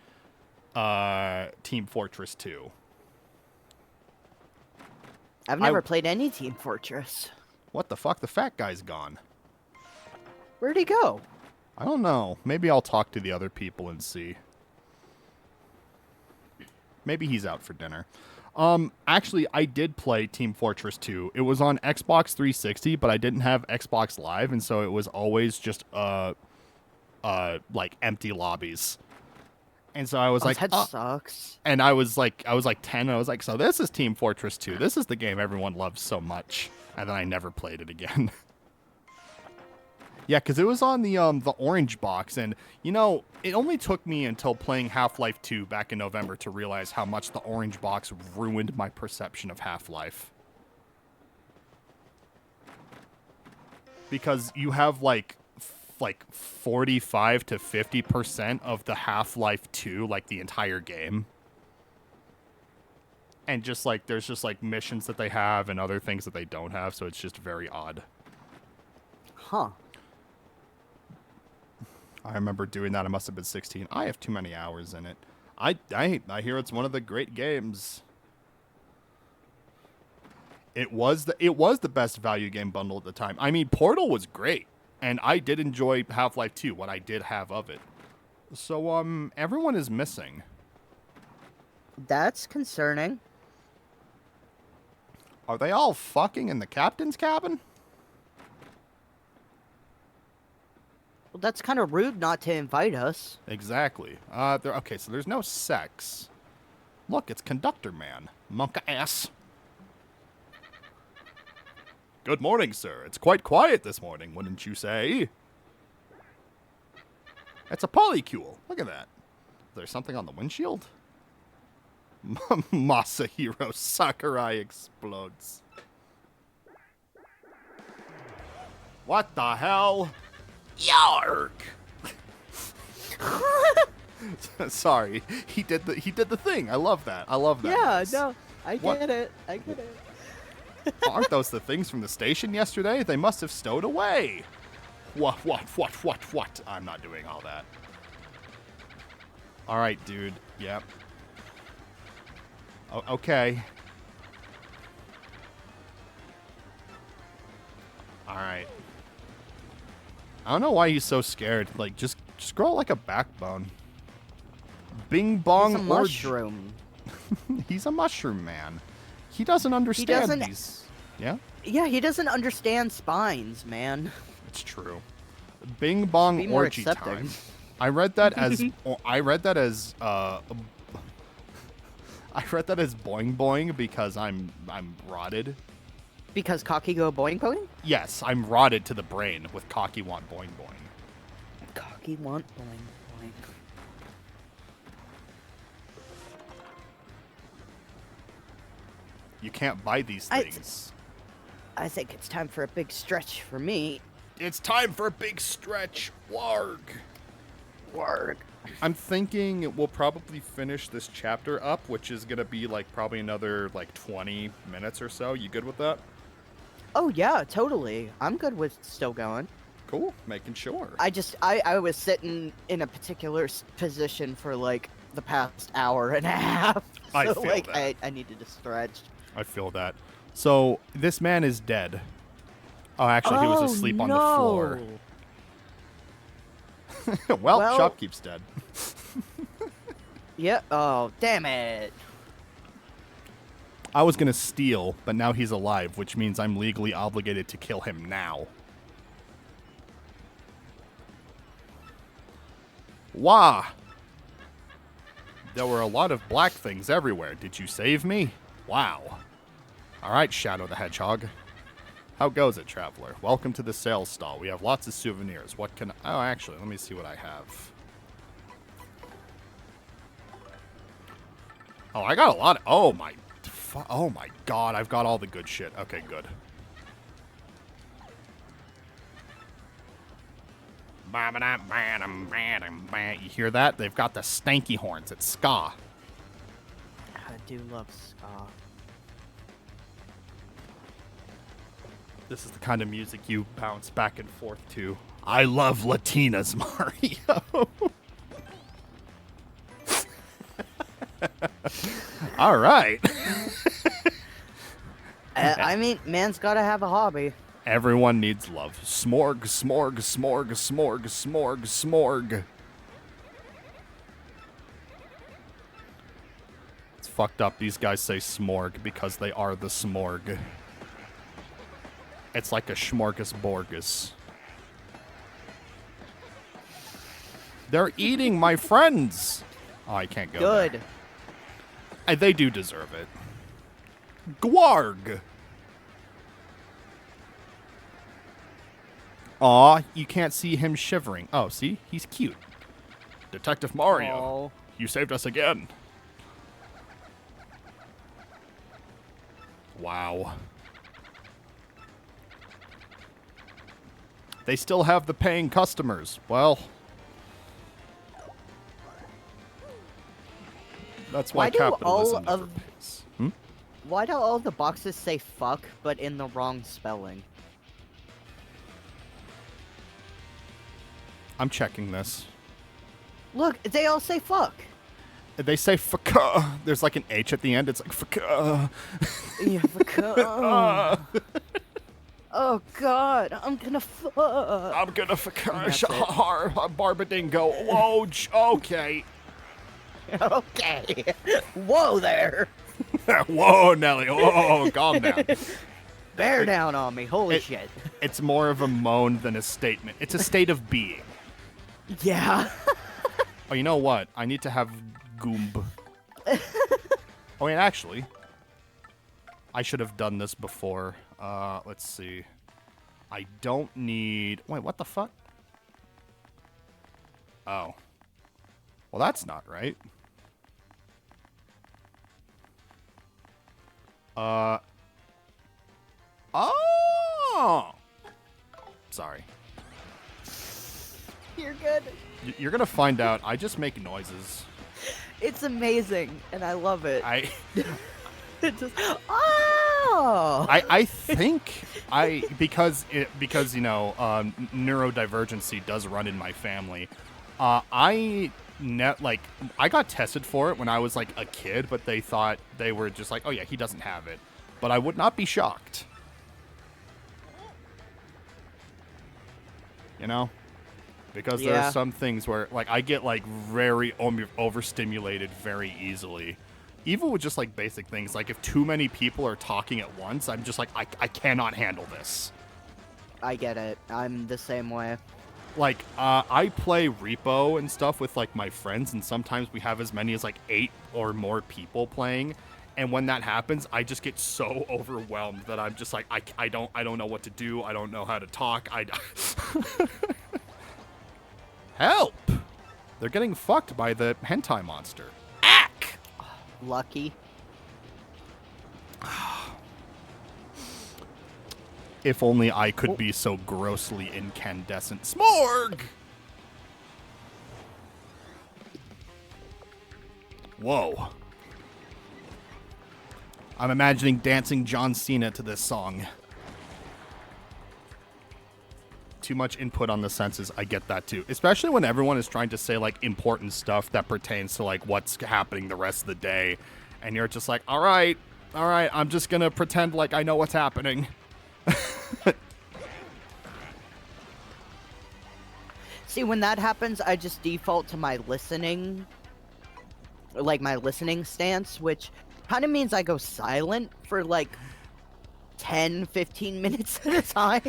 Team Fortress 2. I've never played any Team Fortress. What the fuck? The fat guy's gone. Where'd he go? I don't know. Maybe I'll talk to the other people and see. Maybe he's out for dinner. Actually, I did play Team Fortress 2. It was on Xbox 360, but I didn't have Xbox Live, and so it was always just, like, empty lobbies. And so I was like, that sucks. And I was like 10, and I was like, so this is Team Fortress 2. This is the game everyone loves so much. And then I never played it again. Yeah, because it was on the orange box, and, you know, it only took me until playing Half-Life 2 back in November to realize how much the orange box ruined my perception of Half-Life. Because you have, like 45 to 50% of the Half-Life 2, like, the entire game. And just, like, there's just, like, missions that they have and other things that they don't have, so it's just very odd. Huh. I remember doing that. I must have been 16. I have too many hours in it. I hear it's one of the great games. It was the best value game bundle at the time. I mean, Portal was great, and I did enjoy Half-Life 2, what I did have of it. So everyone is missing. That's concerning. Are they all fucking in the captain's cabin? Well, that's kind of rude not to invite us. Exactly. Okay, so there's no sex. Look, it's Conductor Man. Monka ass. Good morning, sir. It's quite quiet this morning, wouldn't you say? It's a polycule. Look at that. Is there something on the windshield? Masahiro Sakurai explodes. What the hell? Yark! Sorry, he did the thing. I love that. I love that. Yeah, voice. no, I get it. Aren't those the things from the station yesterday? They must have stowed away. What? I'm not doing all that. All right, dude. Yep. Okay. All right. I don't know why he's so scared. Like, just grow like a backbone. Bing bong. He's a mushroom. He's a mushroom man. He doesn't understand these. Yeah? Yeah, he doesn't understand spines, man. It's true. Bing bong Be more orgy accepting. time. I read that as I read that as boing boing because I'm rotted. Because cocky go boing boing? Yes, I'm rotted to the brain with cocky want boing boing. Cocky want boing boing. You can't buy these things. I think it's time for a big stretch for me. It's time for a big stretch. Warg. Warg. I'm thinking we'll probably finish this chapter up, which is going to be like probably another like 20 minutes or so. You good with that? Oh yeah, totally. I'm good with still going. Cool. Making sure. I was sitting in a particular position for like the past hour and a half. So I feel like that. I needed to stretch. I feel that. So this man is dead. Oh, actually, he was asleep on the floor. well, shopkeep's dead. Yeah. Oh, damn it. I was gonna steal, but now he's alive, which means I'm legally obligated to kill him now. Wah! There were a lot of black things everywhere. Did you save me? Wow. Alright, Shadow the Hedgehog. How goes it, traveler? Welcome to the sales stall. We have lots of souvenirs. What can... Oh, actually, let me see what I have. Oh, I got a lot of... Oh, my... Oh, my God. I've got all the good shit. Okay, good. You hear that? They've got the stanky horns. It's ska. I do love ska. This is the kind of music you bounce back and forth to. I love Latinas, Mario. All right. I mean, man's gotta have a hobby. Everyone needs love. Smorg, smorg, smorg, smorg, smorg, smorg. It's fucked up. These guys say smorg because they are the smorg. It's like a smorgasborgus. They're eating my friends. Oh, I can't go there. Good. They do deserve it. Gwarg. Aw, you can't see him shivering. Oh, see? He's cute. Detective Mario, Aw. you saved us again. Wow. They still have the paying customers. Well, that's why Why do capitalism all never of- pays. Why do all the boxes say fuck, but in the wrong spelling? I'm checking this. Look, they all say fuck. They say fuck. There's like an H at the end. It's like fuck. Yeah, fuck. Oh god, I'm gonna fuck. I'm gonna fuck. That's it. Barbadingo. Whoa. Okay. Okay. Whoa there. Whoa, Nelly. Whoa, calm down. Bear down on me. Holy It- shit. It's more of a moan than a statement. It's a state of being. Yeah. Oh, you know what? I need to have Goomb. Oh, wait, actually, I should have done this before. Let's see. I don't need... Wait, what the fuck? Oh. Well, that's not right. Oh! Sorry. You're good. You're gonna find out. I just make noises. It's amazing, and I love it. I It just, oh! I think because you know neurodivergency does run in my family. I got tested for it when I was like a kid, but they thought they were just like, oh yeah, he doesn't have it. But I would not be shocked. You know? Because there Yeah. are some things where like I get like very overstimulated very easily. Even with just like basic things, like if too many people are talking at once, I'm just like I cannot handle this. I get it. I'm the same way. like, I play Repo and stuff with, like, my friends, and sometimes we have as many as, like, 8 or more people playing, and when that happens, I just get so overwhelmed that I'm just like, I don't know what to do, I don't know how to talk, Help! They're getting fucked by the hentai monster. Ack! Lucky. If only I could be so grossly incandescent. Smorg! Whoa. I'm imagining dancing John Cena to this song. Too much input on the senses. I get that too. Especially when everyone is trying to say like important stuff that pertains to like what's happening the rest of the day. And you're just like, all right, I'm just going to pretend like I know what's happening. See, when that happens, I just default to my listening, like my listening stance, which kind of means I go silent for like 10, 15 minutes at a time.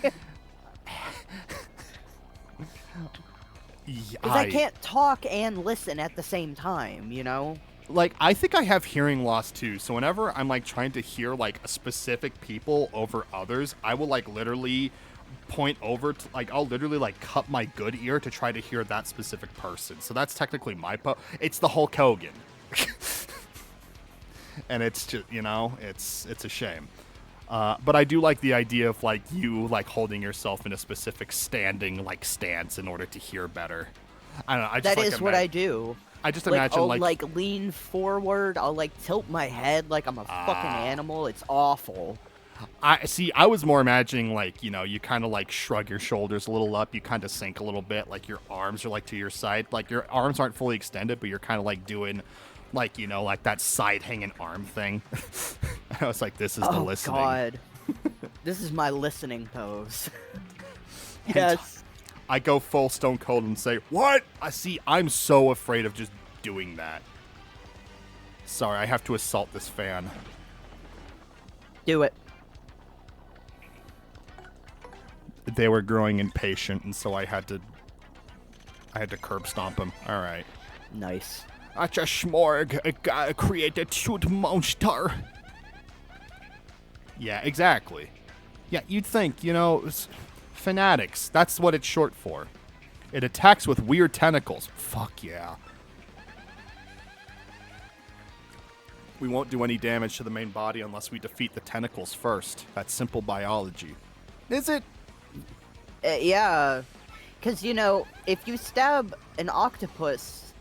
Because I can't talk and listen at the same time, you know? Like, I think I have hearing loss too, so whenever I'm like trying to hear like specific people over others, I will like literally point over to like, I'll literally like cut my good ear to try to hear that specific person. So that's technically my it's the Hulk Hogan. And it's just, you know, it's a shame. But I do like the idea of like you like holding yourself in a specific standing like stance in order to hear better. I don't know. I just That is what I do. I just Like, imagine I'll like lean forward. I'll like tilt my head like I'm a fucking animal. It's awful. I was more imagining like, you know, you kind of like shrug your shoulders a little up, you kind of sink a little bit, like your arms are like to your side, like your arms aren't fully extended, but you're kind of like doing like, you know, like that side hanging arm thing. I was like, this is the listening. Oh god. This is my listening pose. Yes. I go full Stone Cold and say, what? I'm so afraid of just doing that. Sorry, I have to assault this fan. Do it. They were growing impatient, and so I had to curb stomp him. All right. Nice. I just Schmorg create a cute monster. Yeah, exactly. Yeah, you'd think, you know, fanatics. That's what it's short for. It attacks with weird tentacles. Fuck yeah. We won't do any damage to the main body unless we defeat the tentacles first. That's simple biology. Is it? Yeah. Because, you know, if you stab an octopus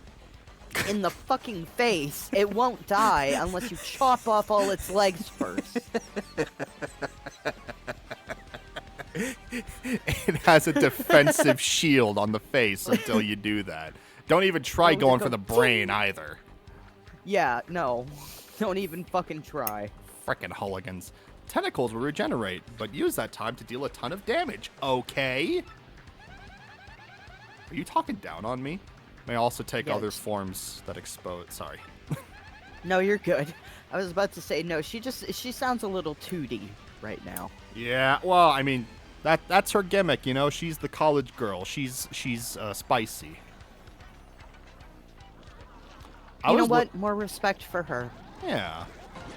in the fucking face, it won't die unless you chop off all its legs first. It has a defensive shield on the face until you do that. Don't even try going for the brain either. Yeah, no. Don't even fucking try. Frickin' hooligans. Tentacles will regenerate, but use that time to deal a ton of damage. Okay? Are you talking down on me? May also take other forms that expose. Sorry. No, you're good. I was about to say, no, she sounds a little 2D right now. Yeah, well, I mean, that's her gimmick, you know? She's the college girl. She's spicy. You know what? More respect for her. Yeah.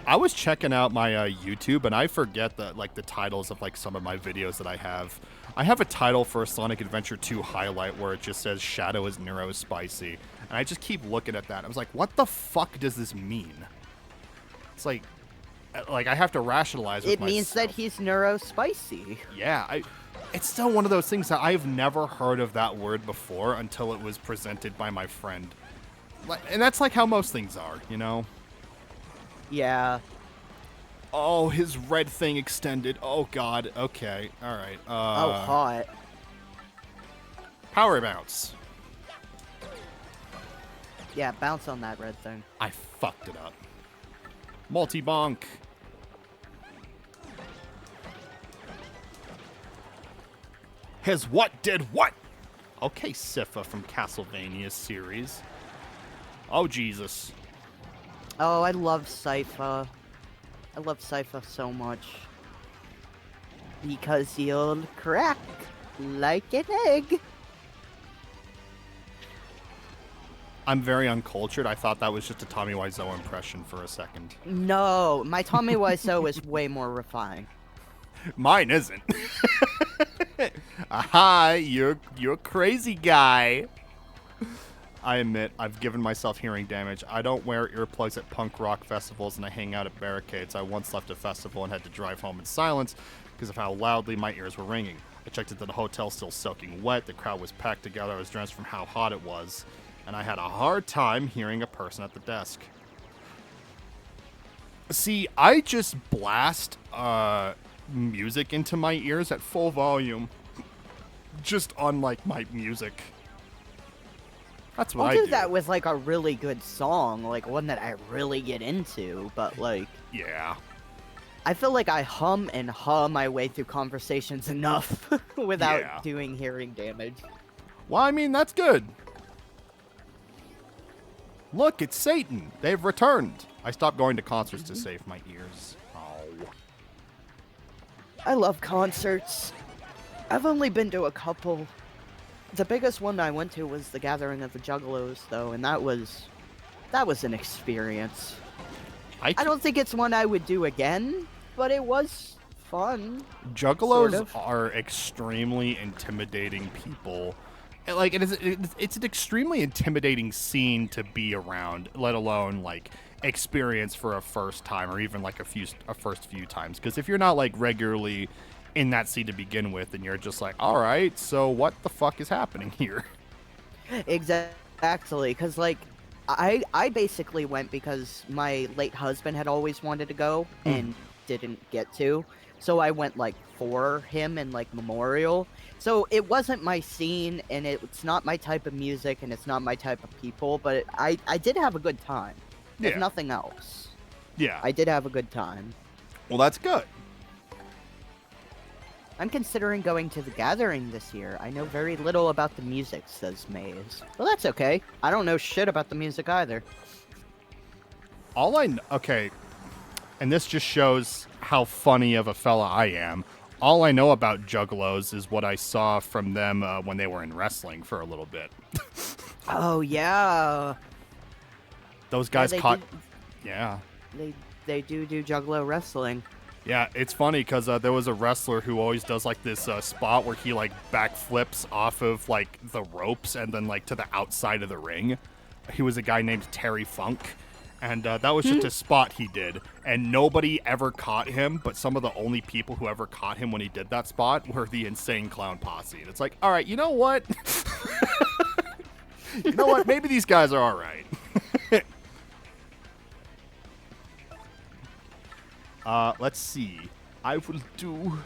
I was checking out my YouTube, and I forget the titles of like some of my videos that I have. I have a title for a Sonic Adventure 2 highlight where it just says Shadow is Neurospicy, and I just keep looking at that. I was like, what the fuck does this mean? It's like I have to rationalize with It means that he's neurospicy. Yeah, it's still one of those things that I've never heard of that word before until it was presented by my friend. And that's like how most things are, you know? Yeah. Oh, his red thing extended. Oh, God. Okay. All right. Oh, hot. Power bounce. Yeah, bounce on that red thing. I fucked it up. Multi-bonk. His what did what? Okay, Sypha from Castlevania series. Oh, Jesus. Oh, I love Sypha. I love Sypha so much. Because he'll crack like an egg. I'm very uncultured. I thought that was just a Tommy Wiseau impression for a second. No, my Tommy Wiseau is way more refined. Mine isn't. Aha, you're a crazy guy. I admit, I've given myself hearing damage. I don't wear earplugs at punk rock festivals, and I hang out at barricades. I once left a festival and had to drive home in silence because of how loudly my ears were ringing. I checked into the hotel still soaking wet. The crowd was packed together. I was drenched from how hot it was, and I had a hard time hearing a person at the desk. See, I just blast music into my ears at full volume. Just on, like, my music. That's what I'll I do do. that with, like, a really good song, like, one that I really get into, but, like... Yeah. I feel like I hum my way through conversations enough without doing hearing damage. Well, I mean, that's good. Look, it's Satan. They've returned. I stopped going to concerts to save my ears. Oh. I love concerts. I've only been to a couple. The biggest one I went to was the Gathering of the Juggalos, though, and that was an experience. I don't think it's one I would do again, but it was fun. Juggalos sort of. are extremely intimidating people. Like, it's an extremely intimidating scene to be around, let alone, like, experience for a first time or even, like, a first few times. Because if you're not, like, regularly in that scene to begin with, and you're just like, all right, so what the fuck is happening here? Exactly, because, like, I basically went because my late husband had always wanted to go and didn't get to. So I went, like, for him and, like, memorial. So it wasn't my scene, and it's not my type of music, and it's not my type of people, but I did have a good time. If nothing else. Yeah. I did have a good time. Well, that's good. I'm considering going to the Gathering this year. I know very little about the music, says Maze. Well, that's okay. I don't know shit about the music either. Okay, and this just shows how funny of a fella I am. All I know about Juggalos is what I saw from them when they were in wrestling for a little bit. Oh, yeah. Those guys caught... They do Juggalo wrestling. Yeah, it's funny because there was a wrestler who always does, like, this spot where he, like, backflips off of, like, the ropes and then, like, to the outside of the ring. He was a guy named Terry Funk. And that was just a spot he did. And nobody ever caught him, but some of the only people who ever caught him when he did that spot were the Insane Clown Posse. And it's like, all right, you know what? You know what? Maybe these guys are all right. Let's see. I will do...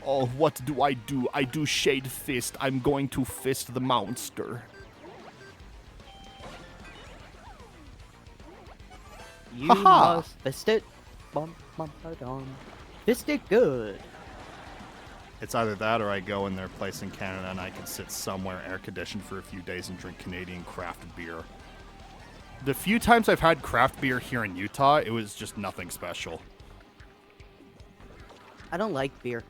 Oh, what do? I do Shade Fist. I'm going to fist the monster. You must fist it. Bum, bum, ba-dum. Fist it good. It's either that or I go in their place in Canada and I can sit somewhere air-conditioned for a few days and drink Canadian craft beer. The few times I've had craft beer here in Utah, it was just nothing special. I don't like beer.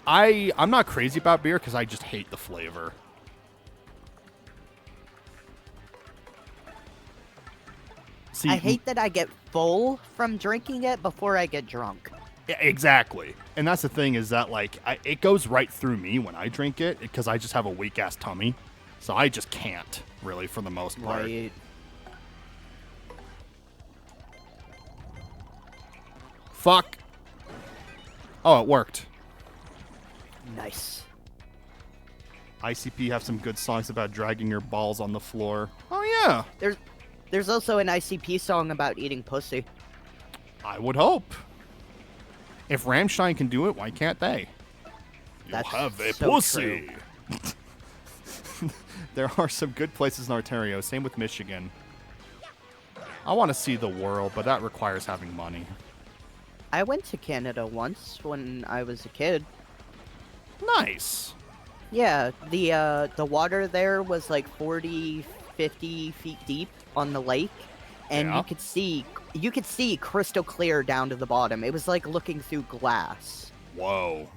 I'm not crazy about beer because I just hate the flavor. See, I hate that I get full from drinking it before I get drunk. Exactly. And that's the thing is that, like, it goes right through me when I drink it because I just have a weak-ass tummy. So I just can't, really, for the most part. Right. Fuck. Oh, it worked. Nice. ICP have some good songs about dragging your balls on the floor. Oh, yeah. There's also an ICP song about eating pussy. I would hope. If Rammstein can do it, why can't they? That's You'll have a so pussy. There are some good places in Ontario. Same with Michigan. I want to see the world, but that requires having money. I went to Canada once when I was a kid. Nice. Yeah, the water there was like 40, 50 feet deep on the lake, and Yeah. you could see crystal clear down to the bottom. It was like looking through glass. Whoa.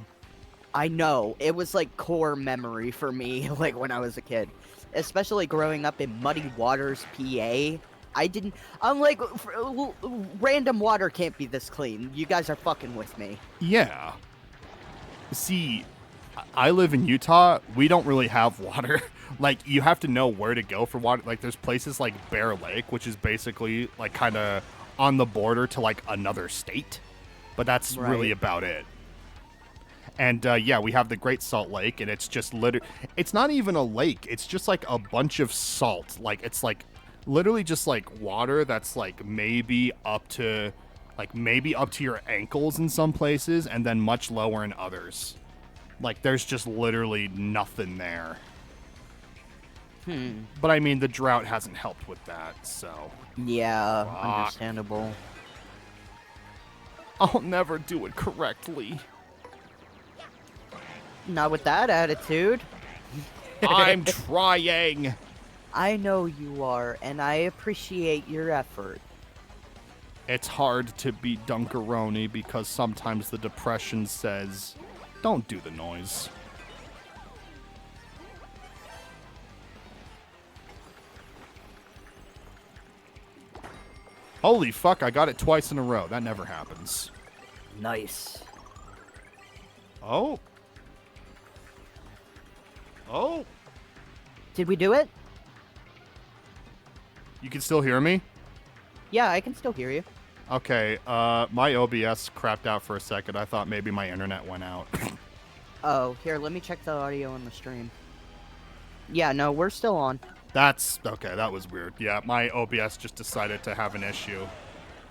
I know. It was like core memory for me, like when I was a kid. Especially growing up in Muddy Waters, PA. I'm like, random water can't be this clean. You guys are fucking with me. Yeah. See, I live in Utah. We don't really have water. Like, you have to know where to go for water. Like, there's places like Bear Lake, which is basically, like, kind of on the border to, like, another state. But that's really about it. And, yeah, we have the Great Salt Lake, and it's just it's not even a lake. It's just, like, a bunch of salt. Like, it's, like, literally just, like, water that's, like, maybe up to your ankles in some places, and then much lower in others. Like, there's just literally nothing there. But, I mean, the drought hasn't helped with that, so... Yeah, Fuck. understandable. I'll never do it correctly. Not with that attitude. I'm trying. I know you are, and I appreciate your effort. It's hard to be Dunkaroni because sometimes the depression says, don't do the noise. Holy fuck, I got it twice in a row. That never happens. Nice. Oh. Oh. Did we do it? You can still hear me? Yeah, I can still hear you. Okay, my OBS crapped out for a second. I thought maybe my internet went out. Oh, here, let me check the audio on the stream. Yeah, no, we're still on. That's... okay, that was weird. Yeah, my OBS just decided to have an issue.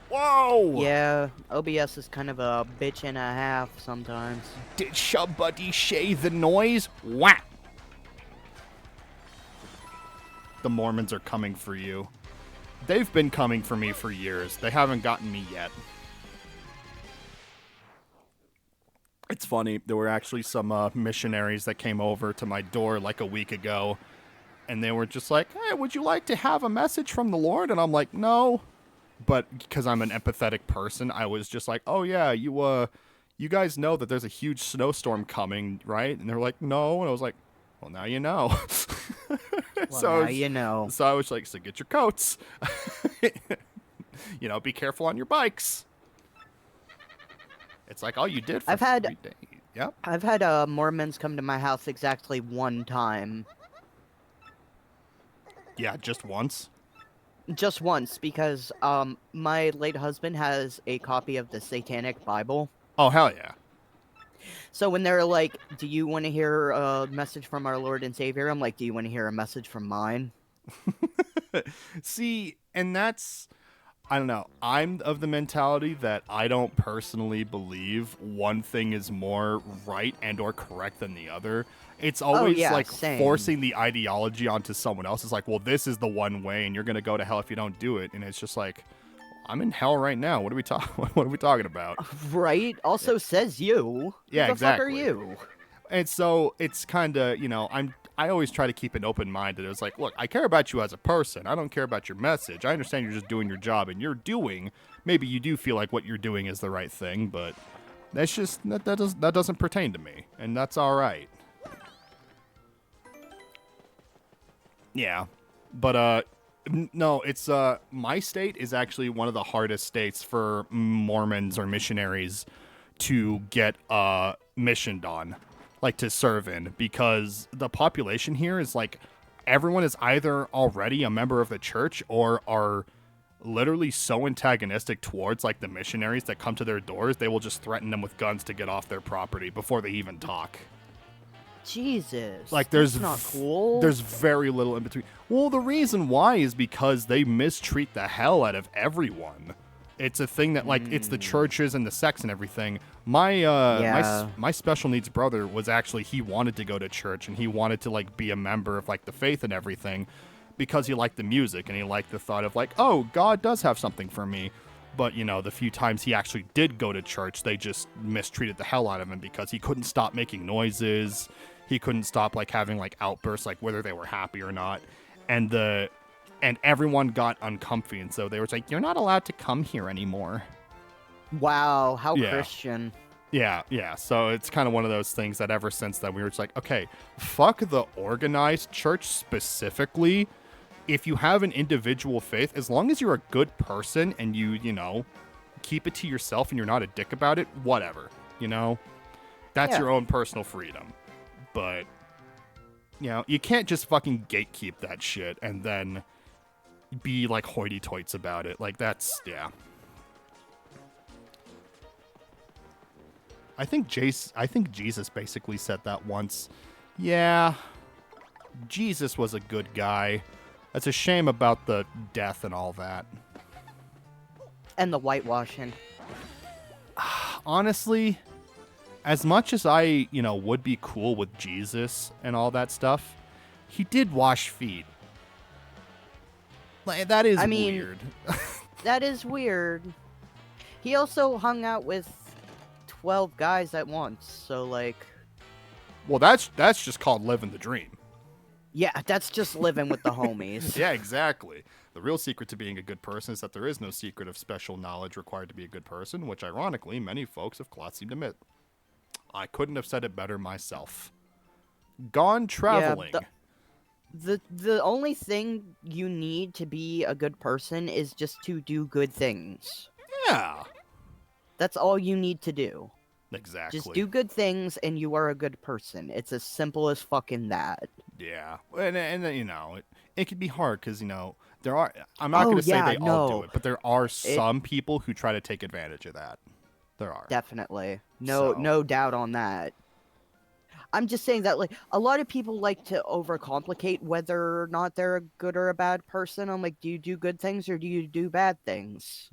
Whoa! Yeah, OBS is kind of a bitch and a half sometimes. Did somebody say the noise? Whack! The Mormons are coming for you. They've been coming for me for years. They haven't gotten me yet. It's funny. There were actually some missionaries that came over to my door like a week ago. And they were just like, hey, would you like to have a message from the Lord? And I'm like, no. But because I'm an empathetic person, I was just like, oh, yeah, you guys know that there's a huge snowstorm coming, right? And they're like, no. And I was like, well, now you know. Well, now you know. So I was like, so get your coats. You know, be careful on your bikes. It's like all you did for 3 days. Yep. I've had Mormons come to my house exactly one time. Yeah, just once. Just once, because my late husband has a copy of the Satanic Bible. Oh, hell yeah. So when they're like, do you want to hear a message from our Lord and Savior? I'm like, do you want to hear a message from mine? See, and that's... I don't know. I'm of the mentality that I don't personally believe one thing is more right and or correct than the other. It's always same. Forcing the ideology onto someone else. It's like, well, this is the one way and you're going to go to hell if you don't do it. And it's just like, I'm in hell right now. What are we talking about? Right? Also says you. Yeah, Who the exactly. fuck are you? And so it's kind of, you know, I always try to keep an open mind. It's like, look, I care about you as a person. I don't care about your message. I understand you're just doing your job, and maybe you do feel like what you're doing is the right thing, but that's just that doesn't pertain to me, and that's all right. Yeah, but no, it's my state is actually one of the hardest states for Mormons or missionaries to get missioned on. Like to serve in, because the population here is like everyone is either already a member of the church or are literally so antagonistic towards like the missionaries that come to their doors, they will just threaten them with guns to get off their property before they even talk. Jesus. Like there's not cool. There's very little in between. Well, the reason why is because they mistreat the hell out of everyone. It's a thing that, like, it's the churches and the sects and everything. My special needs brother was actually, he wanted to go to church and he wanted to, like, be a member of, like, the faith and everything because he liked the music and he liked the thought of, like, oh, God does have something for me. But, you know, the few times he actually did go to church, they just mistreated the hell out of him because he couldn't stop making noises. He couldn't stop, like, having, like, outbursts, like, whether they were happy or not. And everyone got uncomfy, and so they were like, you're not allowed to come here anymore. Wow, how Christian. Yeah. So it's kind of one of those things that ever since then we were just like, okay, fuck the organized church specifically. If you have an individual faith, as long as you're a good person and you know, keep it to yourself and you're not a dick about it, whatever, you know? That's Yeah. your own personal freedom. But, you know, you can't just fucking gatekeep that shit and then be like hoity-toits about it. Like, that's, yeah. I think Jesus basically said that once. Yeah, Jesus was a good guy. It's a shame about the death and all that. And the whitewashing. Honestly, as much as I, you know, would be cool with Jesus and all that stuff, he did wash feet. Like, that is weird. That is weird. He also hung out with 12 guys at once, so like... Well, that's just called living the dream. Yeah, that's just living with the homies. Yeah, exactly. The real secret to being a good person is that there is no secret of special knowledge required to be a good person, which ironically many folks of cloth seem to admit. I couldn't have said it better myself. Gone traveling. Yeah, the only thing you need to be a good person is just to do good things. Yeah. That's all you need to do. Exactly. Just do good things and you are a good person. It's as simple as fucking that. Yeah. And you know, it can be hard because, you know, there are, I'm not going to say they all do it, but there are some people who try to take advantage of that. There are. Definitely. No doubt on that. I'm just saying that, like, a lot of people like to overcomplicate whether or not they're a good or a bad person. I'm like, do you do good things or do you do bad things?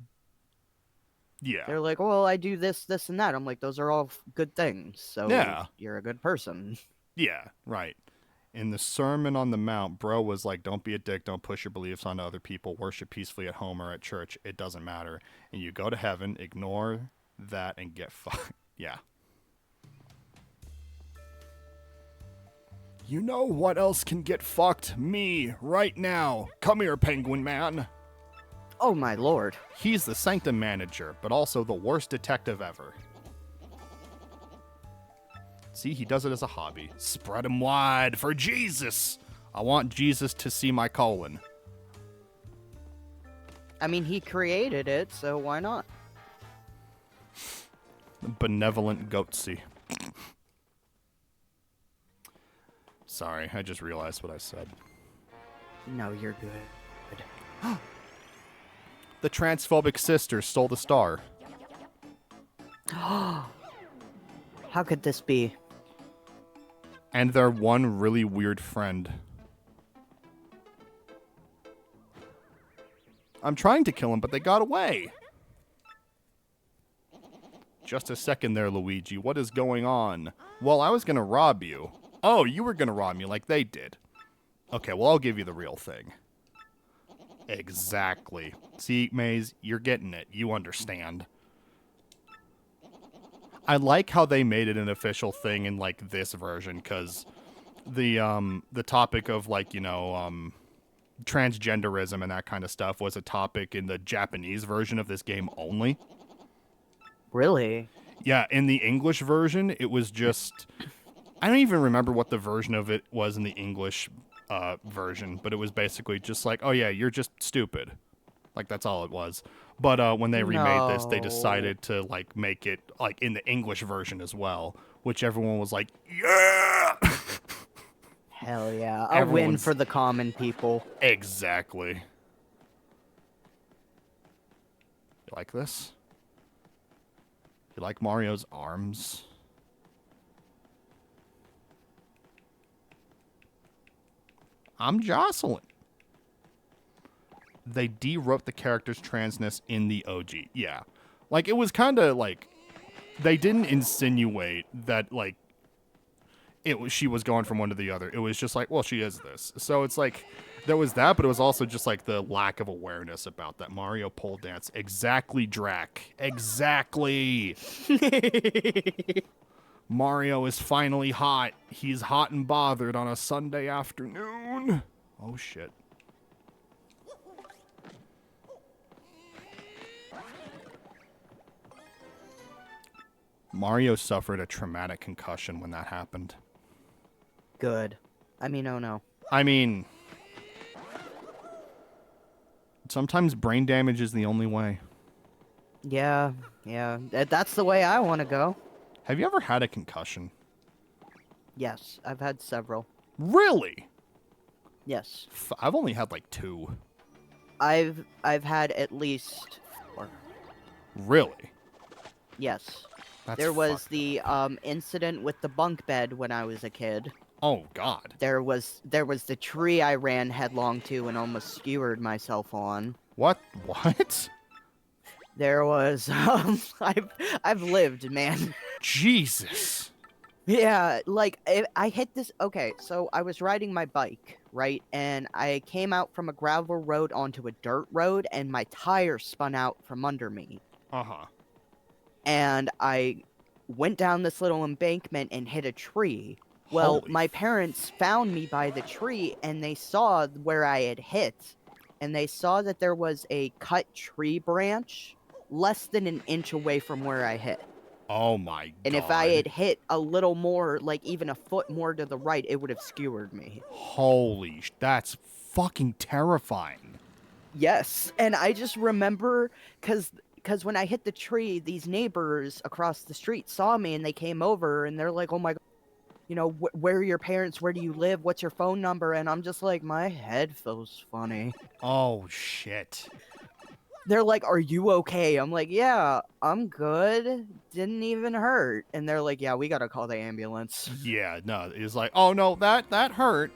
Yeah. They're like, well, I do this, this, and that. I'm like, those are all good things. So yeah. You're a good person. Yeah, right. In the Sermon on the Mount, bro was like, don't be a dick, don't push your beliefs onto other people, worship peacefully at home or at church, it doesn't matter. And you go to heaven, ignore that, and get fucked. Yeah. You know what else can get fucked? Me, right now. Come here, penguin man. Oh my lord. He's the sanctum manager, but also the worst detective ever. See, he does it as a hobby. Spread him wide for Jesus. I want Jesus to see my colon. I mean, he created it, so why not? Benevolent goatsy. Sorry, I just realized what I said. No, you're good. The transphobic sister stole the star. How could this be? And their one really weird friend. I'm trying to kill him, but they got away. Just a second there, Luigi. What is going on? Well, I was gonna rob you. Oh, you were gonna rob me like they did. Okay, well, I'll give you the real thing. Exactly. See, Maze, you're getting it. You understand. I like how they made it an official thing in, like, this version, because the topic of, like, you know, transgenderism and that kind of stuff was a topic in the Japanese version of this game only. Really? Yeah, in the English version, it was just... I don't even remember what the version of it was in the English version, but it was basically just like, oh yeah, you're just stupid. Like, that's all it was. But when they remade this, they decided to, like, make it, like, in the English version as well, which everyone was like, yeah! Hell yeah. A win for the common people. Exactly. You like this? You like Mario's arms? I'm Jocelyn. They de-wrote the character's transness in the OG. Yeah. Like, it was kind of like, they didn't insinuate that, like, she was going from one to the other. It was just like, well, she is this. So it's like, there was that, but it was also just like the lack of awareness about that Mario pole dance. Exactly, Drac. Exactly. Mario is finally hot. He's hot and bothered on a Sunday afternoon. Oh, shit. Mario suffered a traumatic concussion when that happened. Good. I mean, oh no. I mean, sometimes brain damage is the only way. Yeah, that's the way I want to go. Have you ever had a concussion? Yes, I've had several. Really? Yes. I've only had like 2. I've had at least 4. Really? Yes. That's There was fucked. the incident with the bunk bed when I was a kid. Oh, God. There was the tree I ran headlong to and almost skewered myself on. What? There was I've lived, man. Jesus. Yeah, like I hit this. Okay, so I was riding my bike, right, and I came out from a gravel road onto a dirt road, and my tire spun out from under me, Uh-huh. and I went down this little embankment and hit a tree. Well, Holy my parents found me by the tree, and they saw where I had hit, and they saw that there was a cut tree branch less than an inch away from where I hit. Oh, my God. And if I had hit a little more, like even a foot more to the right, it would have skewered me. Holy, that's fucking terrifying. Yes, and I just remember, because when I hit the tree, these neighbors across the street saw me, and they came over, and they're like, oh my God, you know, where are your parents? Where do you live? What's your phone number? And I'm just like, my head feels funny. Oh, shit. They're like, are you okay? I'm like, yeah, I'm good. Didn't even hurt. And they're like, yeah, we gotta call the ambulance. Yeah, no, it's like, oh, no, that hurt.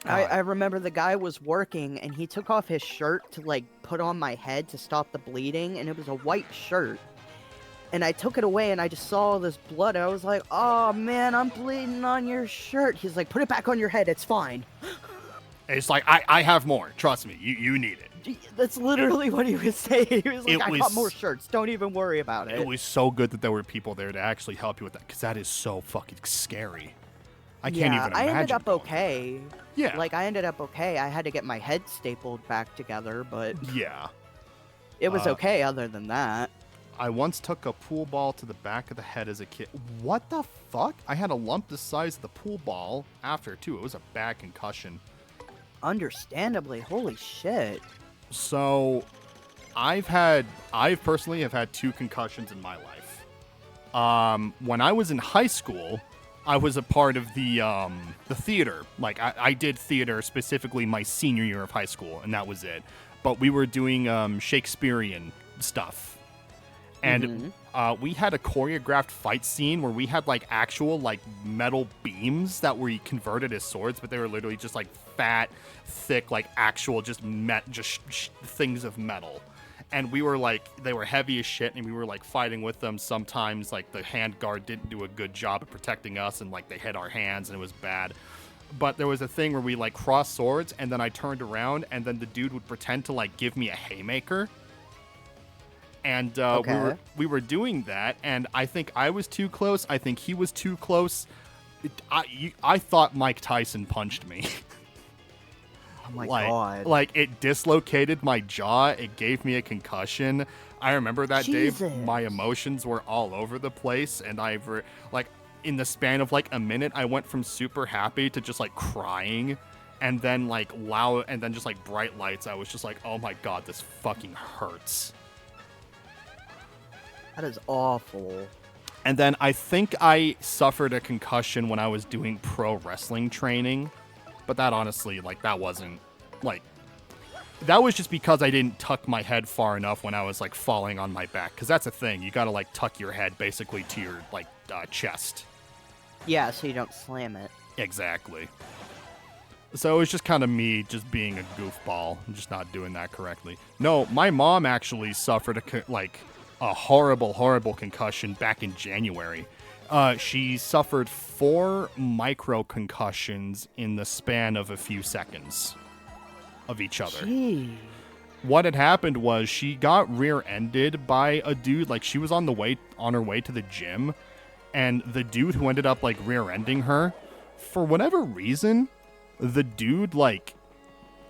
I remember the guy was working, and he took off his shirt to, like, put on my head to stop the bleeding, and it was a white shirt. And I took it away, and I just saw all this blood. I was like, oh, man, I'm bleeding on your shirt. He's like, put it back on your head. It's fine. It's like, I have more. Trust me, you need it. That's literally what he was saying. He was like, I got was- more shirts. Don't even worry about it. It was so good that there were people there to actually help you with that, because that is so fucking scary. I can't even imagine. I ended up going okay. through it. Yeah. Like, I ended up okay. I had to get my head stapled back together, but Yeah. it was okay other than that. I once took a pool ball to the back of the head as a kid. What the fuck? I had a lump the size of the pool ball after, too. It was a bad concussion. Understandably, holy shit. So, I personally have had 2 concussions in my life. When I was in high school, I was a part of the theater. Like, I did theater specifically my senior year of high school, and that was it. But we were doing Shakespearean stuff. And we had a choreographed fight scene where we had, like, actual, like, metal beams that were converted as swords, but they were literally just, like, fat, thick, like, actual just things of metal. And we were, like, they were heavy as shit, and we were, like, fighting with them. Sometimes, like, the hand guard didn't do a good job at protecting us, and, like, they hit our hands, and it was bad. But there was a thing where we, like, crossed swords, and then I turned around, and then the dude would pretend to, like, give me a haymaker. And we were doing that, and I think I was too close. I think he was too close. I thought Mike Tyson punched me. Oh my god. Like, it dislocated my jaw. It gave me a concussion. I remember that day, my emotions were all over the place, and in the span of, like, a minute, I went from super happy to just, like, crying, and then, like, loud, and then just, like, bright lights. I was just like, oh my god, this fucking hurts. That is awful. And then I think I suffered a concussion when I was doing pro wrestling training. But that honestly, like, that wasn't, like, that was just because I didn't tuck my head far enough when I was, like, falling on my back. Because that's a thing. You gotta, like, tuck your head basically to your, like, chest. Yeah, so you don't slam it. Exactly. So it was just kind of me just being a goofball and just not doing that correctly. No, my mom actually suffered a horrible, horrible concussion back in January. She suffered 4 micro concussions in the span of a few seconds of each other. Gee. What had happened was she got rear-ended by a dude. Like, she was on her way to the gym, and the dude who ended up, like, rear-ending her, for whatever reason, the dude, like,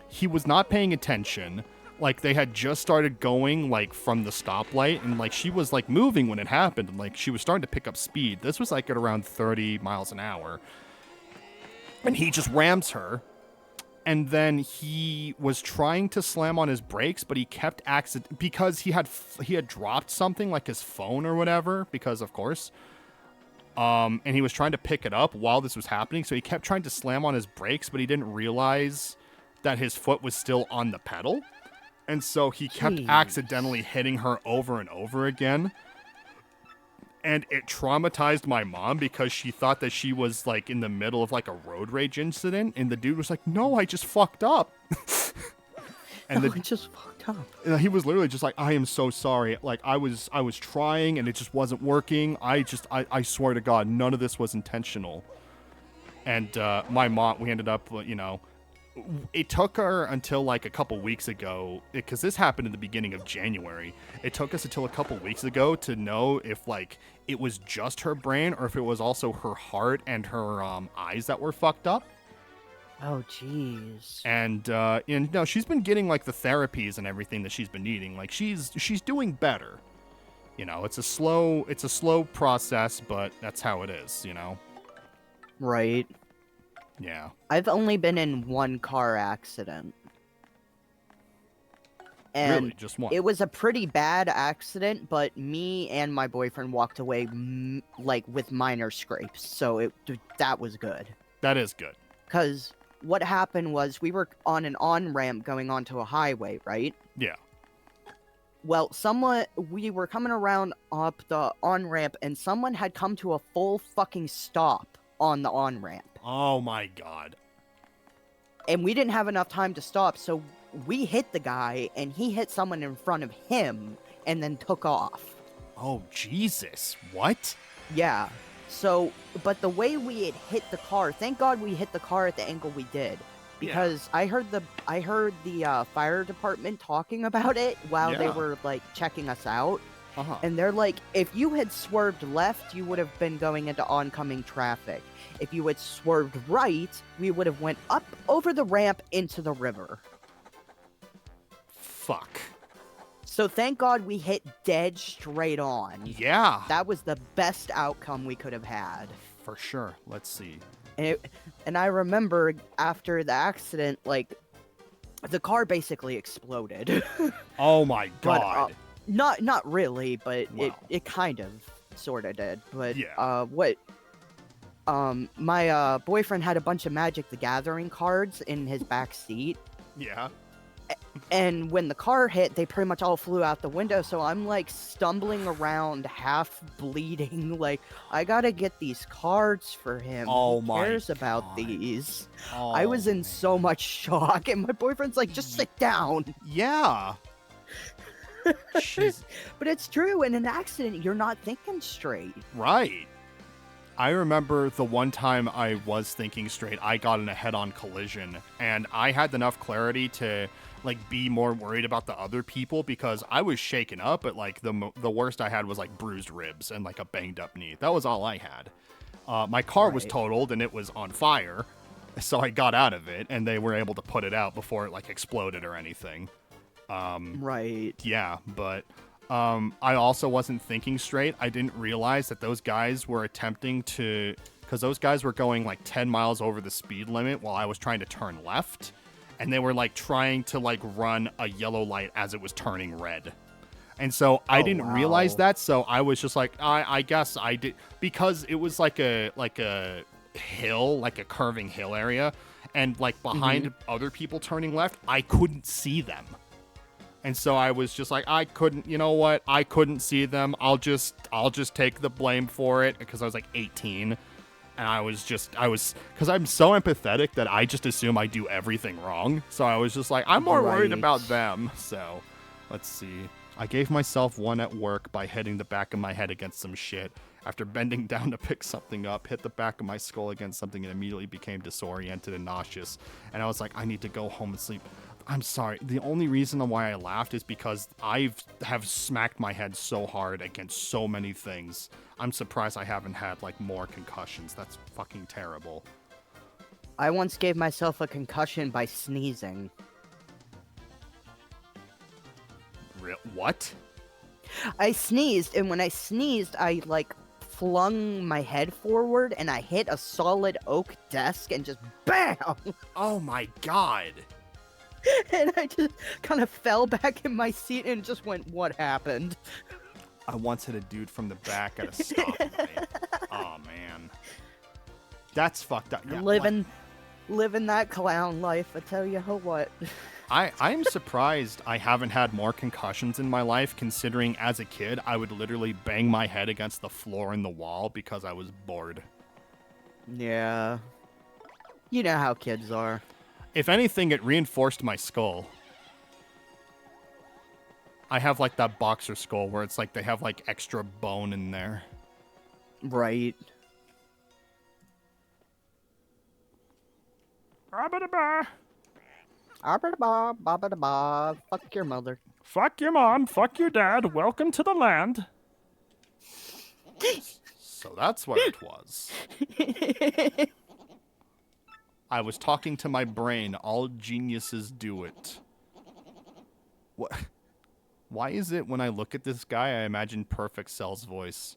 he was not paying attention. Like, they had just started going, like, from the stoplight, and, like, she was, like, moving when it happened, and, like, she was starting to pick up speed. This was, like, at around 30 miles an hour. And he just rams her, and then he was trying to slam on his brakes, but he kept because he had dropped something, like his phone or whatever, because, of course. And he was trying to pick it up while this was happening, so he kept trying to slam on his brakes, but he didn't realize that his foot was still on the pedal. And so he kept accidentally hitting her over and over again. And it traumatized my mom because she thought that she was, like, in the middle of, like, a road rage incident. And the dude was like, no, I just fucked up. And I just fucked up. He was literally just like, I am so sorry. Like, I was trying and it just wasn't working. I swear to God, none of this was intentional. And my mom, we ended up, you know, it took her until like a couple weeks ago, because this happened in the beginning of January. It took us until a couple weeks ago to know if like it was just her brain or if it was also her heart and her eyes that were fucked up. Oh, jeez. And no, she's been getting like the therapies and everything that she's been needing. Like she's doing better. You know, it's a slow process, but that's how it is. You know. Right. Yeah. I've only been in one car accident. And really, just one. It was a pretty bad accident, but me and my boyfriend walked away like with minor scrapes, so that was good. That is good. Because what happened was we were on an on-ramp going onto a highway, right? Yeah. Well, we were coming around up the on-ramp, and someone had come to a full fucking stop on the on-ramp. Oh my God. And we didn't have enough time to stop, so we hit the guy, and he hit someone in front of him, and then took off. Oh, Jesus. What? Yeah. So, but the way we had hit the car, thank God we hit the car at the angle we did. Because I heard the fire department talking about it while they were, like, checking us out. Uh-huh. And they're like, if you had swerved left, you would have been going into oncoming traffic. If you had swerved right, we would have went up over the ramp into the river. Fuck. So thank God we hit dead straight on. Yeah. That was the best outcome we could have had. For sure. Let's see. And I remember after the accident, like, the car basically exploded. Oh my God. But, not really, but Wow. it kind of sort of did. But yeah. my boyfriend had a bunch of Magic the Gathering cards in his back seat. Yeah. And when the car hit, they pretty much all flew out the window, so I'm, like, stumbling around, half bleeding, like, I gotta get these cards for him. Oh, Who my cares about God. these? Oh, I was in man. so much shock, and my boyfriend's like, just sit down. Yeah. Jeez. But it's true, in an accident, you're not thinking straight. Right. I remember the one time I was thinking straight, I got in a head-on collision, and I had enough clarity to, like, be more worried about the other people because I was shaken up, but, like, the worst I had was, like, bruised ribs and, like, a banged-up knee. That was all I had. My car was totaled, and it was on fire, so I got out of it, and they were able to put it out before it, like, exploded or anything. Right. Yeah, but... I also wasn't thinking straight. I didn't realize that those guys were attempting to... Because those guys were going, like, 10 miles over the speed limit while I was trying to turn left. And they were, like, trying to, like, run a yellow light as it was turning red. And so I didn't realize that, so I was just like, I guess I did... Because it was, like a hill, like a curving hill area. And, like, behind other people turning left, I couldn't see them. And so I was just like, I couldn't see them. I'll just take the blame for it because I was like 18 and because I'm so empathetic that I just assume I do everything wrong. So I was just like, I'm more worried about them. So let's see. I gave myself one at work by hitting the back of my head against some shit. After bending down to pick something up, hit the back of my skull against something and immediately became disoriented and nauseous. And I was like, I need to go home and sleep. I'm sorry. The only reason why I laughed is because I have smacked my head so hard against so many things. I'm surprised I haven't had, like, more concussions. That's fucking terrible. I once gave myself a concussion by sneezing. What? I sneezed, and when I sneezed, I, like, flung my head forward, and I hit a solid oak desk, and just BAM! Oh my god. And I just kind of fell back in my seat and just went, what happened? I once hit a dude from the back at a stoplight. Oh, man. That's fucked up. Yeah, living that clown life, I tell you what. I'm surprised I haven't had more concussions in my life, considering as a kid, I would literally bang my head against the floor and the wall because I was bored. Yeah. You know how kids are. If anything, it reinforced my skull. I have, like, that boxer skull where it's like they have, like, extra bone in there. Right. Ba-ba-da-ba. Ba-ba-da-ba, fuck your mother. Fuck your mom, fuck your dad, welcome to the land. So that's what it was. I was talking to my brain. All geniuses do it. What? Why is it when I look at this guy, I imagine Perfect Cell's voice?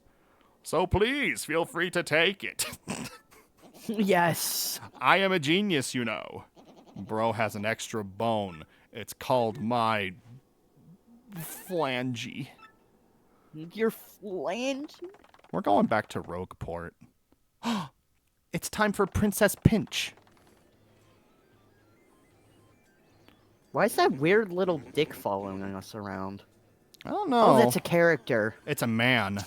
So please, feel free to take it. Yes. I am a genius, you know. Bro has an extra bone. It's called my flange. Your flange? We're going back to Rogueport. It's time for Princess Pinch. Why is that weird little dick following us around? I don't know. Oh, that's a character. It's a man.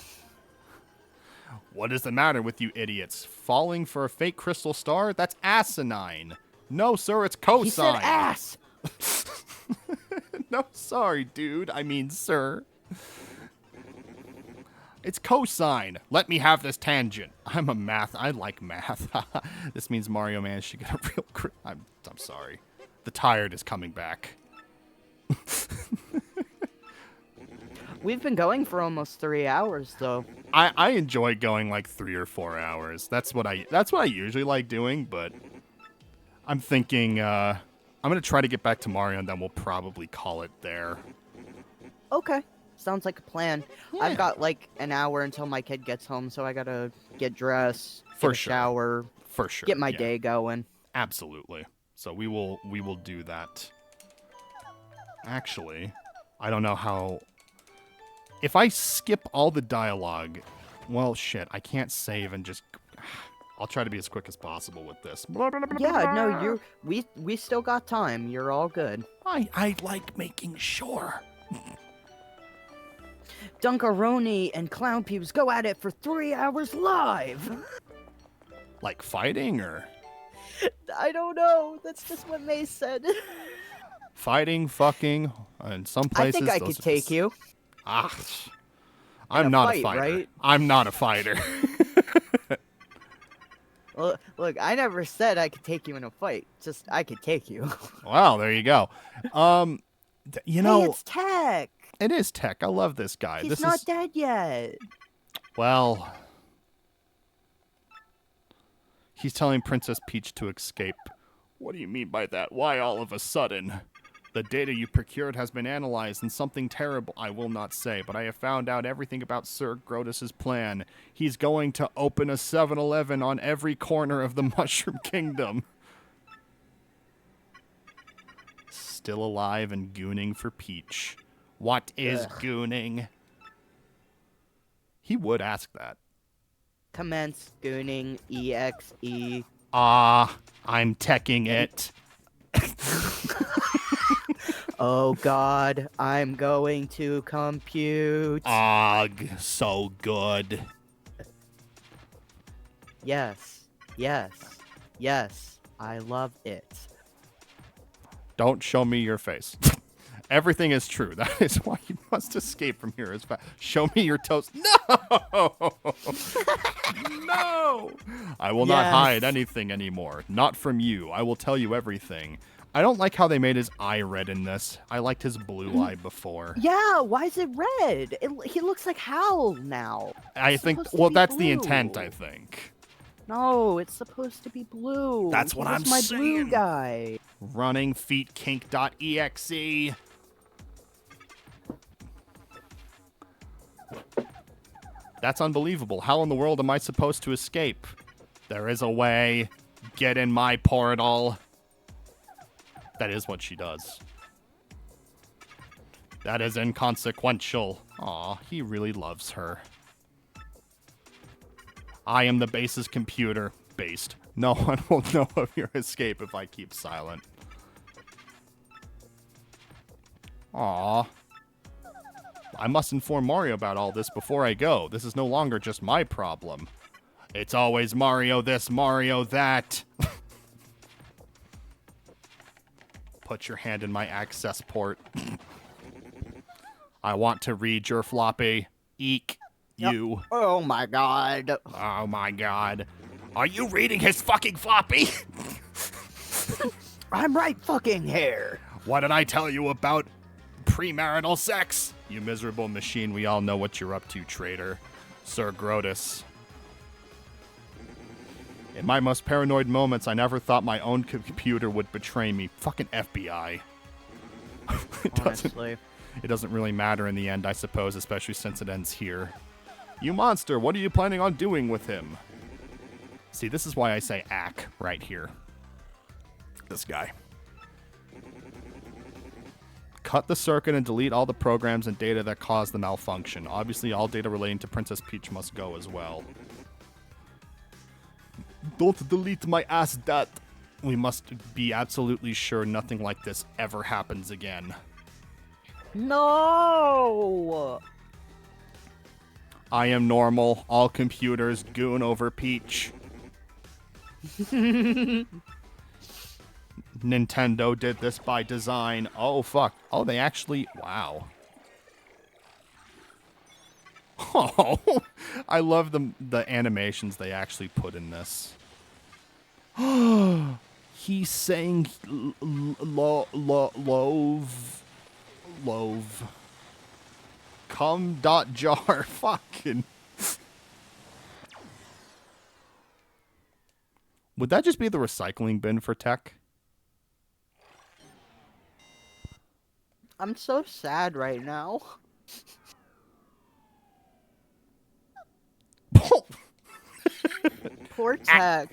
What is the matter with you idiots? Falling for a fake crystal star? That's asinine. No, sir, it's cosine. He said ass. No, sorry, dude. I mean, sir. It's cosine. Let me have this tangent. I'm a math. I like math. This means Mario managed to get a real I'm sorry. The tired is coming back. We've been going for almost 3 hours, though. I enjoy going like 3 or 4 hours. That's what I usually like doing, but I'm thinking I'm gonna try to get back to Mario and then we'll probably call it there. Okay. Sounds like a plan. Yeah. I've got like an hour until my kid gets home, so I gotta get dressed, For get a sure. shower, For sure. get my yeah. day going. Absolutely. So we will do that. Actually, I don't know how. If I skip all the dialogue, well, shit, I can't save and just. I'll try to be as quick as possible with this. Yeah, no, we still got time. You're all good. I like making sure. Dunkaroni and ClownPubes go at it for 3 hours live. Like fighting or I don't know. That's just what May said. fighting, fucking, in some places. I think I those could are take just- you. Ah, In I'm a not fight, a fighter. right? I'm not a fighter. Look, I never said I could take you in a fight. Just I could take you. Well, there you go. You Hey, know, it's Tech. it is Tech. I love this guy. He's this not is dead yet. well. He's telling Princess Peach to escape. What do you mean by that? Why all of a sudden? The data you procured has been analyzed, and something terrible I will not say, but I have found out everything about Sir Grotus's plan. He's going to open a 7-Eleven on every corner of the Mushroom Kingdom. Still alive and gooning for Peach. What is Ugh. gooning? He would ask that. Commence gooning EXE. I'm teching it. Oh God, I'm going to compute. Ugh, so good. Yes, yes, yes. I love it. Don't show me your face. Everything is true. That is why you must escape from here as fast. Show me your toes. No! No! I will not Yes. hide anything anymore. Not from you. I will tell you everything. I don't like how they made his eye red in this. I liked his blue eye before. Yeah, why is it red? He looks like Howl now. I It's think, supposed to well, be that's the intent, blue. I think. No, it's supposed to be blue. That's He what was I'm my saying. blue guy. Running feet kink.exe. That's unbelievable. How in the world am I supposed to escape? There is a way. Get in my portal. That is what she does. That is inconsequential. Aw, he really loves her. I am the base's computer. Based. No one will know of your escape if I keep silent. Aw. I must inform Mario about all this before I go. This is no longer just my problem. It's always Mario this, Mario that. Put your hand in my access port. I want to read your floppy. Eek. Yep. You. Oh my god. Oh my god. Are you reading his fucking floppy? I'm right fucking here. What did I tell you about premarital sex? You miserable machine, we all know what you're up to, traitor. Sir Grotus. In my most paranoid moments, I never thought my own computer would betray me. Fucking FBI. Honestly. It doesn't really matter in the end, I suppose, especially since it ends here. You monster, what are you planning on doing with him? See, this is why I say Ack right here. This guy. Cut the circuit and delete all the programs and data that caused the malfunction. Obviously, all data relating to Princess Peach must go as well. Don't delete my ass dat. We must be absolutely sure nothing like this ever happens again. No! I am normal. All computers goon over Peach. Nintendo did this by design. Oh, fuck. Oh, they actually... Wow. Oh, I love the animations they actually put in this. He's saying love. Cum.jar. Fucking... Would that just be the recycling bin for tech? I'm so sad right now. Poor Tech.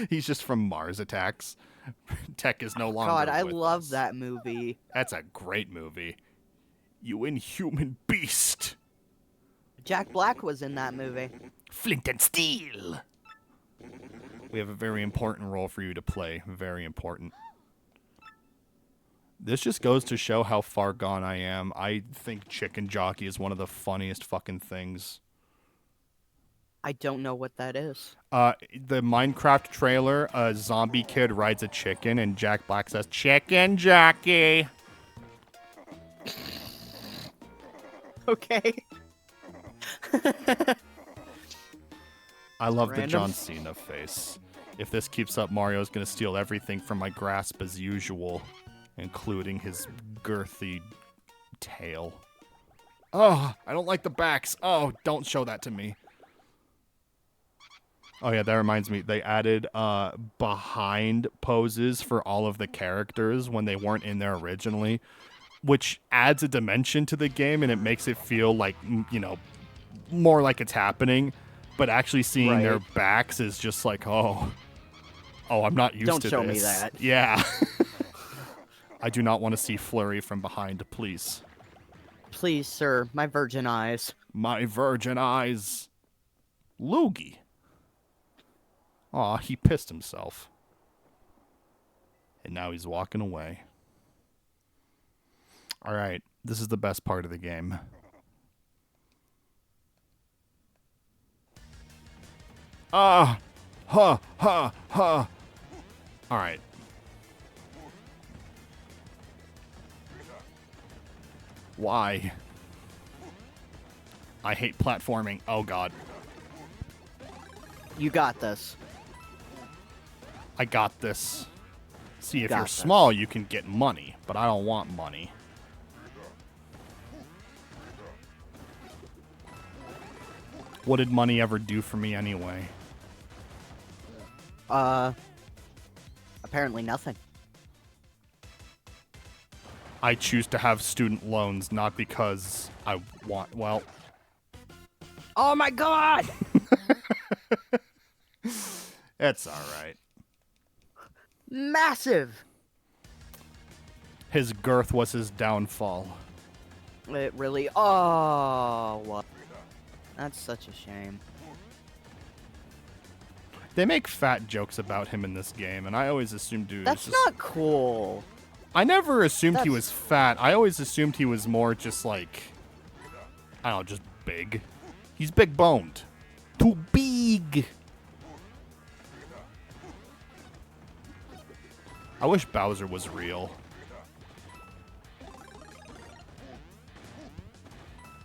He's just from Mars Attacks. Tech is no longer God, I with love us. that movie. That's a great movie. You inhuman beast. Jack Black was in that movie. Flint and steel. We have a very important role for you to play. Very important. This just goes to show how far gone I am. I think Chicken Jockey is one of the funniest fucking things. I don't know what that is. The Minecraft trailer, a zombie kid rides a chicken, and Jack Black says, "Chicken Jockey." Okay. I love the Random. John Cena face. If this keeps up, Mario's gonna steal everything from my grasp as usual, including his girthy tail. Oh, I don't like the backs. Oh, don't show that to me. Oh yeah, that reminds me. They added behind poses for all of the characters when they weren't in there originally, which adds a dimension to the game and it makes it feel like, you know, more like it's happening. But actually seeing their backs is just like, oh, I'm not used to this. Don't show me that. Yeah. I do not want to see Flurry from behind, please. Please, sir, my virgin eyes. My virgin eyes. Loogie. Aw, he pissed himself. And now he's walking away. Alright, this is the best part of the game. Ha, ha, ha. Alright. Why? I hate platforming. Oh god. You got this. I got this. See, if Got you're this. small, you can get money, but I don't want money. What did money ever do for me anyway? Apparently nothing. I choose to have student loans, not because I want, well... Oh my god! It's alright. Massive! His girth was his downfall. It really... Oh, what? That's such a shame. They make fat jokes about him in this game, and I always assumed he was That's just... not cool. I never assumed he That's- was fat. I always assumed he was more just like... I don't know, just big. He's big-boned. Too big! I wish Bowser was real.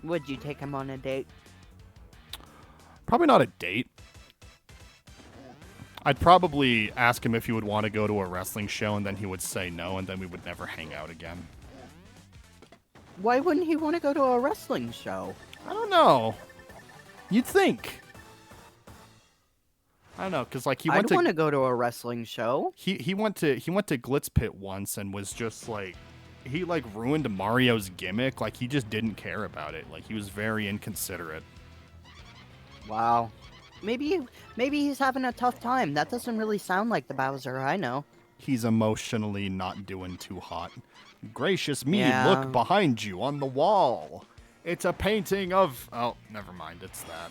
Would you take him on a date? Probably not a date. I'd probably ask him if he would want to go to a wrestling show, and then he would say no, and then we would never hang out again. Why wouldn't he want to go to a wrestling show? I don't know. You'd think. I don't know, because like he went I'd to want to go to a wrestling show. he went to Glitz Pit once and was just like he like ruined Mario's gimmick. Like he just didn't care about it. Like he was very inconsiderate. Wow. Maybe he's having a tough time. That doesn't really sound like the Bowser I know. He's emotionally not doing too hot. Gracious me, Yeah. look behind you on the wall. It's a painting of... Oh, never mind, it's that.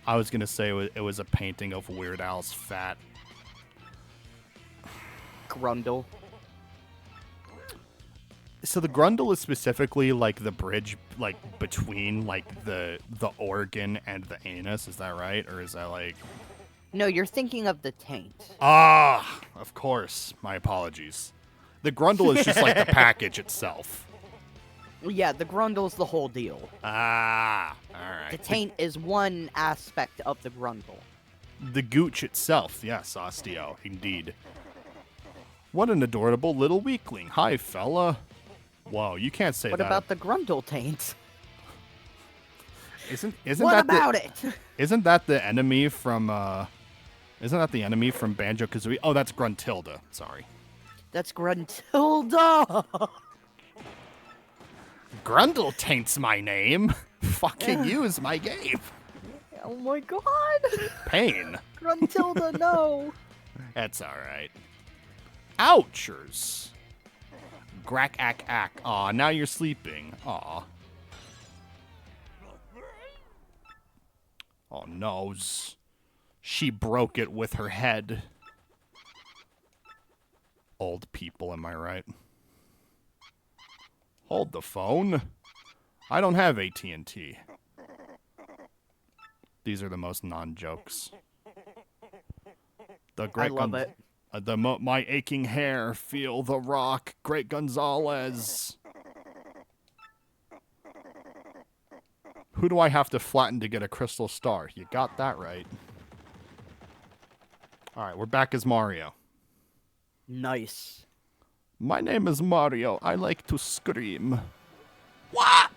I was gonna say it was a painting of Weird Al's fat. Grundle. So the grundle is specifically like the bridge like between like the organ and the anus, is that right? Or is that like... No, you're thinking of the taint. Ah, of course. My apologies. The grundle is just like the package itself. Yeah, the Grundle's the whole deal. Ah, all right. The taint is one aspect of the Grundle. The gooch itself, yes, Osteo, indeed. What an adorable little weakling. Hi, fella. Whoa, you can't say What that. about the Grundle taint? Isn't What that about the, it? Isn't that the enemy from Banjo-Kazooie? Oh, that's Gruntilda. Sorry. That's Gruntilda. Grundle taints my name. Fucking use my game. Oh my god. Pain. Gruntilda, no. That's alright. Ouchers. Grack ack ack. Aw, now you're sleeping. Aw. Oh, noes. She broke it with her head. Old people, am I right? Hold the phone. I don't have AT&T. These are the most non-jokes. The I great love it. My aching hair, feel the rock, Great Gonzalez. Who do I have to flatten to get a crystal star? You got that right. Alright, we're back as Mario. Nice. My name is Mario. I like to scream. What?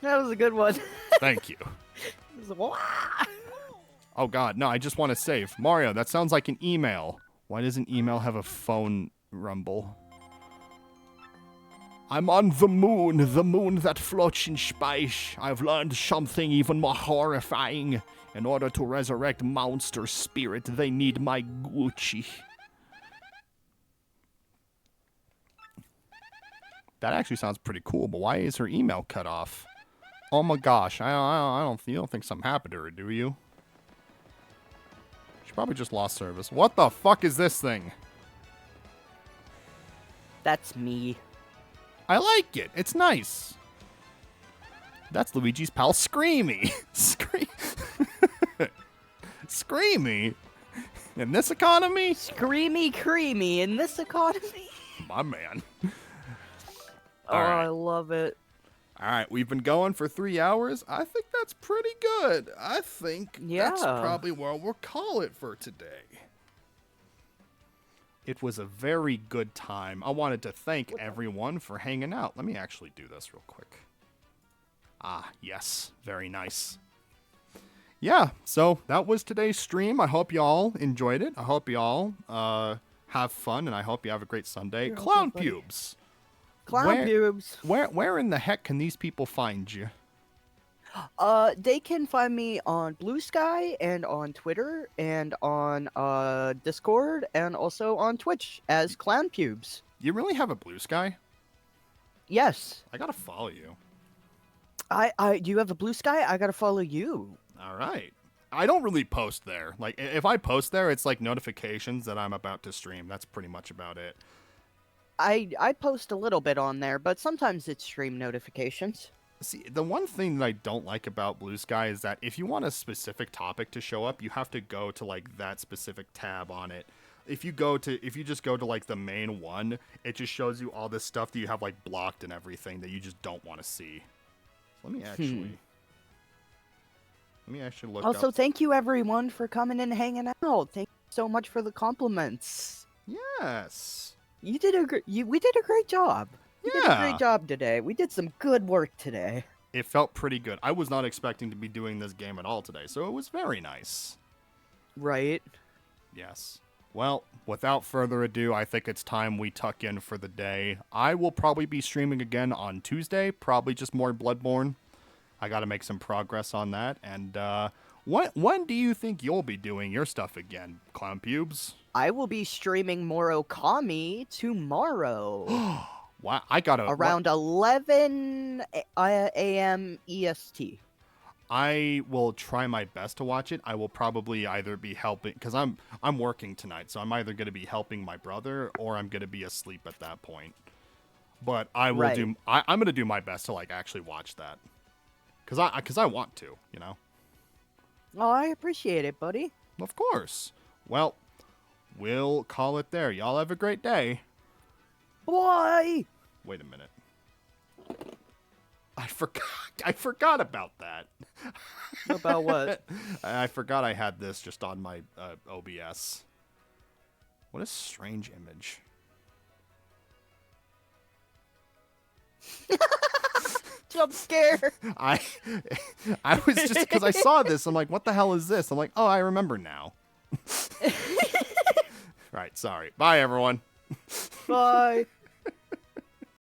That was a good one. Thank you. It was, "Wah!" Oh god, no, I just want to save. Mario, that sounds like an email. Why does an email have a phone rumble? I'm on the moon that floats in space. I've learned something even more horrifying. In order to resurrect monster spirit, they need my Gucci. That actually sounds pretty cool, but why is her email cut off? Oh my gosh, you don't think something happened to her, do you? She probably just lost service. What the fuck is this thing? That's me. I like it. It's nice. That's Luigi's pal Screamy. Screamy? In this economy? Screamy creamy in this economy. My man. Oh, Alright. I love it. Alright, we've been going for 3 hours. I think that's pretty good. I think that's Yeah. probably where we'll call it for today. It was a very good time. I wanted to thank everyone for hanging out. Let me actually do this real quick. Ah, yes. Very nice. Yeah, so that was today's stream. I hope y'all enjoyed it. I hope y'all have fun, and I hope you have a great Sunday. ClownPubes. ClownPubes. Where in the heck can these people find you? They can find me on Blue Sky and on Twitter and on Discord and also on Twitch as ClownPubes. You really have a Blue Sky? Yes. I gotta follow you. You have a Blue Sky? I gotta follow you. All right. I don't really post there. Like, if I post there, it's like notifications that I'm about to stream. That's pretty much about it. I post a little bit on there, but sometimes it's stream notifications. See, the one thing that I don't like about Blue Sky is that if you want a specific topic to show up, you have to go to like that specific tab on it. If you just go to like the main one, it just shows you all this stuff that you have like blocked and everything that you just don't want to see. So let me actually look Also, up. thank you everyone for coming and hanging out. Thank you so much for the compliments. Yes. We did a great job. We did a Yeah. great job today. We did some good work today. It felt pretty good. I was not expecting to be doing this game at all today, so it was very nice. Right. Yes. Well, without further ado, I think it's time we tuck in for the day. I will probably be streaming again on Tuesday, probably just more Bloodborne. I got to make some progress on that. And when do you think you'll be doing your stuff again, ClownPubes? I will be streaming more Okami tomorrow. Wow, I got to... around 11 a.m. EST. I will try my best to watch it. I will probably either be helping, because I'm working tonight, so I'm either going to be helping my brother or I'm going to be asleep at that point. But I will I'm going to do my best to like actually watch that, because I want to, you know. Oh, I appreciate it, buddy. Of course. Well, we'll call it there. Y'all have a great day. Bye. Wait a minute. I forgot about that. About what? I forgot I had this just on my OBS. What a strange image. Jump scare. I was just, because I saw this, I'm like, what the hell is this? I'm like, oh, I remember now. Right, sorry. Bye, everyone. Bye.